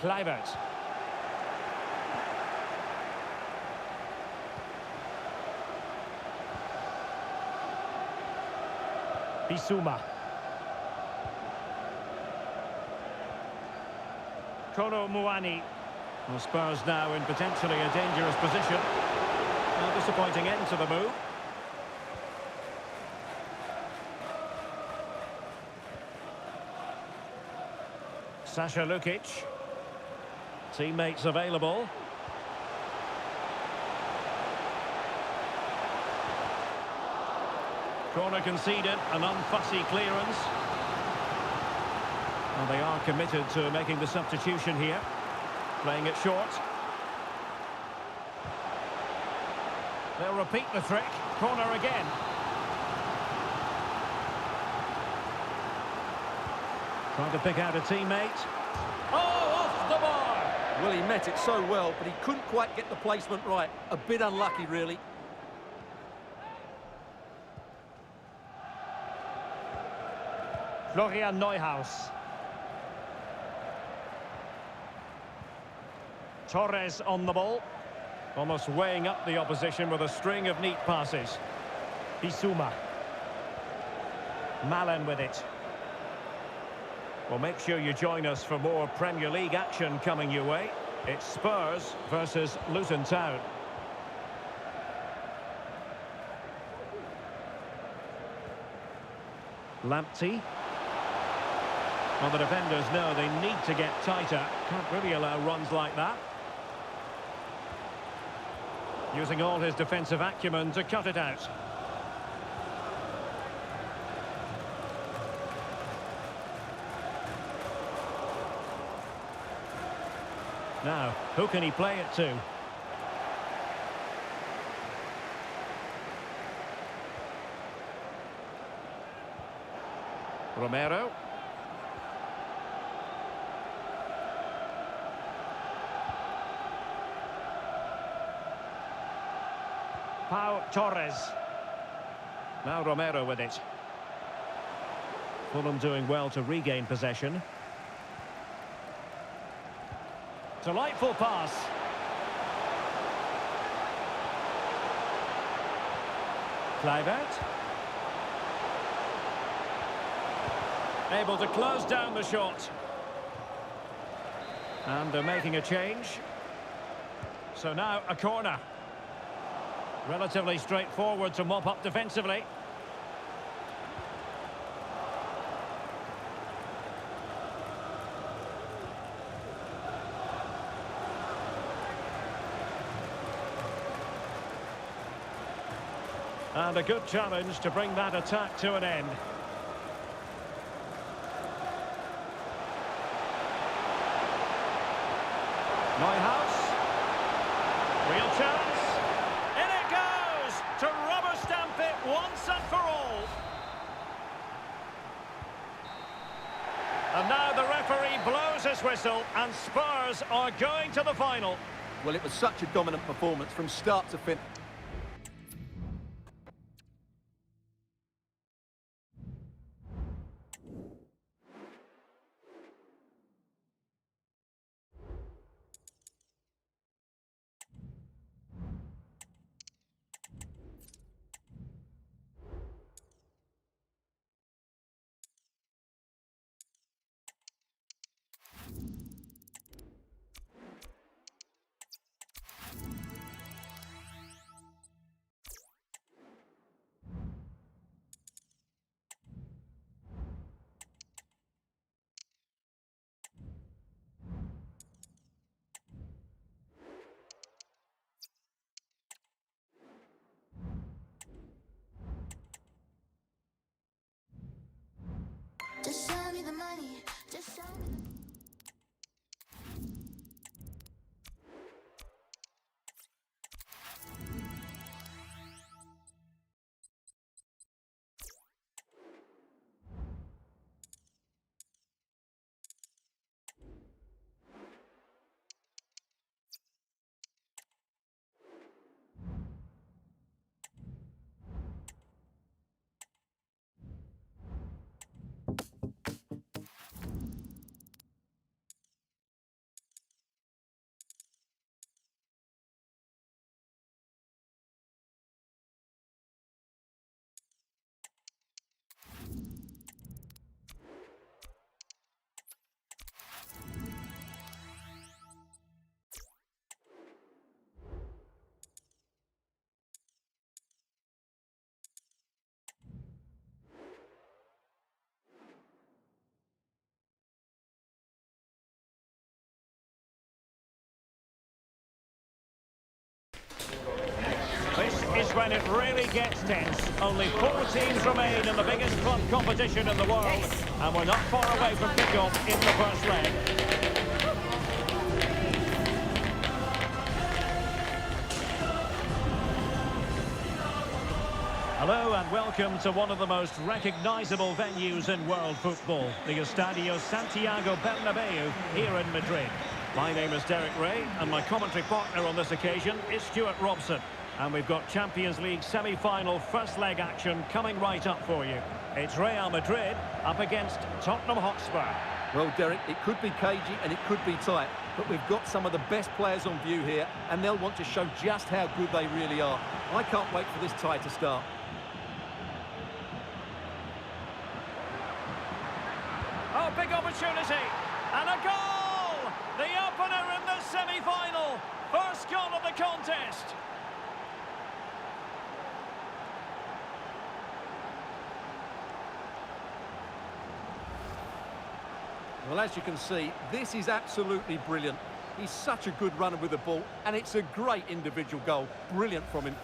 Kluivert. Bissouma. Kolo Muani. Well, Spurs now in potentially a dangerous position. A disappointing end to the move. Sasha Lukic. Teammates available. Corner conceded, an unfussy clearance. Well, they are committed to making the substitution here. Playing it short. They'll repeat the trick. Corner again. Trying to pick out a teammate. Oh, off the bar! Well, he met it so well, but he couldn't quite get the placement right. A bit unlucky, really. Florian Neuhaus. Torres on the ball. Almost weighing up the opposition with a string of neat passes. Bissouma. Malen with it. Well, make sure you join us for more Premier League action coming your way. It's Spurs versus Luton Town. Lamptey. Well, the defenders know they need to get tighter. Can't really allow runs like that. Using all his defensive acumen to cut it out. Now, who can he play it to? Romero. Pau Torres. Now Romero with it. Fulham doing well to regain possession. Delightful pass. Kluivert. Able to close down the shot. And they're making a change. So now a corner. Relatively straightforward to mop up defensively. And a good challenge to bring that attack to an end. Neuhaus. Real chance. In it goes to rubber stamp it once and for all. And now the referee blows his whistle and Spurs are going to the final. Well, it was such a dominant performance from start to finish. Just show me the money. Just show me the when it really gets tense. Only 4 teams remain in the biggest club competition in the world, and we're not far away from kickoff in the first leg. Hello and welcome to one of the most recognisable venues in world football, the Estadio Santiago Bernabeu here in Madrid. My name is Derek Ray, and my commentary partner on this occasion is Stuart Robson. And we've got Champions League semi-final first leg action coming right up for you. It's Real Madrid up against Tottenham Hotspur. Well, Derek, it could be cagey and it could be tight, but we've got some of the best players on view here, and they'll want to show just how good they really are. I can't wait for this tie to start. Oh, big opportunity, and a goal! The opener in the semi-final, first goal of the contest. Well, as you can see, this is absolutely brilliant. He's such a good runner with the ball, and it's a great individual goal. Brilliant from him.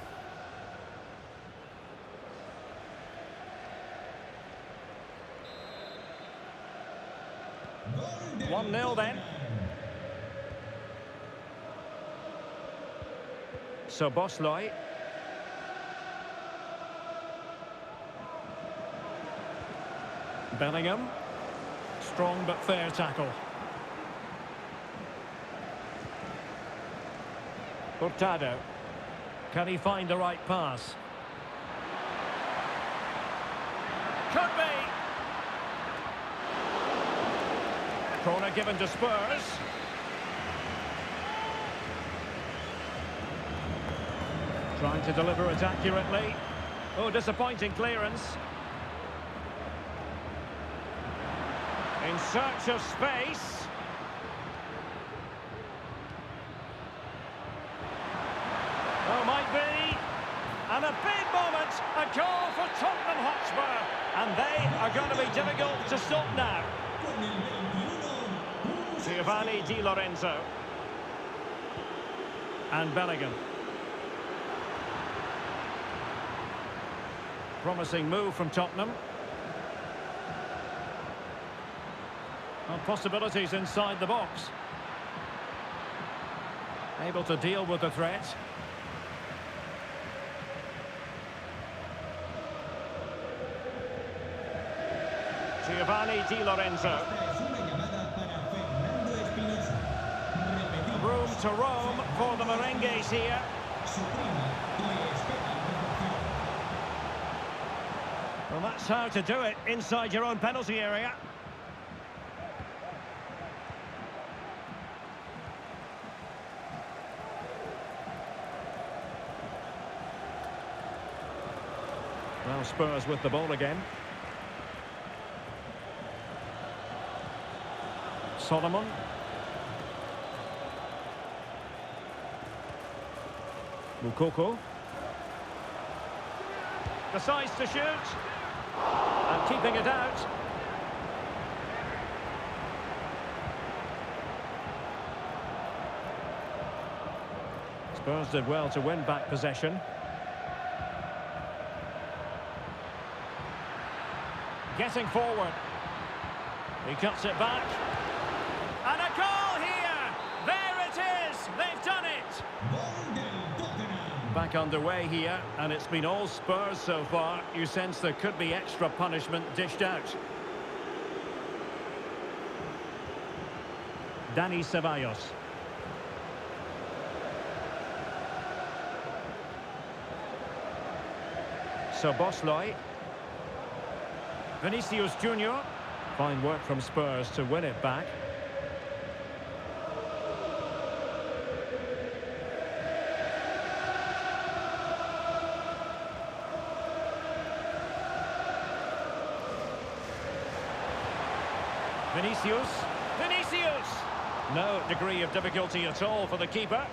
One 1-0 then. So Bosley. Bellingham. Strong but fair tackle. Hurtado. Can he find the right pass? Could be. Corner given to Spurs. Trying to deliver it accurately. Oh, disappointing clearance. In search of space. Oh, might be. And a big moment. A goal for Tottenham Hotspur. And they are going to be difficult to stop now. Giovanni Di Lorenzo. And Bellingham. Promising move from Tottenham. Well, possibilities inside the box. Able to deal with the threat. Giovanni Di Lorenzo. Room to roam for the merengues here. Well, that's how to do it inside your own penalty area. Well, Spurs with the ball again. Solomon. Mukoko. Decides to shoot. And keeping it out. Spurs did well to win back possession. Getting forward. He cuts it back. And a goal here! There it is! They've done it! Back underway here, and it's been all Spurs so far. You sense there could be extra punishment dished out. Dani Ceballos. So Bosley. Vinicius Junior. Fine work from Spurs to win it back. Vinicius! No degree of difficulty at all for the keeper.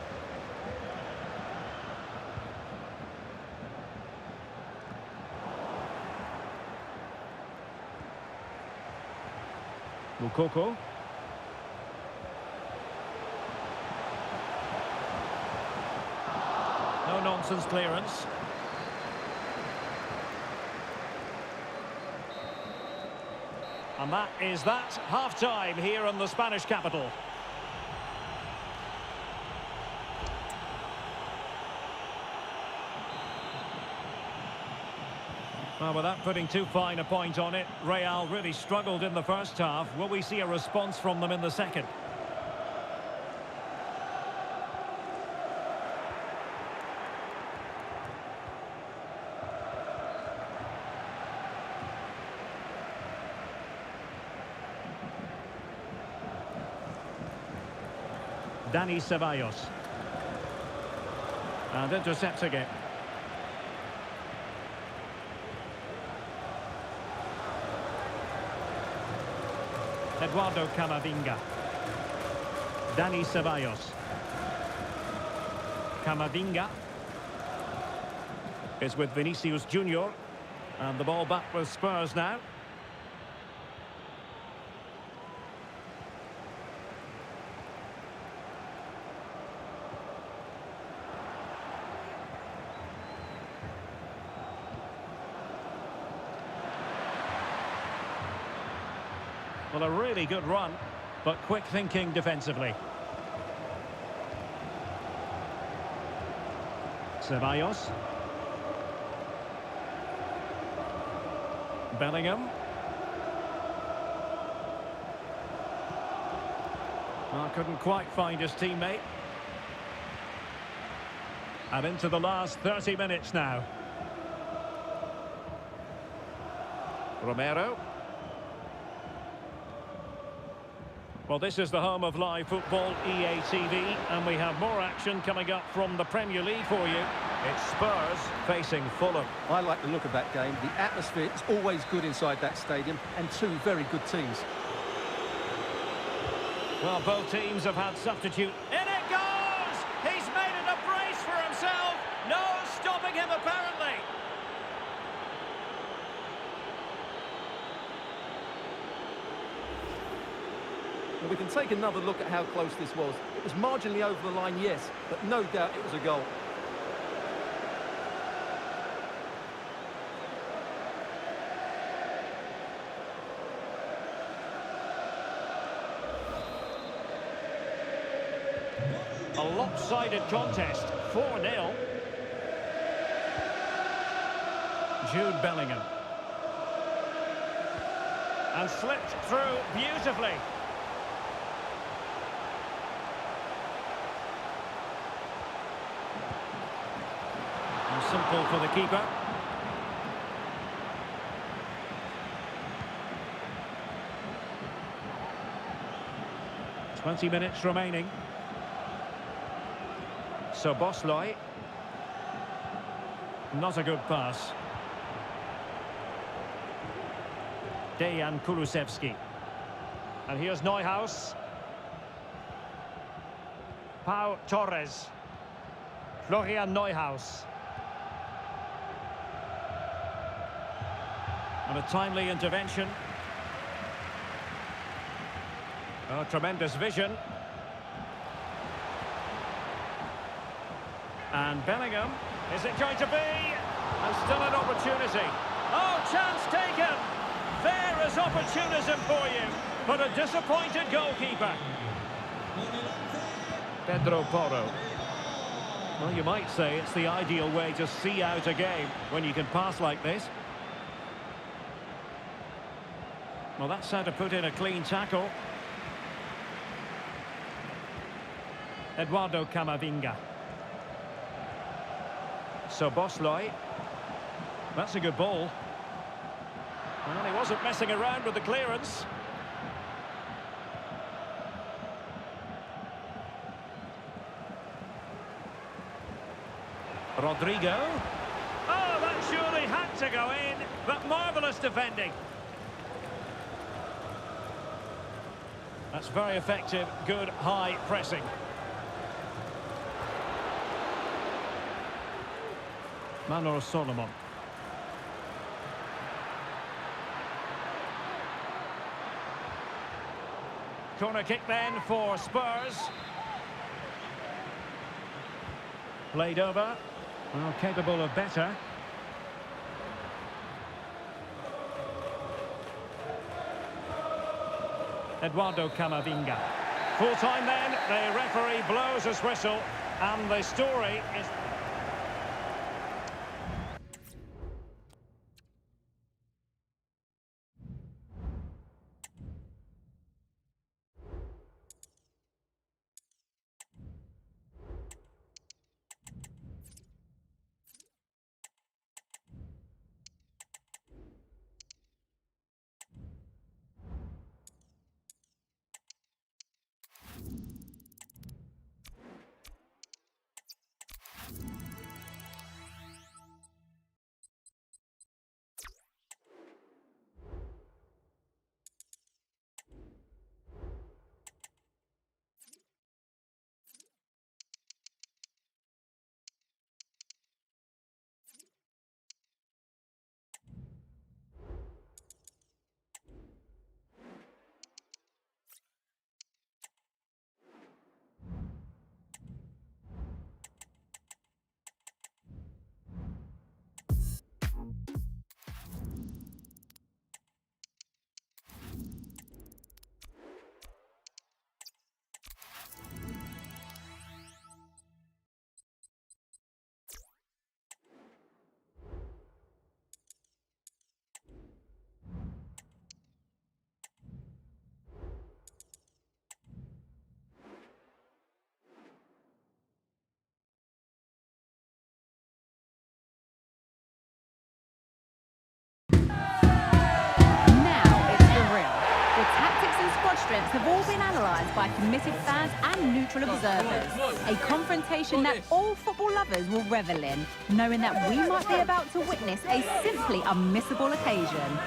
Mukoko. No nonsense clearance. And that is that. Half-time here in the Spanish capital. Well, without putting too fine a point on it, Real really struggled in the first half. Will we see a response from them in the second? Dani Ceballos. And intercepts again. Eduardo Camavinga. Dani Ceballos. Camavinga is with Vinicius Junior. And the ball back with Spurs now. Well, a really good run, but quick thinking defensively. Ceballos. Bellingham. Well, couldn't quite find his teammate. And into the last 30 minutes now. Romero. Well, this is the home of live football, EA TV, and we have more action coming up from the Premier League for you. It's Spurs facing Fulham. I like the look of that game. The atmosphere is always good inside that stadium, and two very good teams. Well, both teams have had substitute. In it goes! He's made it a brace for himself. No stopping him, apparently. Well, we can take another look at how close this was. It was marginally over the line, yes, but no doubt it was a goal. A lopsided contest, 4-0. Jude Bellingham. And slipped through beautifully. And simple for the keeper. "20 minutes remaining. So Bosley. Not a good pass. Dejan Kulusevski. And here's Neuhaus. Pau Torres. Florian Neuhaus. And a timely intervention. Oh, tremendous vision. And Bellingham, is it going to be? And still an opportunity. Oh, chance taken! There is opportunism for you, but a disappointed goalkeeper. Pedro Porro. Well, you might say it's the ideal way to see out a game when you can pass like this. Well, that's how to put in a clean tackle. Eduardo Camavinga. So Bosley. That's a good ball. Well, he wasn't messing around with the clearance. Rodrigo. Oh, that surely had to go in, but marvellous defending. That's very effective, good high pressing. Manor Solomon. Corner kick then for Spurs. Played over. Well, capable of better. Eduardo Camavinga. Full time then, the referee blows his whistle, and the story is... Strengths have all been analysed by committed fans and neutral observers. A confrontation that all football lovers will revel in, knowing that we might be about to witness a simply unmissable occasion.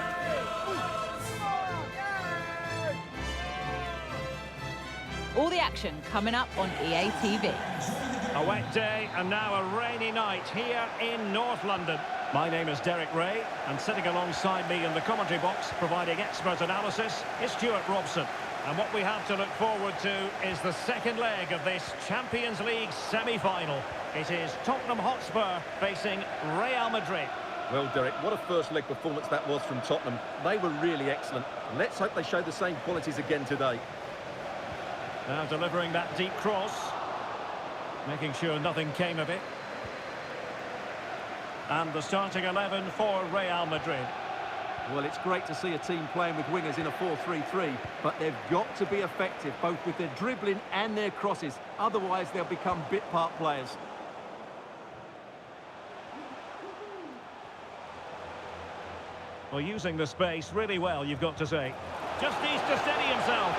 All the action coming up on EA TV. A wet day and now a rainy night here in North London. My name is Derek Ray, and sitting alongside me in the commentary box, providing expert analysis, is Stuart Robson. And what we have to look forward to is the second leg of this Champions League semi-final. It is Tottenham Hotspur facing Real Madrid. Well, Derek, what a first-leg performance that was from Tottenham. They were really excellent. Let's hope they show the same qualities again today. Now delivering that deep cross, making sure nothing came of it. And the starting 11 for Real Madrid. Well, it's great to see a team playing with wingers in a 4-3-3, but they've got to be effective, both with their dribbling and their crosses. Otherwise, they'll become bit-part players. Well, using the space really well, you've got to say. Just needs to steady himself.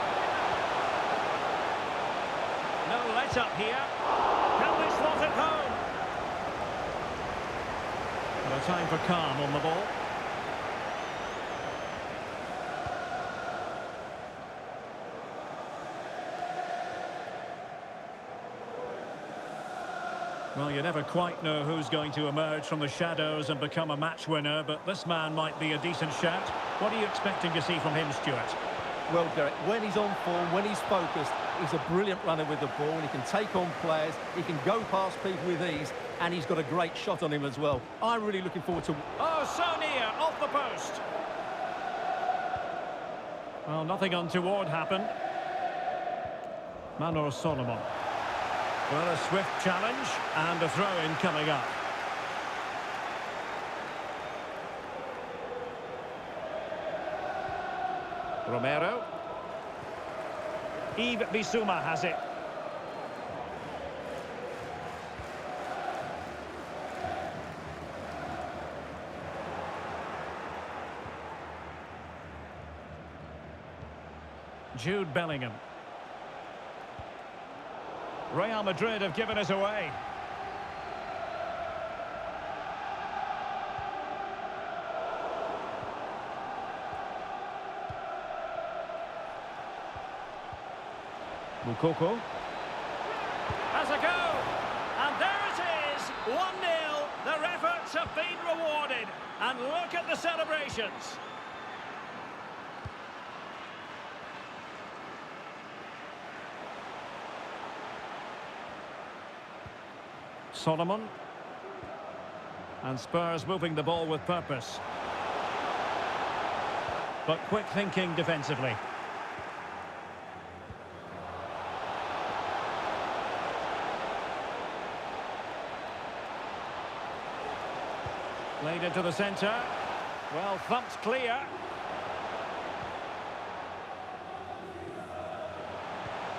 No let-up here. Can they slot it home? Well, a time for calm on the ball. Well, you never quite know who's going to emerge from the shadows and become a match winner, but this man might be a decent shout. What are you expecting to see from him, Stuart? Well, Derek, when he's on form, when he's focused, he's a brilliant runner with the ball, and he can take on players, he can go past people with ease, and he's got a great shot on him as well. I'm really looking forward to... Oh, so near, off the post. Well, nothing untoward happened. Manor Solomon. Well, a swift challenge and a throw-in coming up. Romero. Yves Bissouma has it. Jude Bellingham. Real Madrid have given us away. Mukoko. Has a go. And there it is. 1-0. Their efforts have been rewarded. And look at the celebrations. Solomon. And Spurs moving the ball with purpose. But quick thinking defensively. Played into the centre. Well, thumped clear.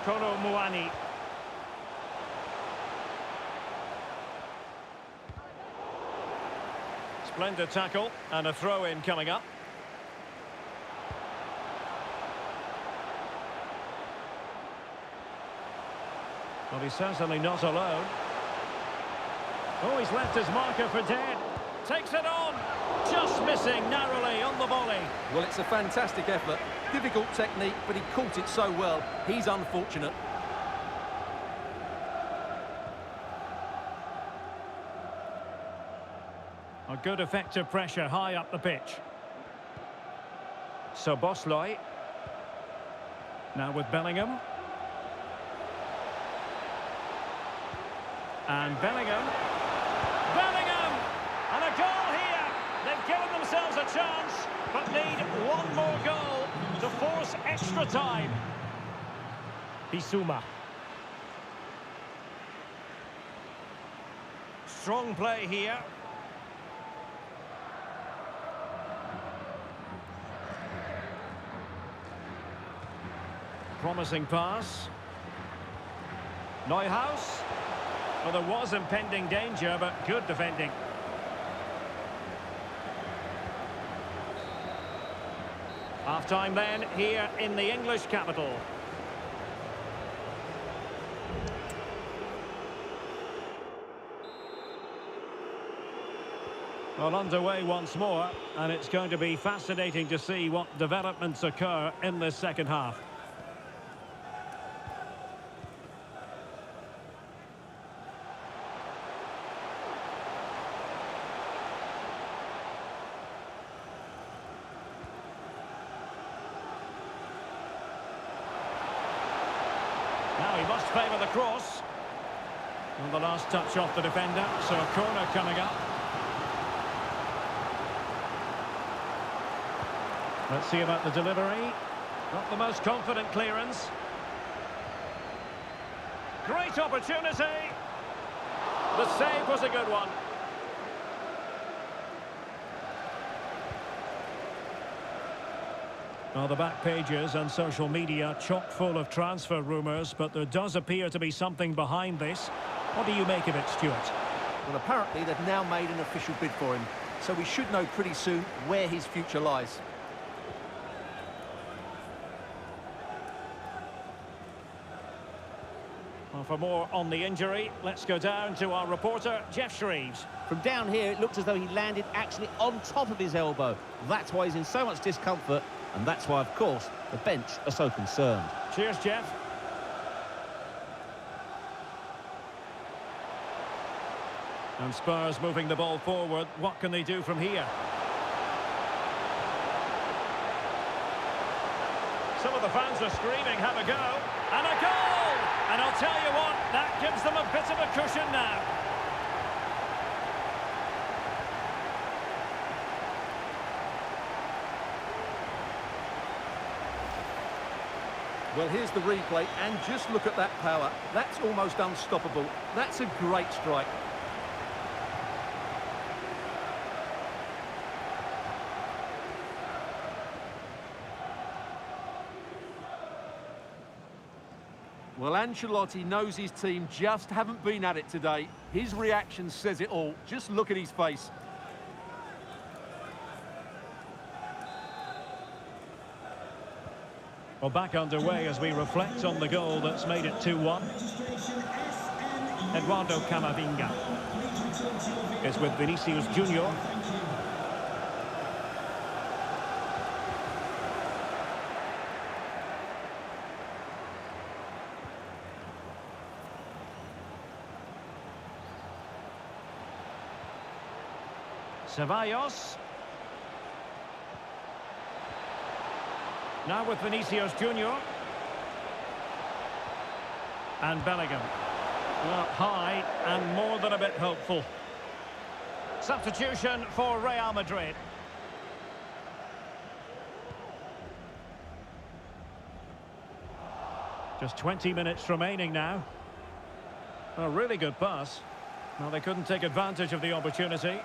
Kolo Muani. Splendid tackle and a throw-in coming up. Well, he's certainly not alone. Oh, he's left his marker for dead. Takes it on. Just missing narrowly on the volley. Well, it's a fantastic effort. Difficult technique, but he caught it so well. He's unfortunate. A good effective pressure high up the pitch. So Bosley. Now with Bellingham. And Bellingham. Bellingham! And a goal here. They've given themselves a chance, but need one more goal to force extra time. Bissouma. Strong play here. Promising pass. Neuhaus. Well, there was impending danger, but good defending. Half-time then, here in the English capital. Well, underway once more, and it's going to be fascinating to see what developments occur in this second half. Now he must favour the cross. And the last touch off the defender, so a corner coming up. Let's see about the delivery. Not the most confident clearance. Great opportunity. The save was a good one. Well, the back pages and social media chock full of transfer rumours, but there does appear to be something behind this. What do you make of it, Stuart? Well, apparently they've now made an official bid for him, so we should know pretty soon where his future lies. Well, for more on the injury, let's go down to our reporter, Jeff Shreves. From down here, it looked as though he landed actually on top of his elbow. That's why he's in so much discomfort, and that's why, of course, the bench are so concerned. Cheers, Jeff. And Spurs moving the ball forward. What can they do from here? Some of the fans are screaming, have a go. And a goal! And I'll tell you what, that gives them a bit of a cushion now. Well, here's the replay, and just look at that power. That's almost unstoppable. That's a great strike. Well, Ancelotti knows his team just haven't been at it today. His reaction says it all. Just look at his face. Well, back underway as we reflect on the goal that's made it 2-1. Eduardo Camavinga is with Vinicius Junior. Ceballos. Now with Vinicius Junior. And Bellingham. Well, high and more than a bit hopeful. Substitution for Real Madrid. Just 20 minutes remaining now. A really good pass. Well, they couldn't take advantage of the opportunity.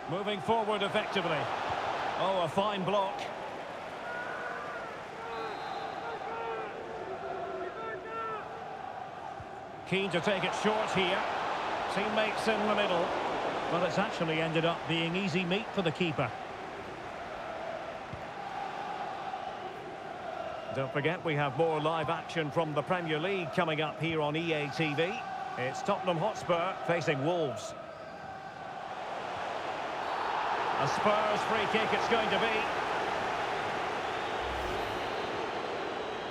Moving forward effectively. Oh, a fine block. Keen to take it short here. Teammates in the middle. But it's actually ended up being easy meat for the keeper. Don't forget, we have more live action from the Premier League coming up here on EA TV. It's Tottenham Hotspur facing Wolves. A Spurs free kick it's going to be.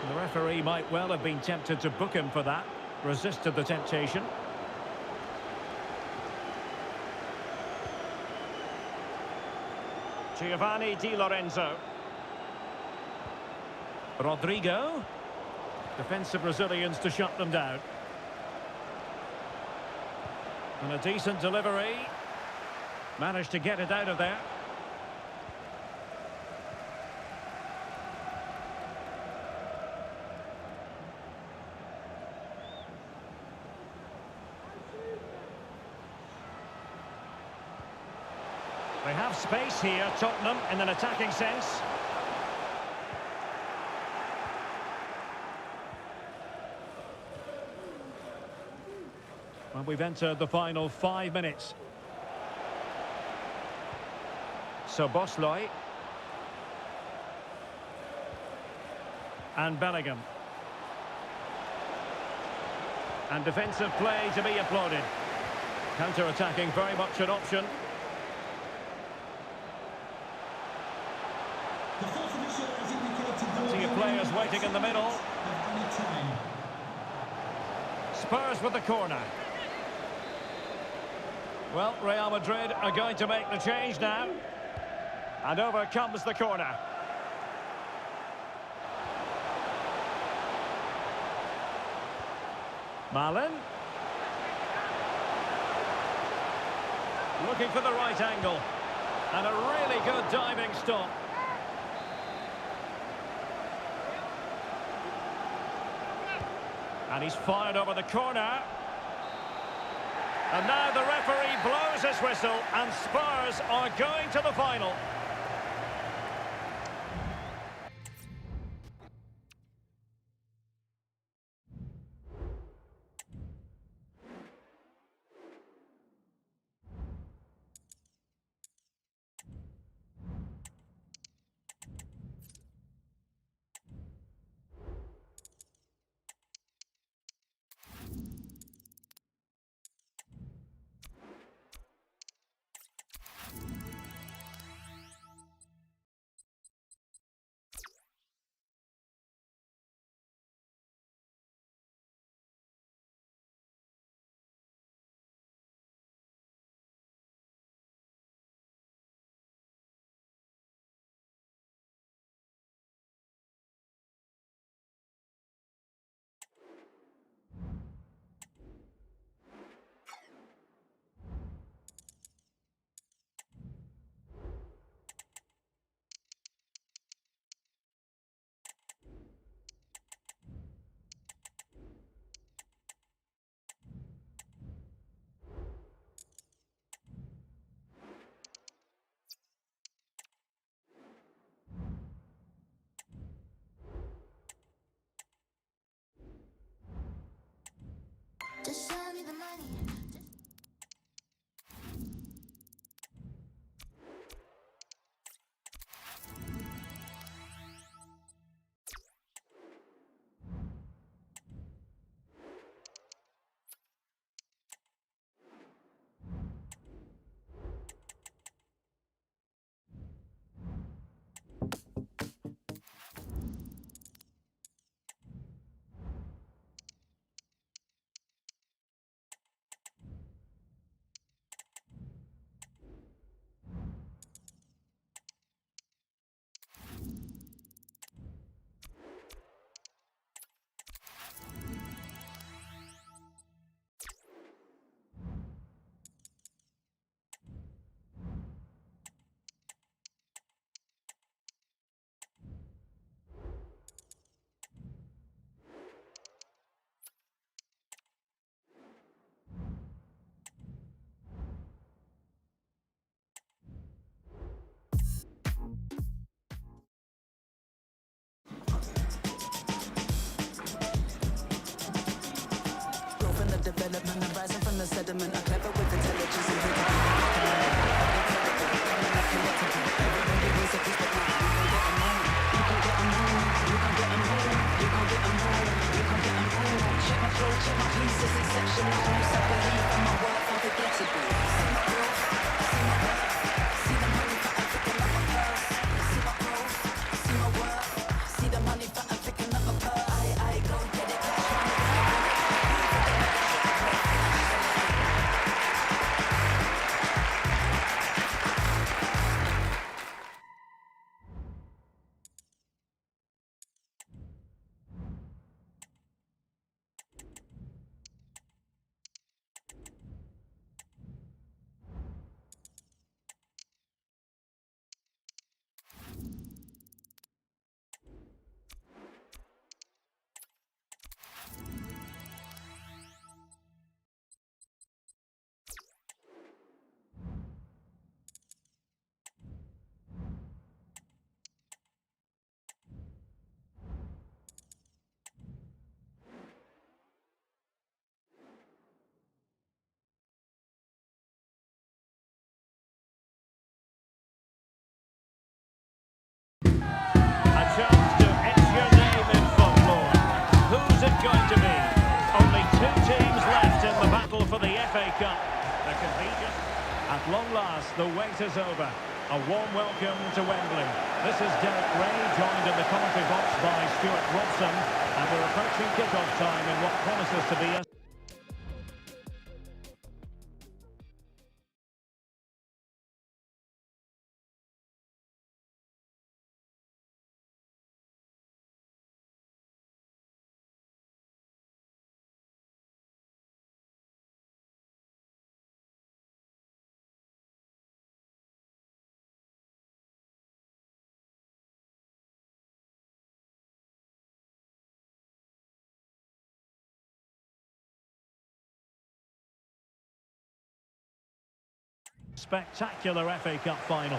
The referee might well have been tempted to book him for that. Resisted the temptation. Giovanni Di Lorenzo. Rodrigo. Defensive Brazilians to shut them down. And a decent delivery. Managed to get it out of there. They have space here, Tottenham, in an attacking sense. Well, we've entered the final 5 minutes. So Bosley. And Bellingham. And defensive play to be applauded. Counter-attacking, very much an option. The fourth official has indicated Plenty of players waiting in the middle. Spurs with the corner. Well, Real Madrid are going to make the change now. And over comes the corner. Malin. Looking for the right angle. And a really good diving stop. And he's fired over the corner. And now the referee blows his whistle and Spurs are going to the final. Just show me the money. development, I'm rising from the sediment. I'm clever with intelligence and here to be everybody wants a piece, but now you can get a moon. You can get a moon. You can get a moon. You can get a moon. You can get a moon. Check my flow, check my piece, it's exceptional. I believe in my worth, unforgettable. See my growth, see my worth, see the money for I'm picking up a purse. See my growth, see my worth, see the money for I'm picking up a purse. I go get it, cash money. A chance to etch your name in football. Who's it going to be? Only two teams left in the battle for the FA Cup. There can be just... At long last, the wait is over. A warm welcome to Wembley. This is Derek Ray, joined in the commentary box by Stuart Robson, and we're approaching kick-off time in what promises to be a... Spectacular FA Cup final.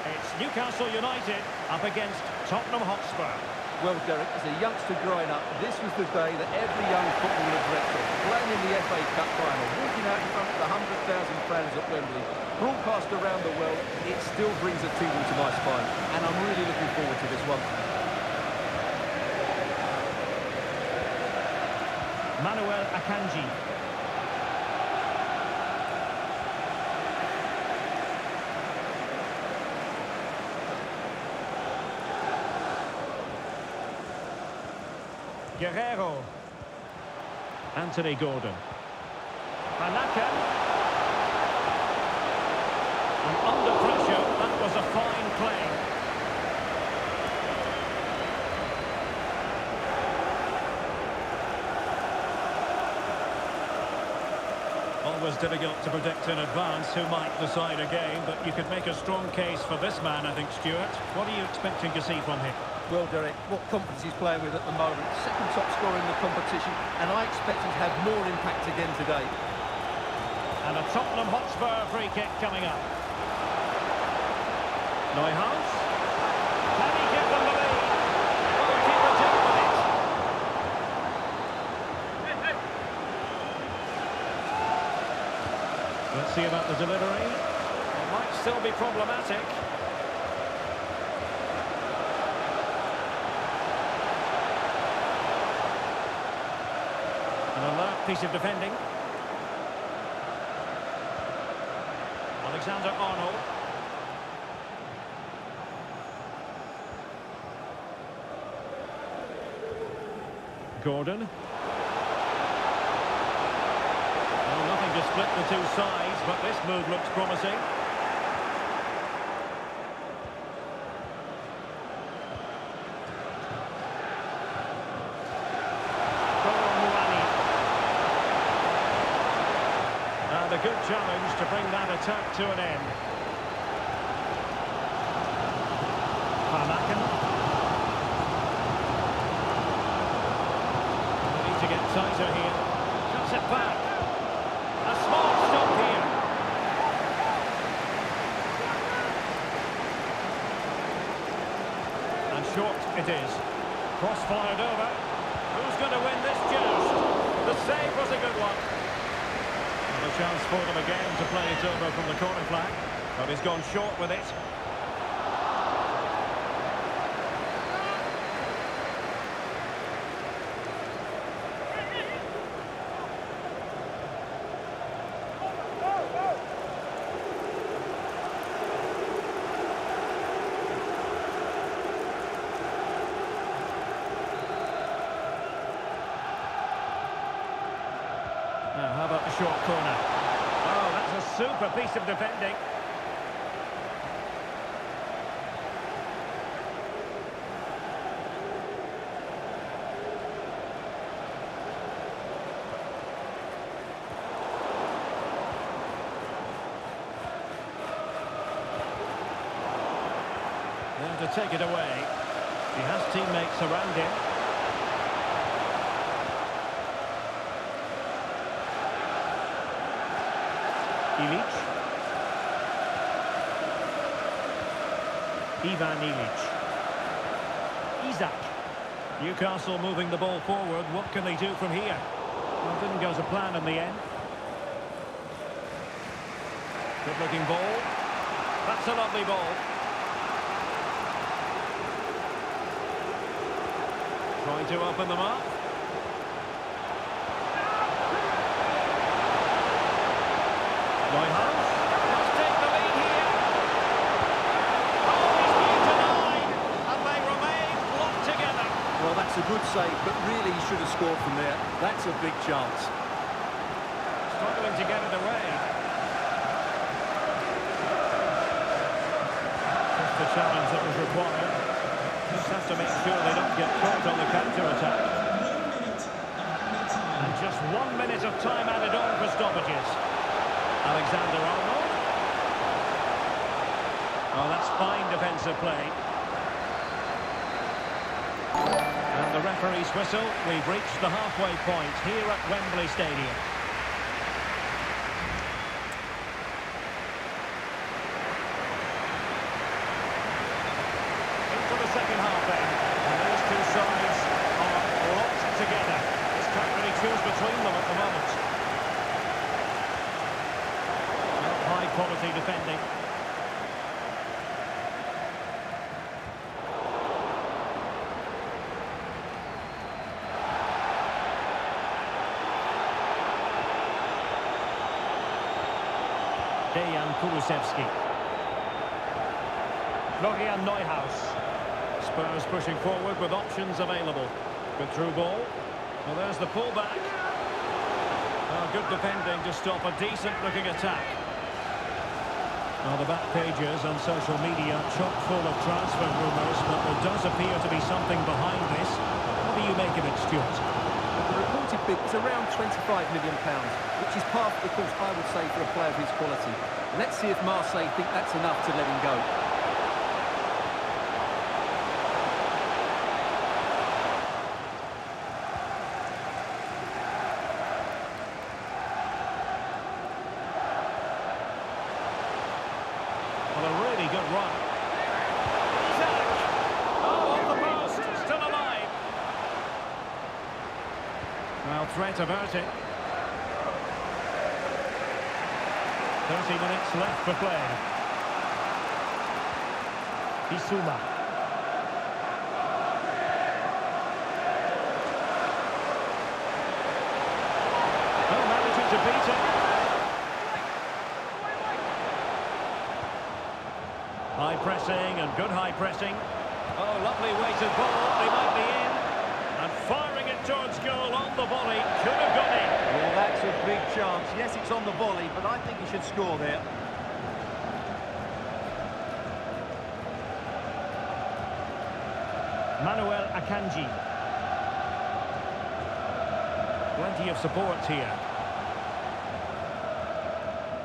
It's Newcastle United up against Tottenham Hotspur. Well, Derek, as a youngster growing up, this was the day that every young footballer dreamt of. Playing in the FA Cup final, walking out in front of the 100,000 fans at Wembley, broadcast around the world, it still brings a tingle to my spine. And I'm really looking forward to this one. Manuel Akanji. Guerrero. Anthony Gordon. Manaka. And under pressure, that was a fine play. Always difficult to predict in advance who might decide a game, but you could make a strong case for this man, I think, Stuart. What are you expecting to see from him? Well, Derek, what confidence he's playing with at the moment. Second top scorer in the competition, and I expect him to have more impact again today. And a Tottenham Hotspur free kick coming up. Neuhaus. Can he give them the lead? Goalkeeper dealt with it. Let's see about the delivery. It might still be problematic. An alert piece of defending. Alexander-Arnold. Gordon. Well, nothing to split the two sides, but this move looks promising. And a good challenge to bring that attack to an end. Panakin. We need to get tighter here. Cuts it back. A small stop here. And short it is. Cross fired over. Who's going to win this joust? The save was a good one. Well, a chance for them again to play it over from the corner flag. But he's gone short with it. Now, how about the short corner? Oh, that's a super piece of defending. Then to take it away. He has teammates around him. Ilic. Ivan Ilic. Isak. Newcastle moving the ball forward. What can they do from here? Well, didn't go to plan in the end. Good looking ball. That's a lovely ball. Trying to open them up. Neuhaus must take the lead here. Oh, he's moved to 9, and they remain locked together. Well, that's a good save, but really he should have scored from there. That's a big chance. Struggling to get it away. Just the challenge that was required. Just have to make sure they don't get caught on the counter-attack. And just 1 minute of time added on for stoppages. Alexander-Arnold. Oh, that's fine defensive play. And the referee's whistle. We've reached the halfway point here at Wembley Stadium. Into the second half then. And those two sides are locked together. Just can't really choose between them at the moment. High quality defending. Dejan Kulusevski. Florian Neuhaus. Spurs pushing forward with options available. Good through ball. Well, there's the pullback. Oh, good defending to stop a decent looking attack. Well, the back pages on social media chock full of transfer rumours, but there does appear to be something behind this. What do you make of it, Stuart? The reported bid was around £25 million, which is part of the course, I would say, for a player of his quality. Let's see if Marseille think that's enough to let him go. Well, a really good run. Isak! Oh, off the post, still alive. Well, threat averted. 30 minutes left for play. Bissouma. Oh, managing to beat it. High pressing and good high pressing. Oh, lovely weighted ball. They might be in. And firing it towards goal on the volley. Could have gone in. Well, that's a big chance. Yes, it's on the volley, but I think he should score there. Manuel Akanji. Plenty of support here.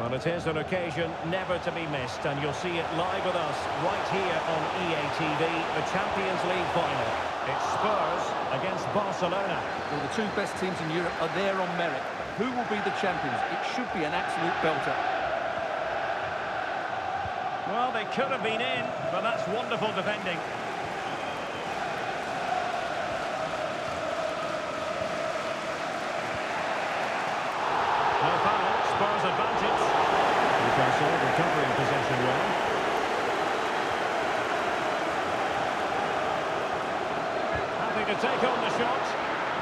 Well, it is an occasion never to be missed, and you'll see it live with us right here on EA TV, the Champions League final. It's Spurs against Barcelona. Well, the two best teams in Europe are there on merit. Who will be the champions? It should be an absolute belter. Well, they could have been in, but that's wonderful defending. No foul, Spurs to take on the shot.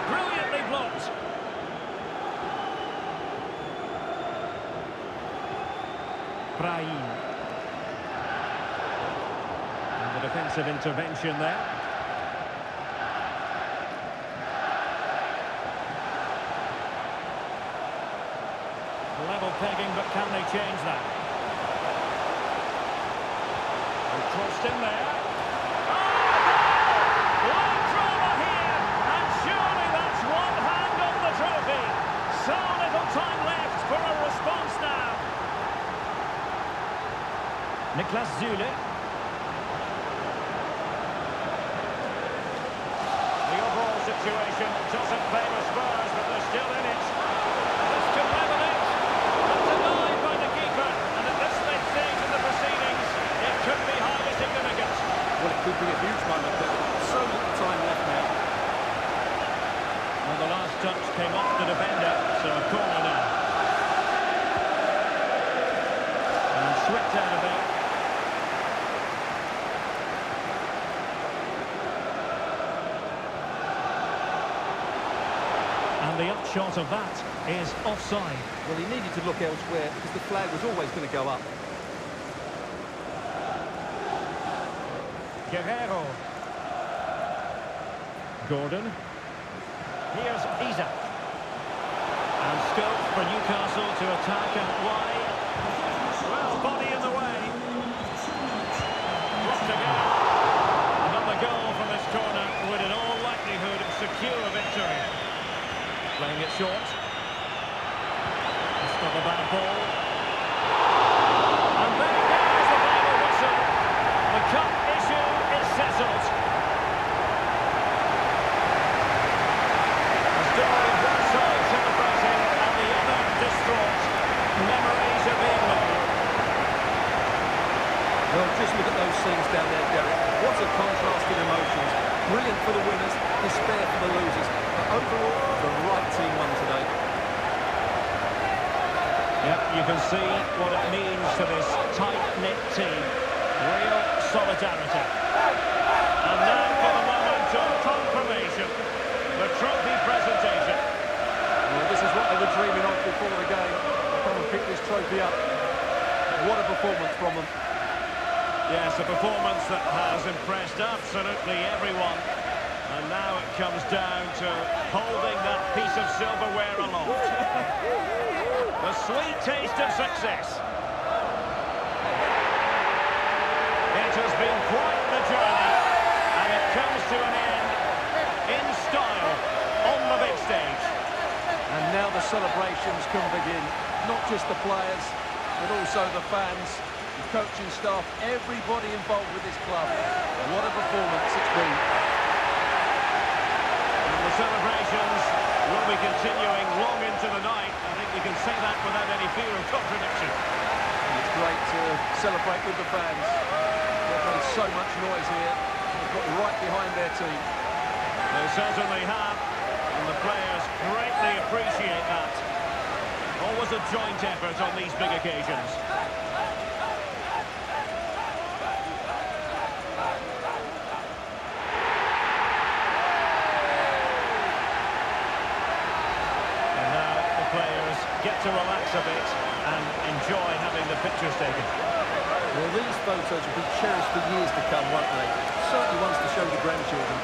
Brilliantly blocked. Brahim. And the defensive intervention there. Level pegging, but can they change that? They crossed in there. Light drama here, and surely that's one hand on the trophy. So little time left for a response now. Niklas Zule. The overall situation doesn't favour Spurs, but they're still in it. This could level it, but denied by the keeper. And at this late stage in the proceedings, it could be highly significant. Well, it could be a huge moment, but so little time left now. Well, the last touch came off the defender, so a corner now. And swept out of there. And the upshot of that is offside. Well, he needed to look elsewhere because the flag was always going to go up. Guerrero. Gordon. Here's Isak. And scope for Newcastle to attack out wide. Well, body in the way. Blocked again. Another goal from this corner would in all likelihood secure a victory. Playing it short. It's not a bad ball. And there goes the final whistle. The cup issue is settled. A story of one side celebrating and the other distraught. Memories are being made. Well, just look at those scenes down there, Derek. What a contrast in emotions. Brilliant for the winners, despair for the losers. But overall, the right team won today. Yep, you can see what it means to this tight-knit team. Real solidarity. And now for the moment of confirmation. The trophy presentation. Well, this is what they were dreaming of before the game. Come and pick this trophy up. What a performance from them. Yes, a performance that has impressed absolutely everyone. And now it comes down to holding that piece of silverware aloft. The sweet taste of success. It has been quite the journey, and it comes to an end in style on the big stage. And now the celebrations can begin. Not just the players, but also the fans, the coaching staff, everybody involved with this club. What a performance it's been. The celebrations will be continuing long into the night. I think we can say that without any fear of contradiction. It's great to celebrate with the fans. They've made so much noise here. They've got right behind their team. They certainly have, and the players greatly appreciate that. Always a joint effort on these big occasions. Get to relax a bit and enjoy having the pictures taken. Well, these photos will be cherished for years to come, won't they? Certainly ones to show the grandchildren.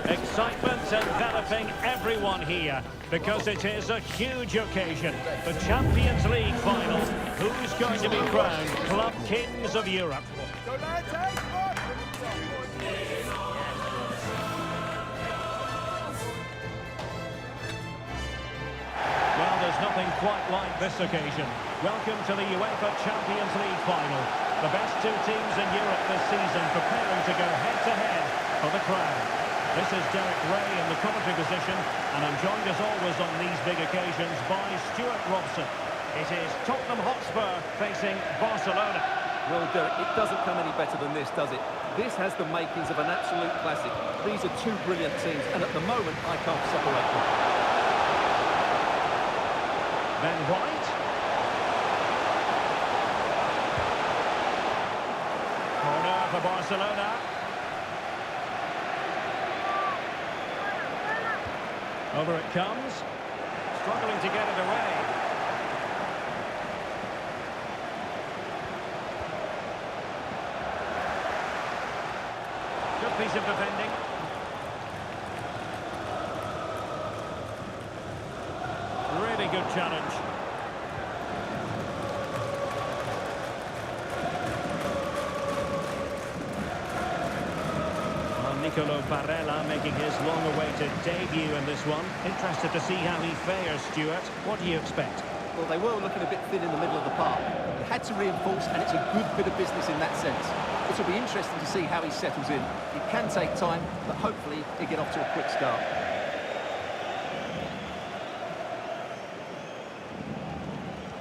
Excitement enveloping everyone here because it is a huge occasion. The Champions League final. Who's going to be crowned Club Kings of Europe? Well, there's nothing quite like this occasion. Welcome to the UEFA Champions League final. The best two teams in Europe this season preparing to go head-to-head for the crown. This is Derek Ray in the commentary position, and I'm joined as always on these big occasions by Stuart Robson. It is Tottenham Hotspur facing Barcelona. Well, Derek, it doesn't come any better than this, does it? This has the makings of an absolute classic. These are two brilliant teams, and at the moment, I can't separate them. Ben White. Corner for Barcelona. Over it comes. Struggling to get it away. Good piece of defending. Really good challenge. Nicolo Barella making his long-awaited debut in this one. Interested to see how he fares, Stuart. What do you expect? Well, they were looking a bit thin in the middle of the park. He had to reinforce, and it's a good bit of business in that sense. It will be interesting to see how he settles in. It can take time, but hopefully he'll get off to a quick start.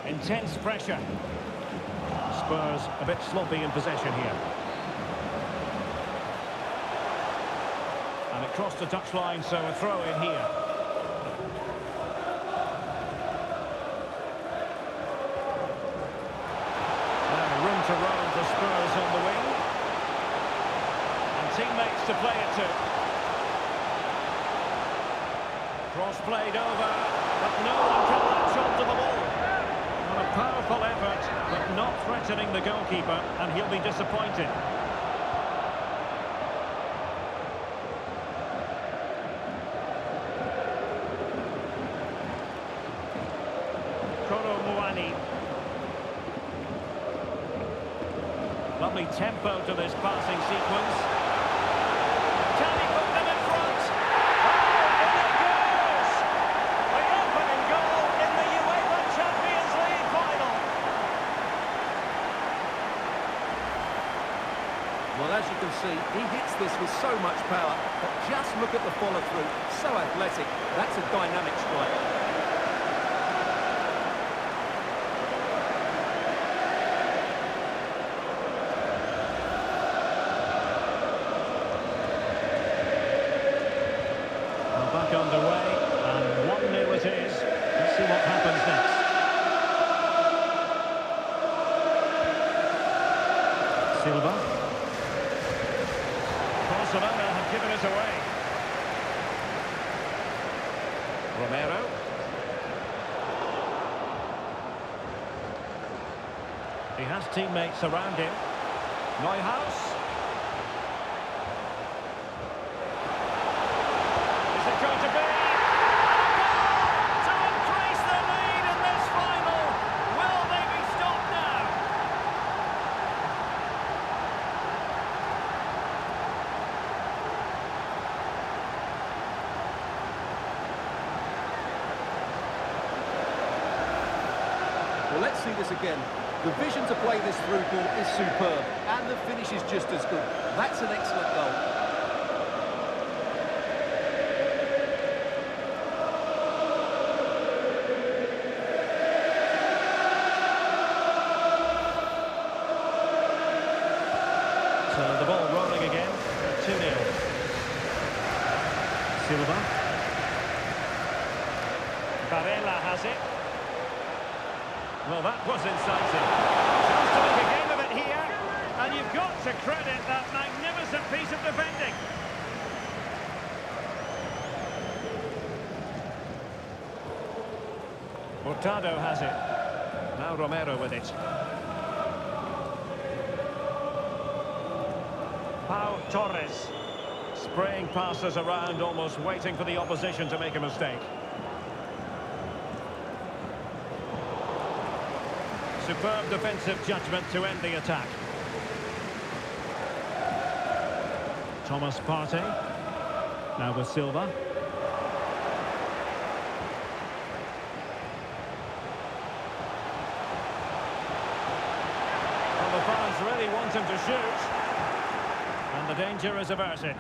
Intense pressure. Spurs a bit sloppy in possession here. And it crossed the touchline, so a throw in here. Room to roam for Spurs on the wing. And teammates to play it to. Cross played over, but no one can latch onto the ball. Well, a powerful effort, but not threatening the goalkeeper, and he'll be disappointed. Lovely tempo to this passing sequence. Can he put them in front? Oh, in it goes! The opening goal in the UEFA Champions League final. Well, as you can see, he hits this with so much power, but just look at the follow-through. So athletic. That's a dynamic strike. Back underway, and 1-0 it is. Let's see what happens next. Silva. Barcelona have given it away. Romero. He has teammates around him. Neuhaus. Going to be a goal to increase the lead in this final. Will they be stopped now? Well, let's see this again. The vision to play this through ball is superb, and the finish is just as good. That's an excellent goal. So the ball rolling again, 2-0. Silva. Barella has it. Well, that was incisive. Chance to make a game of it here, and you've got to credit that magnificent piece of defending. Hurtado has it. Now Romero with it. Pau Torres. Spraying passes around, almost waiting for the opposition to make a mistake. Superb defensive judgment to end the attack. Thomas Partey. Now with Silva. Well, the fans really want him to shoot. And the danger is averted.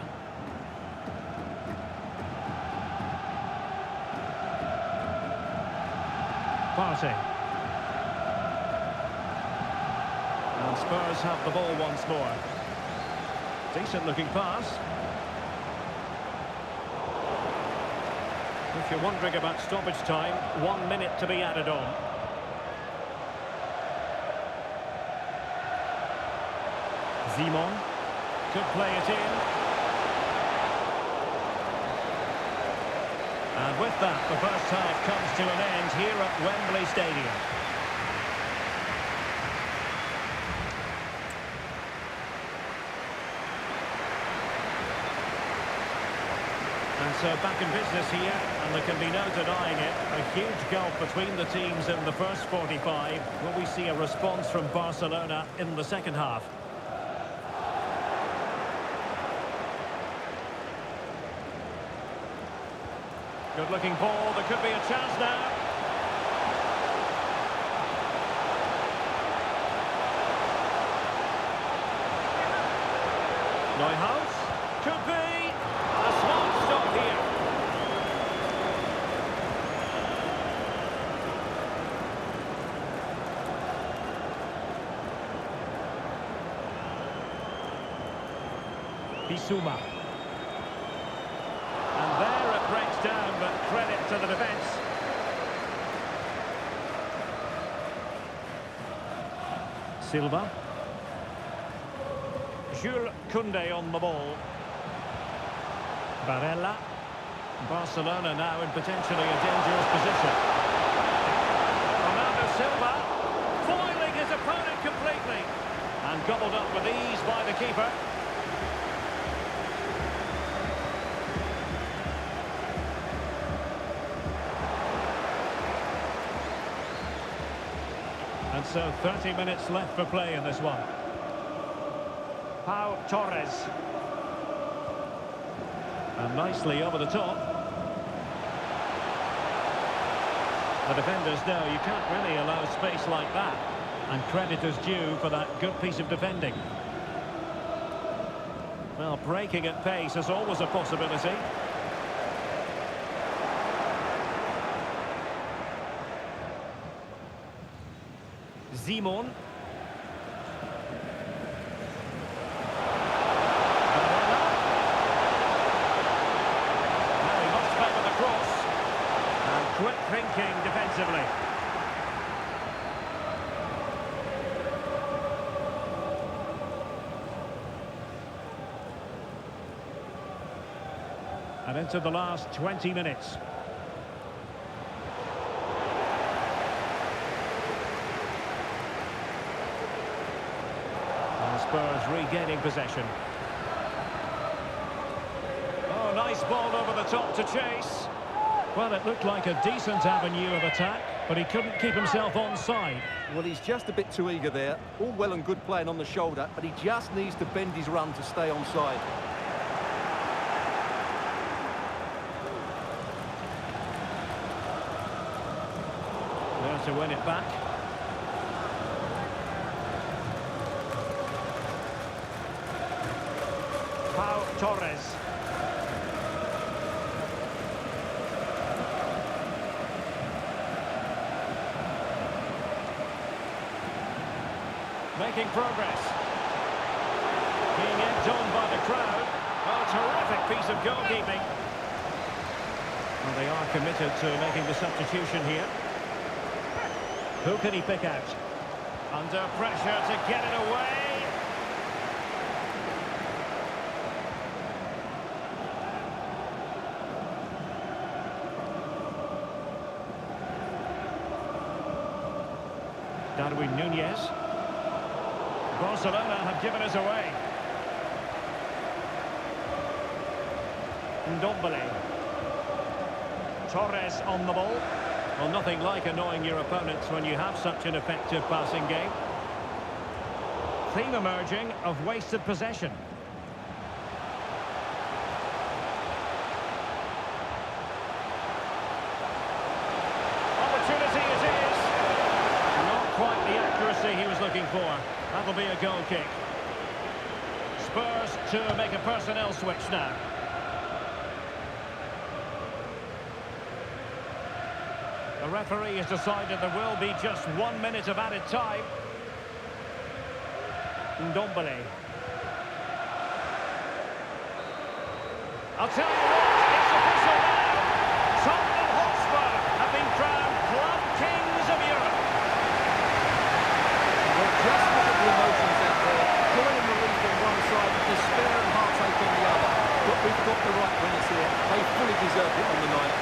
Partey. And Spurs have the ball once more. Decent looking pass. If you're wondering about stoppage time, 1 minute to be added on. Simon could play it in. And with that, the first half comes to an end here at Wembley Stadium. And so back in business here, and there can be no denying it. A huge gulf between the teams in the first 45. Will we see a response from Barcelona in the second half? Good looking ball, there could be a chance now. Neuhaus, could be a smart stop here. Bissouma. And there it breaks down, but credit to the defence. Silva. Jules Koundé on the ball. Barella. Barcelona now in potentially a dangerous position. Ronaldo Silva foiling his opponent completely. And gobbled up with ease by the keeper. And so 30 minutes left for play in this one. Pau Torres. And nicely over the top. The defenders know you can't really allow space like that. And credit is due for that good piece of defending. Well, breaking at pace is always a possibility. Simon. Now he must play with the cross. And quick thinking defensively. And into the last 20 minutes. Spurs regaining possession. Oh, nice ball over the top to chase. Well, it looked like a decent avenue of attack, but he couldn't keep himself onside. Well, he's just a bit too eager there. All well and good playing on the shoulder, but he just needs to bend his run to stay onside. There to win it back. Pau Torres. Making progress. Being egged on by the crowd. Oh, terrific piece of goalkeeping. Well, they are committed to making the substitution here. Who can he pick out? Under pressure to get it away. Darwin Núñez. Barcelona have given us away. Ndombele. Torres on the ball. Well, nothing like annoying your opponents when you have such an effective passing game. Theme emerging of wasted possession. Opportunity it is. Not quite the accuracy he was looking for. That'll be a goal kick. Spurs to make a personnel switch now. The referee has decided there will be just 1 minute of added time. Ndombele. I'll tell you what, it's official now. Tottenham Hotspur have been crowned Club Kings of Europe. Well, just look at the emotions out there. Joy and relief on one side, despair and heartache on the other. But we've got the right winners here. They fully deserve it on the night.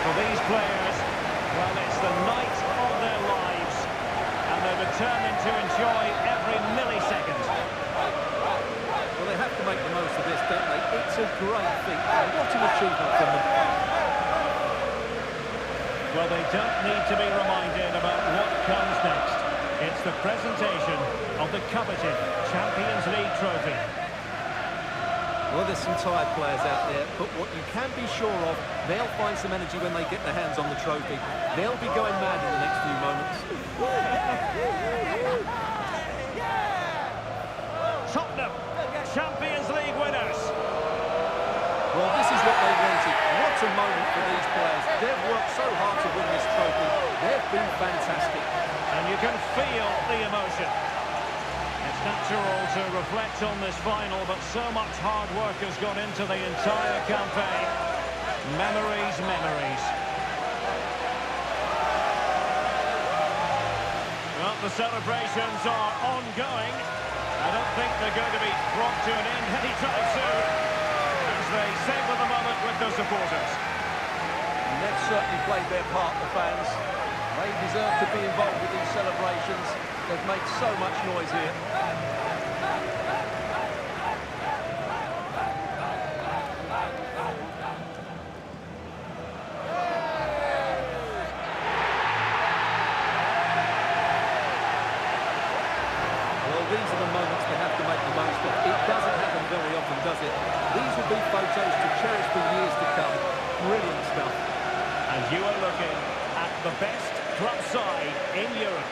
For these players, well, it's the night of their lives, and they're determined to enjoy every millisecond. Well, they have to make the most of this, don't they? It's a great feat. What an achievement from them. Well, they don't need to be reminded about what comes next. It's the presentation of the coveted Champions League trophy. Well, there's some tired players out there, but what you can be sure of, they'll find some energy when they get their hands on the trophy. They'll be going mad in the next few moments. Tottenham, Champions League winners. Well, this is what they wanted. What a moment for these players. They've worked so hard to win this trophy. They've been fantastic. And you can feel the emotion. It's natural to reflect on this final, but so much hard work has gone into the entire campaign. Memories, memories. Well, the celebrations are ongoing. I don't think they're going to be brought to an end anytime soon, as they savour the moment with their supporters. And they've certainly played their part, the fans. They deserve to be involved with these celebrations. They've made so much noise here. These are the moments they have to make the most of. It doesn't happen very often, does it? These will be photos to cherish for years to come. Brilliant stuff. And you are looking at the best club side in Europe.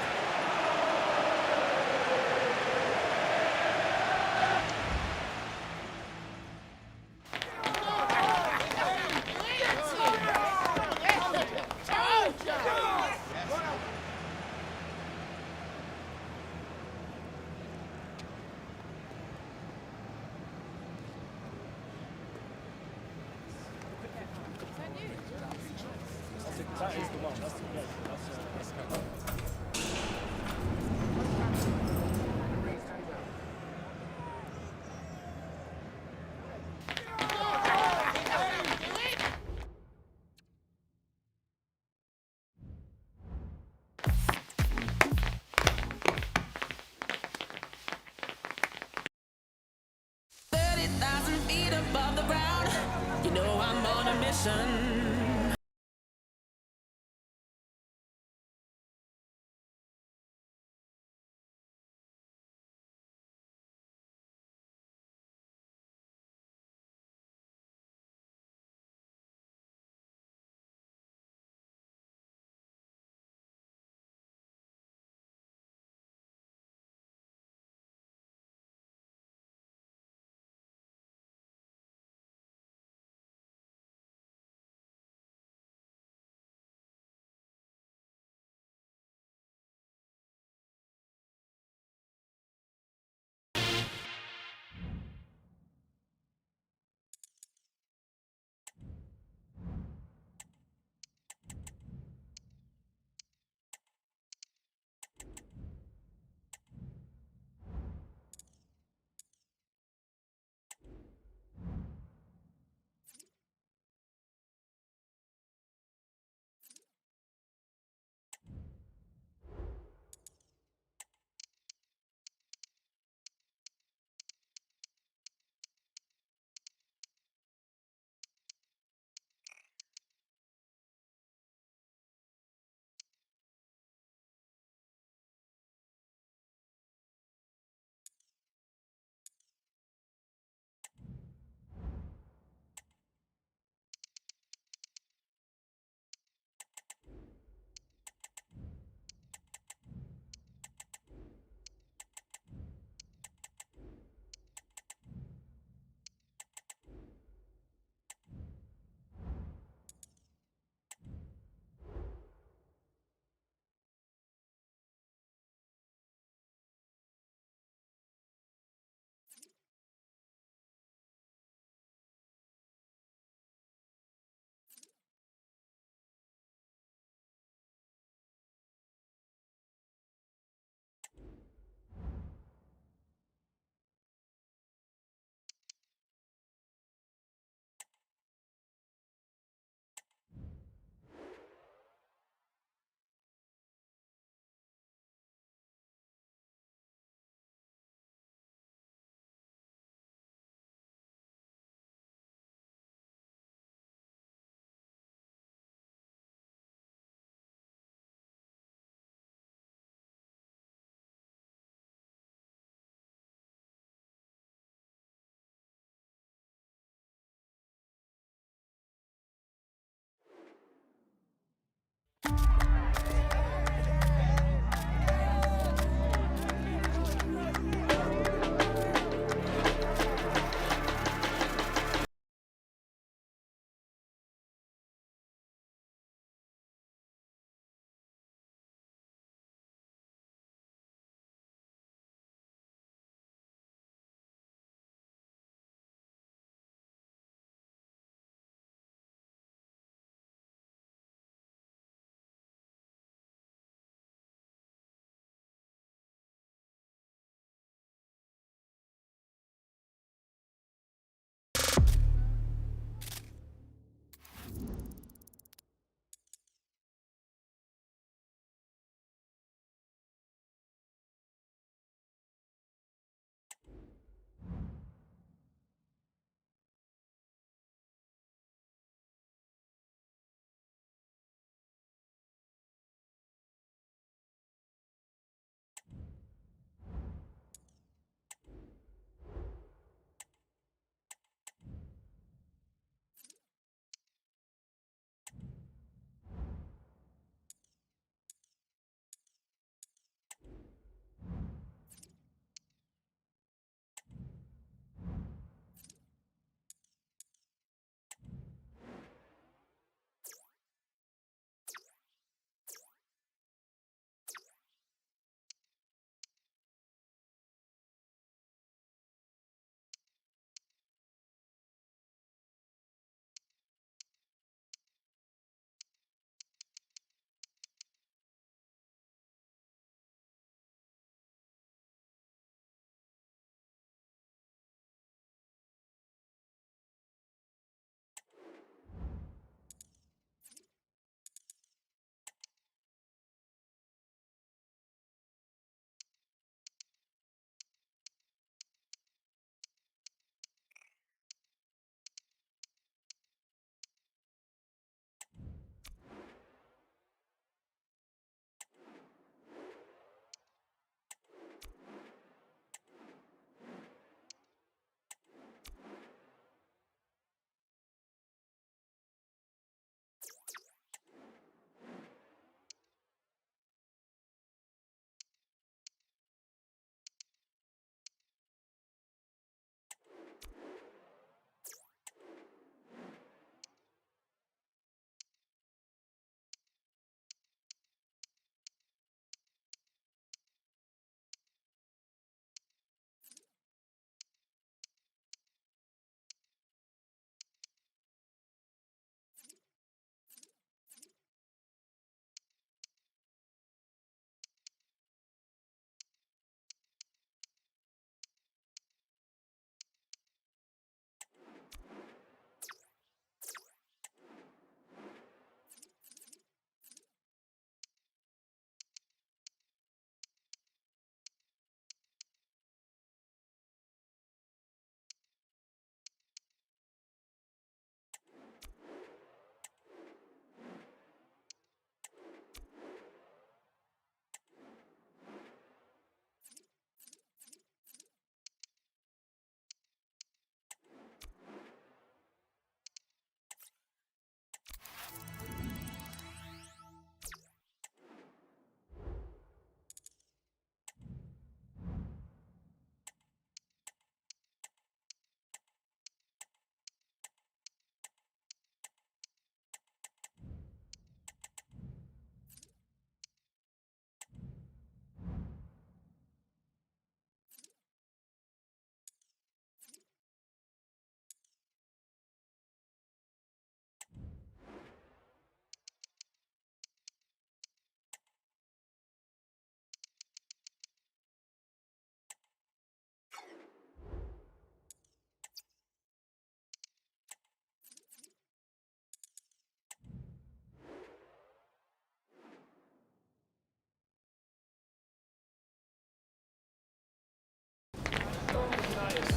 That is the one. That's the one.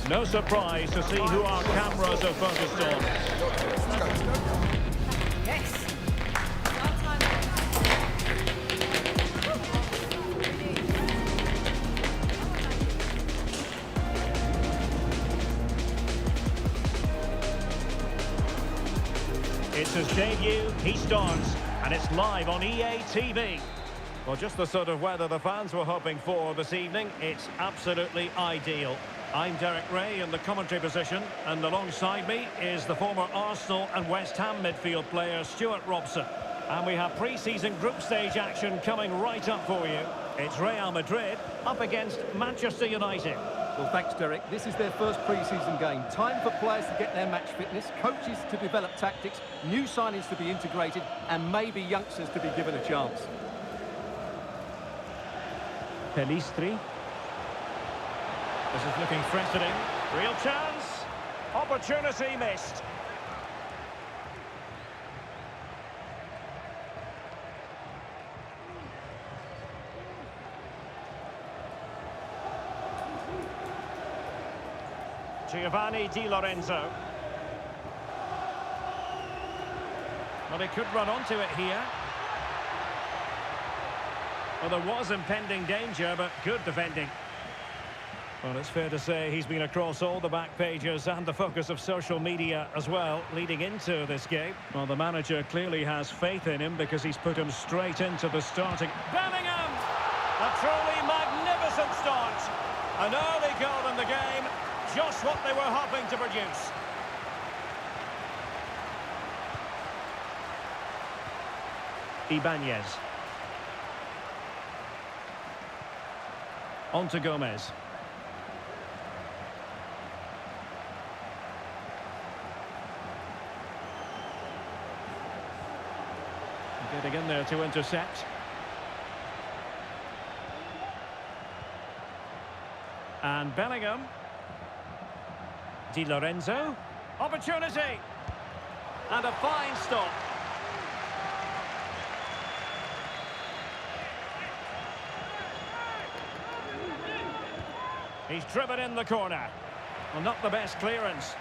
No surprise to see who our cameras are focused on. It's his debut, he starts, and it's live on EA TV. Well, just the sort of weather the fans were hoping for this evening. It's absolutely ideal. I'm Derek Ray in the commentary position, and alongside me is the former Arsenal and West Ham midfield player Stuart Robson. And we have pre-season group stage action coming right up for you. It's Real Madrid up against Manchester United. Well, thanks, Derek. This is their first pre-season game. Time for players to get their match fitness, coaches to develop tactics, new signings to be integrated, and maybe youngsters to be given a chance. Pelistri. This is looking threatening. Real chance. Opportunity missed. Giovanni Di Lorenzo. Well, he could run onto it here. Well, there was impending danger, but good defending. Well, it's fair to say he's been across all the back pages and the focus of social media as well, leading into this game. Well, the manager clearly has faith in him because he's put him straight into the starting. Bellingham! A truly magnificent start. An early goal in the game. Just what they were hoping to produce. Ibanez. On to Gomez. Getting in there to intercept. And Bellingham. Di Lorenzo. Opportunity. And a fine stop. He's driven in the corner. Well, not the best clearance.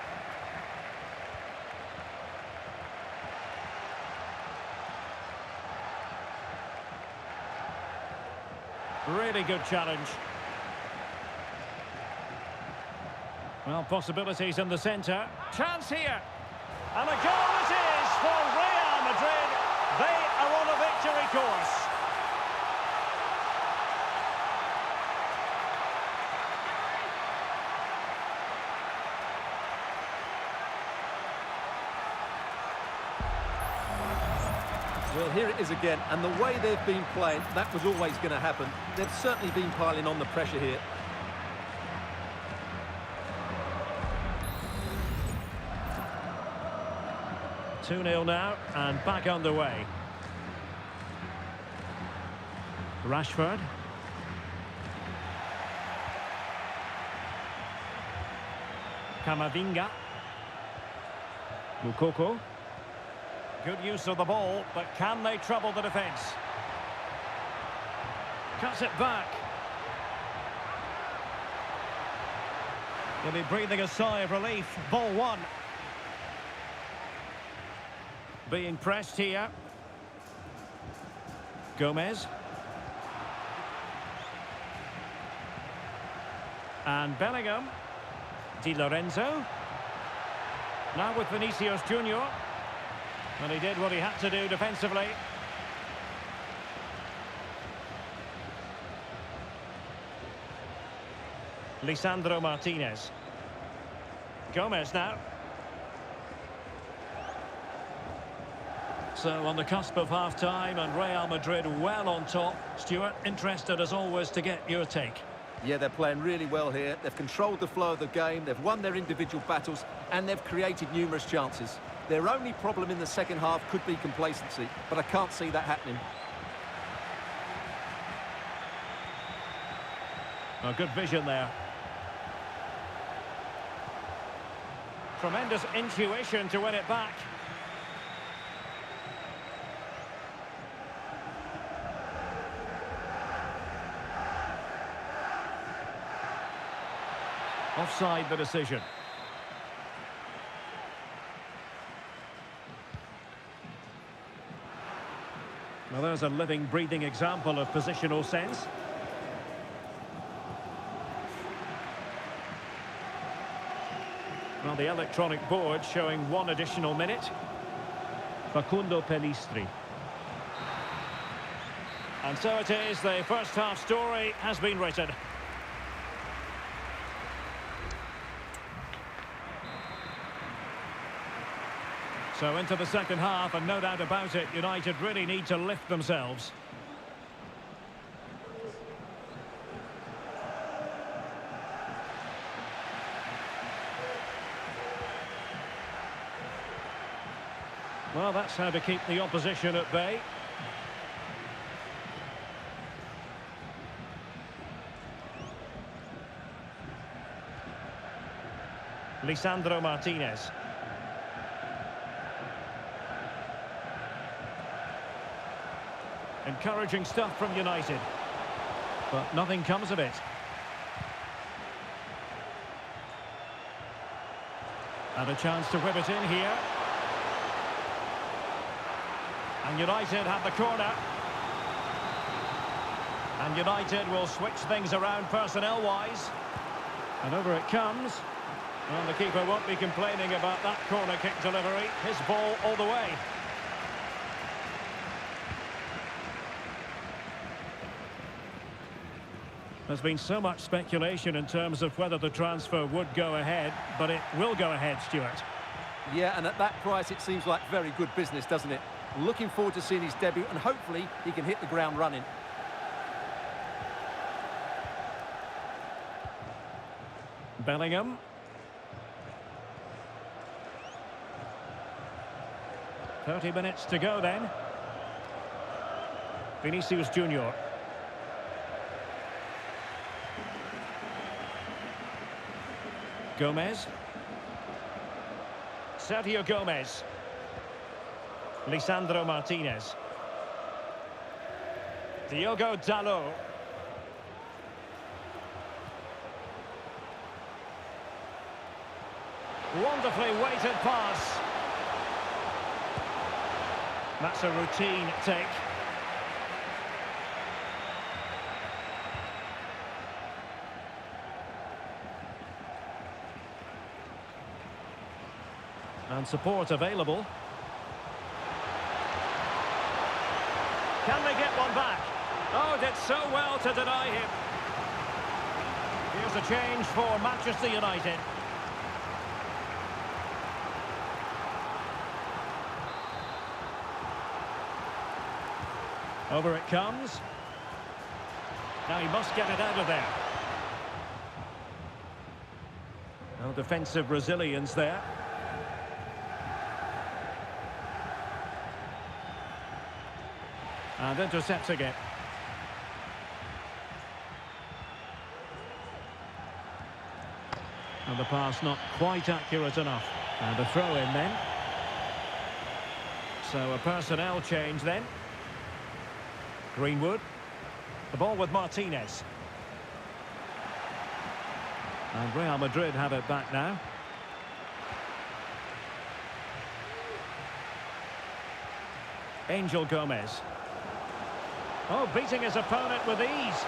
Really good challenge. Well, possibilities in the centre. Chance here. And a goal it is for Real Madrid. They are on a victory course. Well, here it is again, and the way they've been playing, that was always going to happen. They've certainly been piling on the pressure here. Two 2-0 now, and back underway. Rashford. Camavinga. Mukoko. Good use of the ball, but can they trouble the defence? Cuts it back. They'll be breathing a sigh of relief. Ball one. Being pressed here. Gomez. And Bellingham. Di Lorenzo. Now with Vinicius Junior. And he did what he had to do defensively. Lisandro Martinez. Gomez now. So on the cusp of half-time and Real Madrid well on top. Stuart, interested as always to get your take. Yeah, they're playing really well here. They've controlled the flow of the game, they've won their individual battles, and they've created numerous chances. Their only problem in the second half could be complacency, but I can't see that happening. Oh, good vision there. Tremendous intuition to win it back. Offside the decision. Well, there's a living, breathing example of positional sense. Well, the electronic board showing 1 additional minute. Facundo Pellistri. And so it is, the first half story has been written. So into the second half, and no doubt about it, United really need to lift themselves. Well, that's how to keep the opposition at bay. Lisandro Martinez. Encouraging stuff from United, but nothing comes of it. And a chance to whip it in here. And United have the corner. And United will switch things around personnel-wise. And over it comes. Well, the keeper won't be complaining about that corner kick delivery. His ball all the way. There's been so much speculation in terms of whether the transfer would go ahead, but it will go ahead, Stuart. Yeah, and at that price, it seems like very good business, doesn't it? Looking forward to seeing his debut, and hopefully he can hit the ground running. Bellingham. "30 minutes to go then. Vinicius Junior. Gomez. Sergio Gomez. Lisandro Martinez. Diogo Dalot. Wonderfully weighted pass. That's a routine take. And support available. Can they get one back? Oh, did so well to deny him. Here's a change for Manchester United. Over it comes. Now he must get it out of there. No defensive resilience there. And intercepting it. And the pass not quite accurate enough. And a throw in then. So a personnel change then. Greenwood. The ball with Martinez. And Real Madrid have it back now. Angel Gomez. Oh, beating his opponent with ease.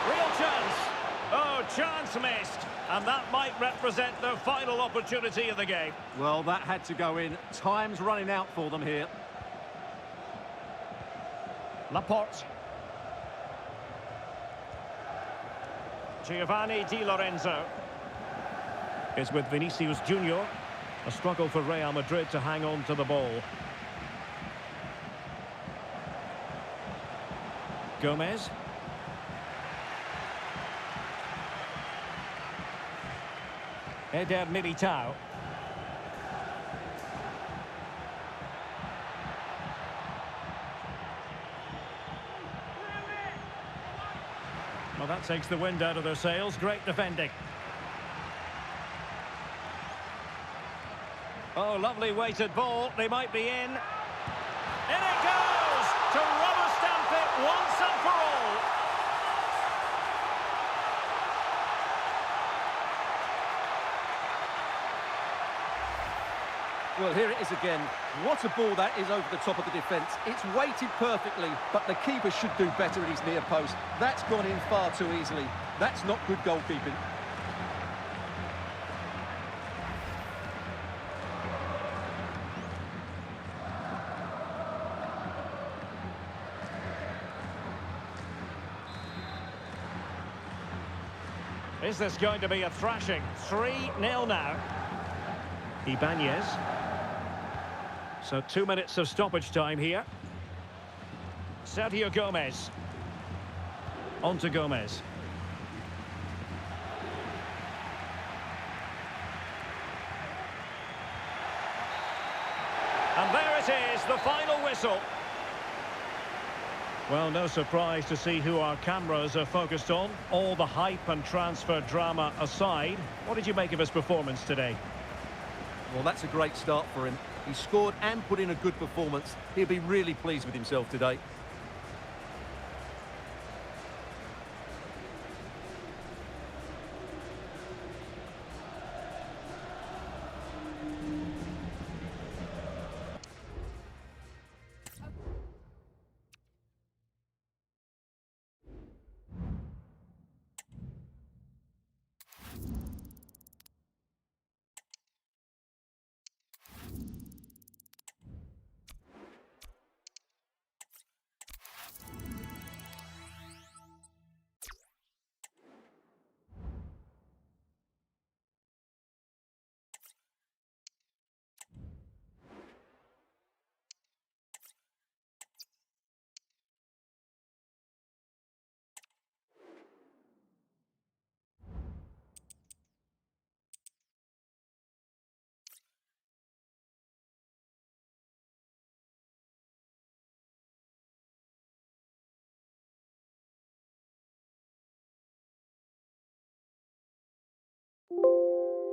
Real chance. Oh, chance missed. And that might represent their final opportunity of the game. Well, that had to go in. Time's running out for them here. Laporte. Giovanni Di Lorenzo is with Vinicius Junior. A struggle for Real Madrid to hang on to the ball. Gomez. Eder Militao. Well, that takes the wind out of their sails. Great defending. Oh, lovely weighted ball. They might be in. In it goes! To rubber stamp it once and for all. it is again. What a ball that is over the top of the defence. It's weighted perfectly, but the keeper should do better at his near post. That's gone in far too easily. That's not good goalkeeping. Is this going to be a thrashing? 3-0 now. Ibanez. So 2 minutes of stoppage time here. Sergio Gomez. On to Gomez. And there it is, the final whistle. Well, no surprise to see who our cameras are focused on. All the hype and transfer drama aside, what did you make of his performance today? Well, that's a great start for him. He scored and put in a good performance. He'll be really pleased with himself today.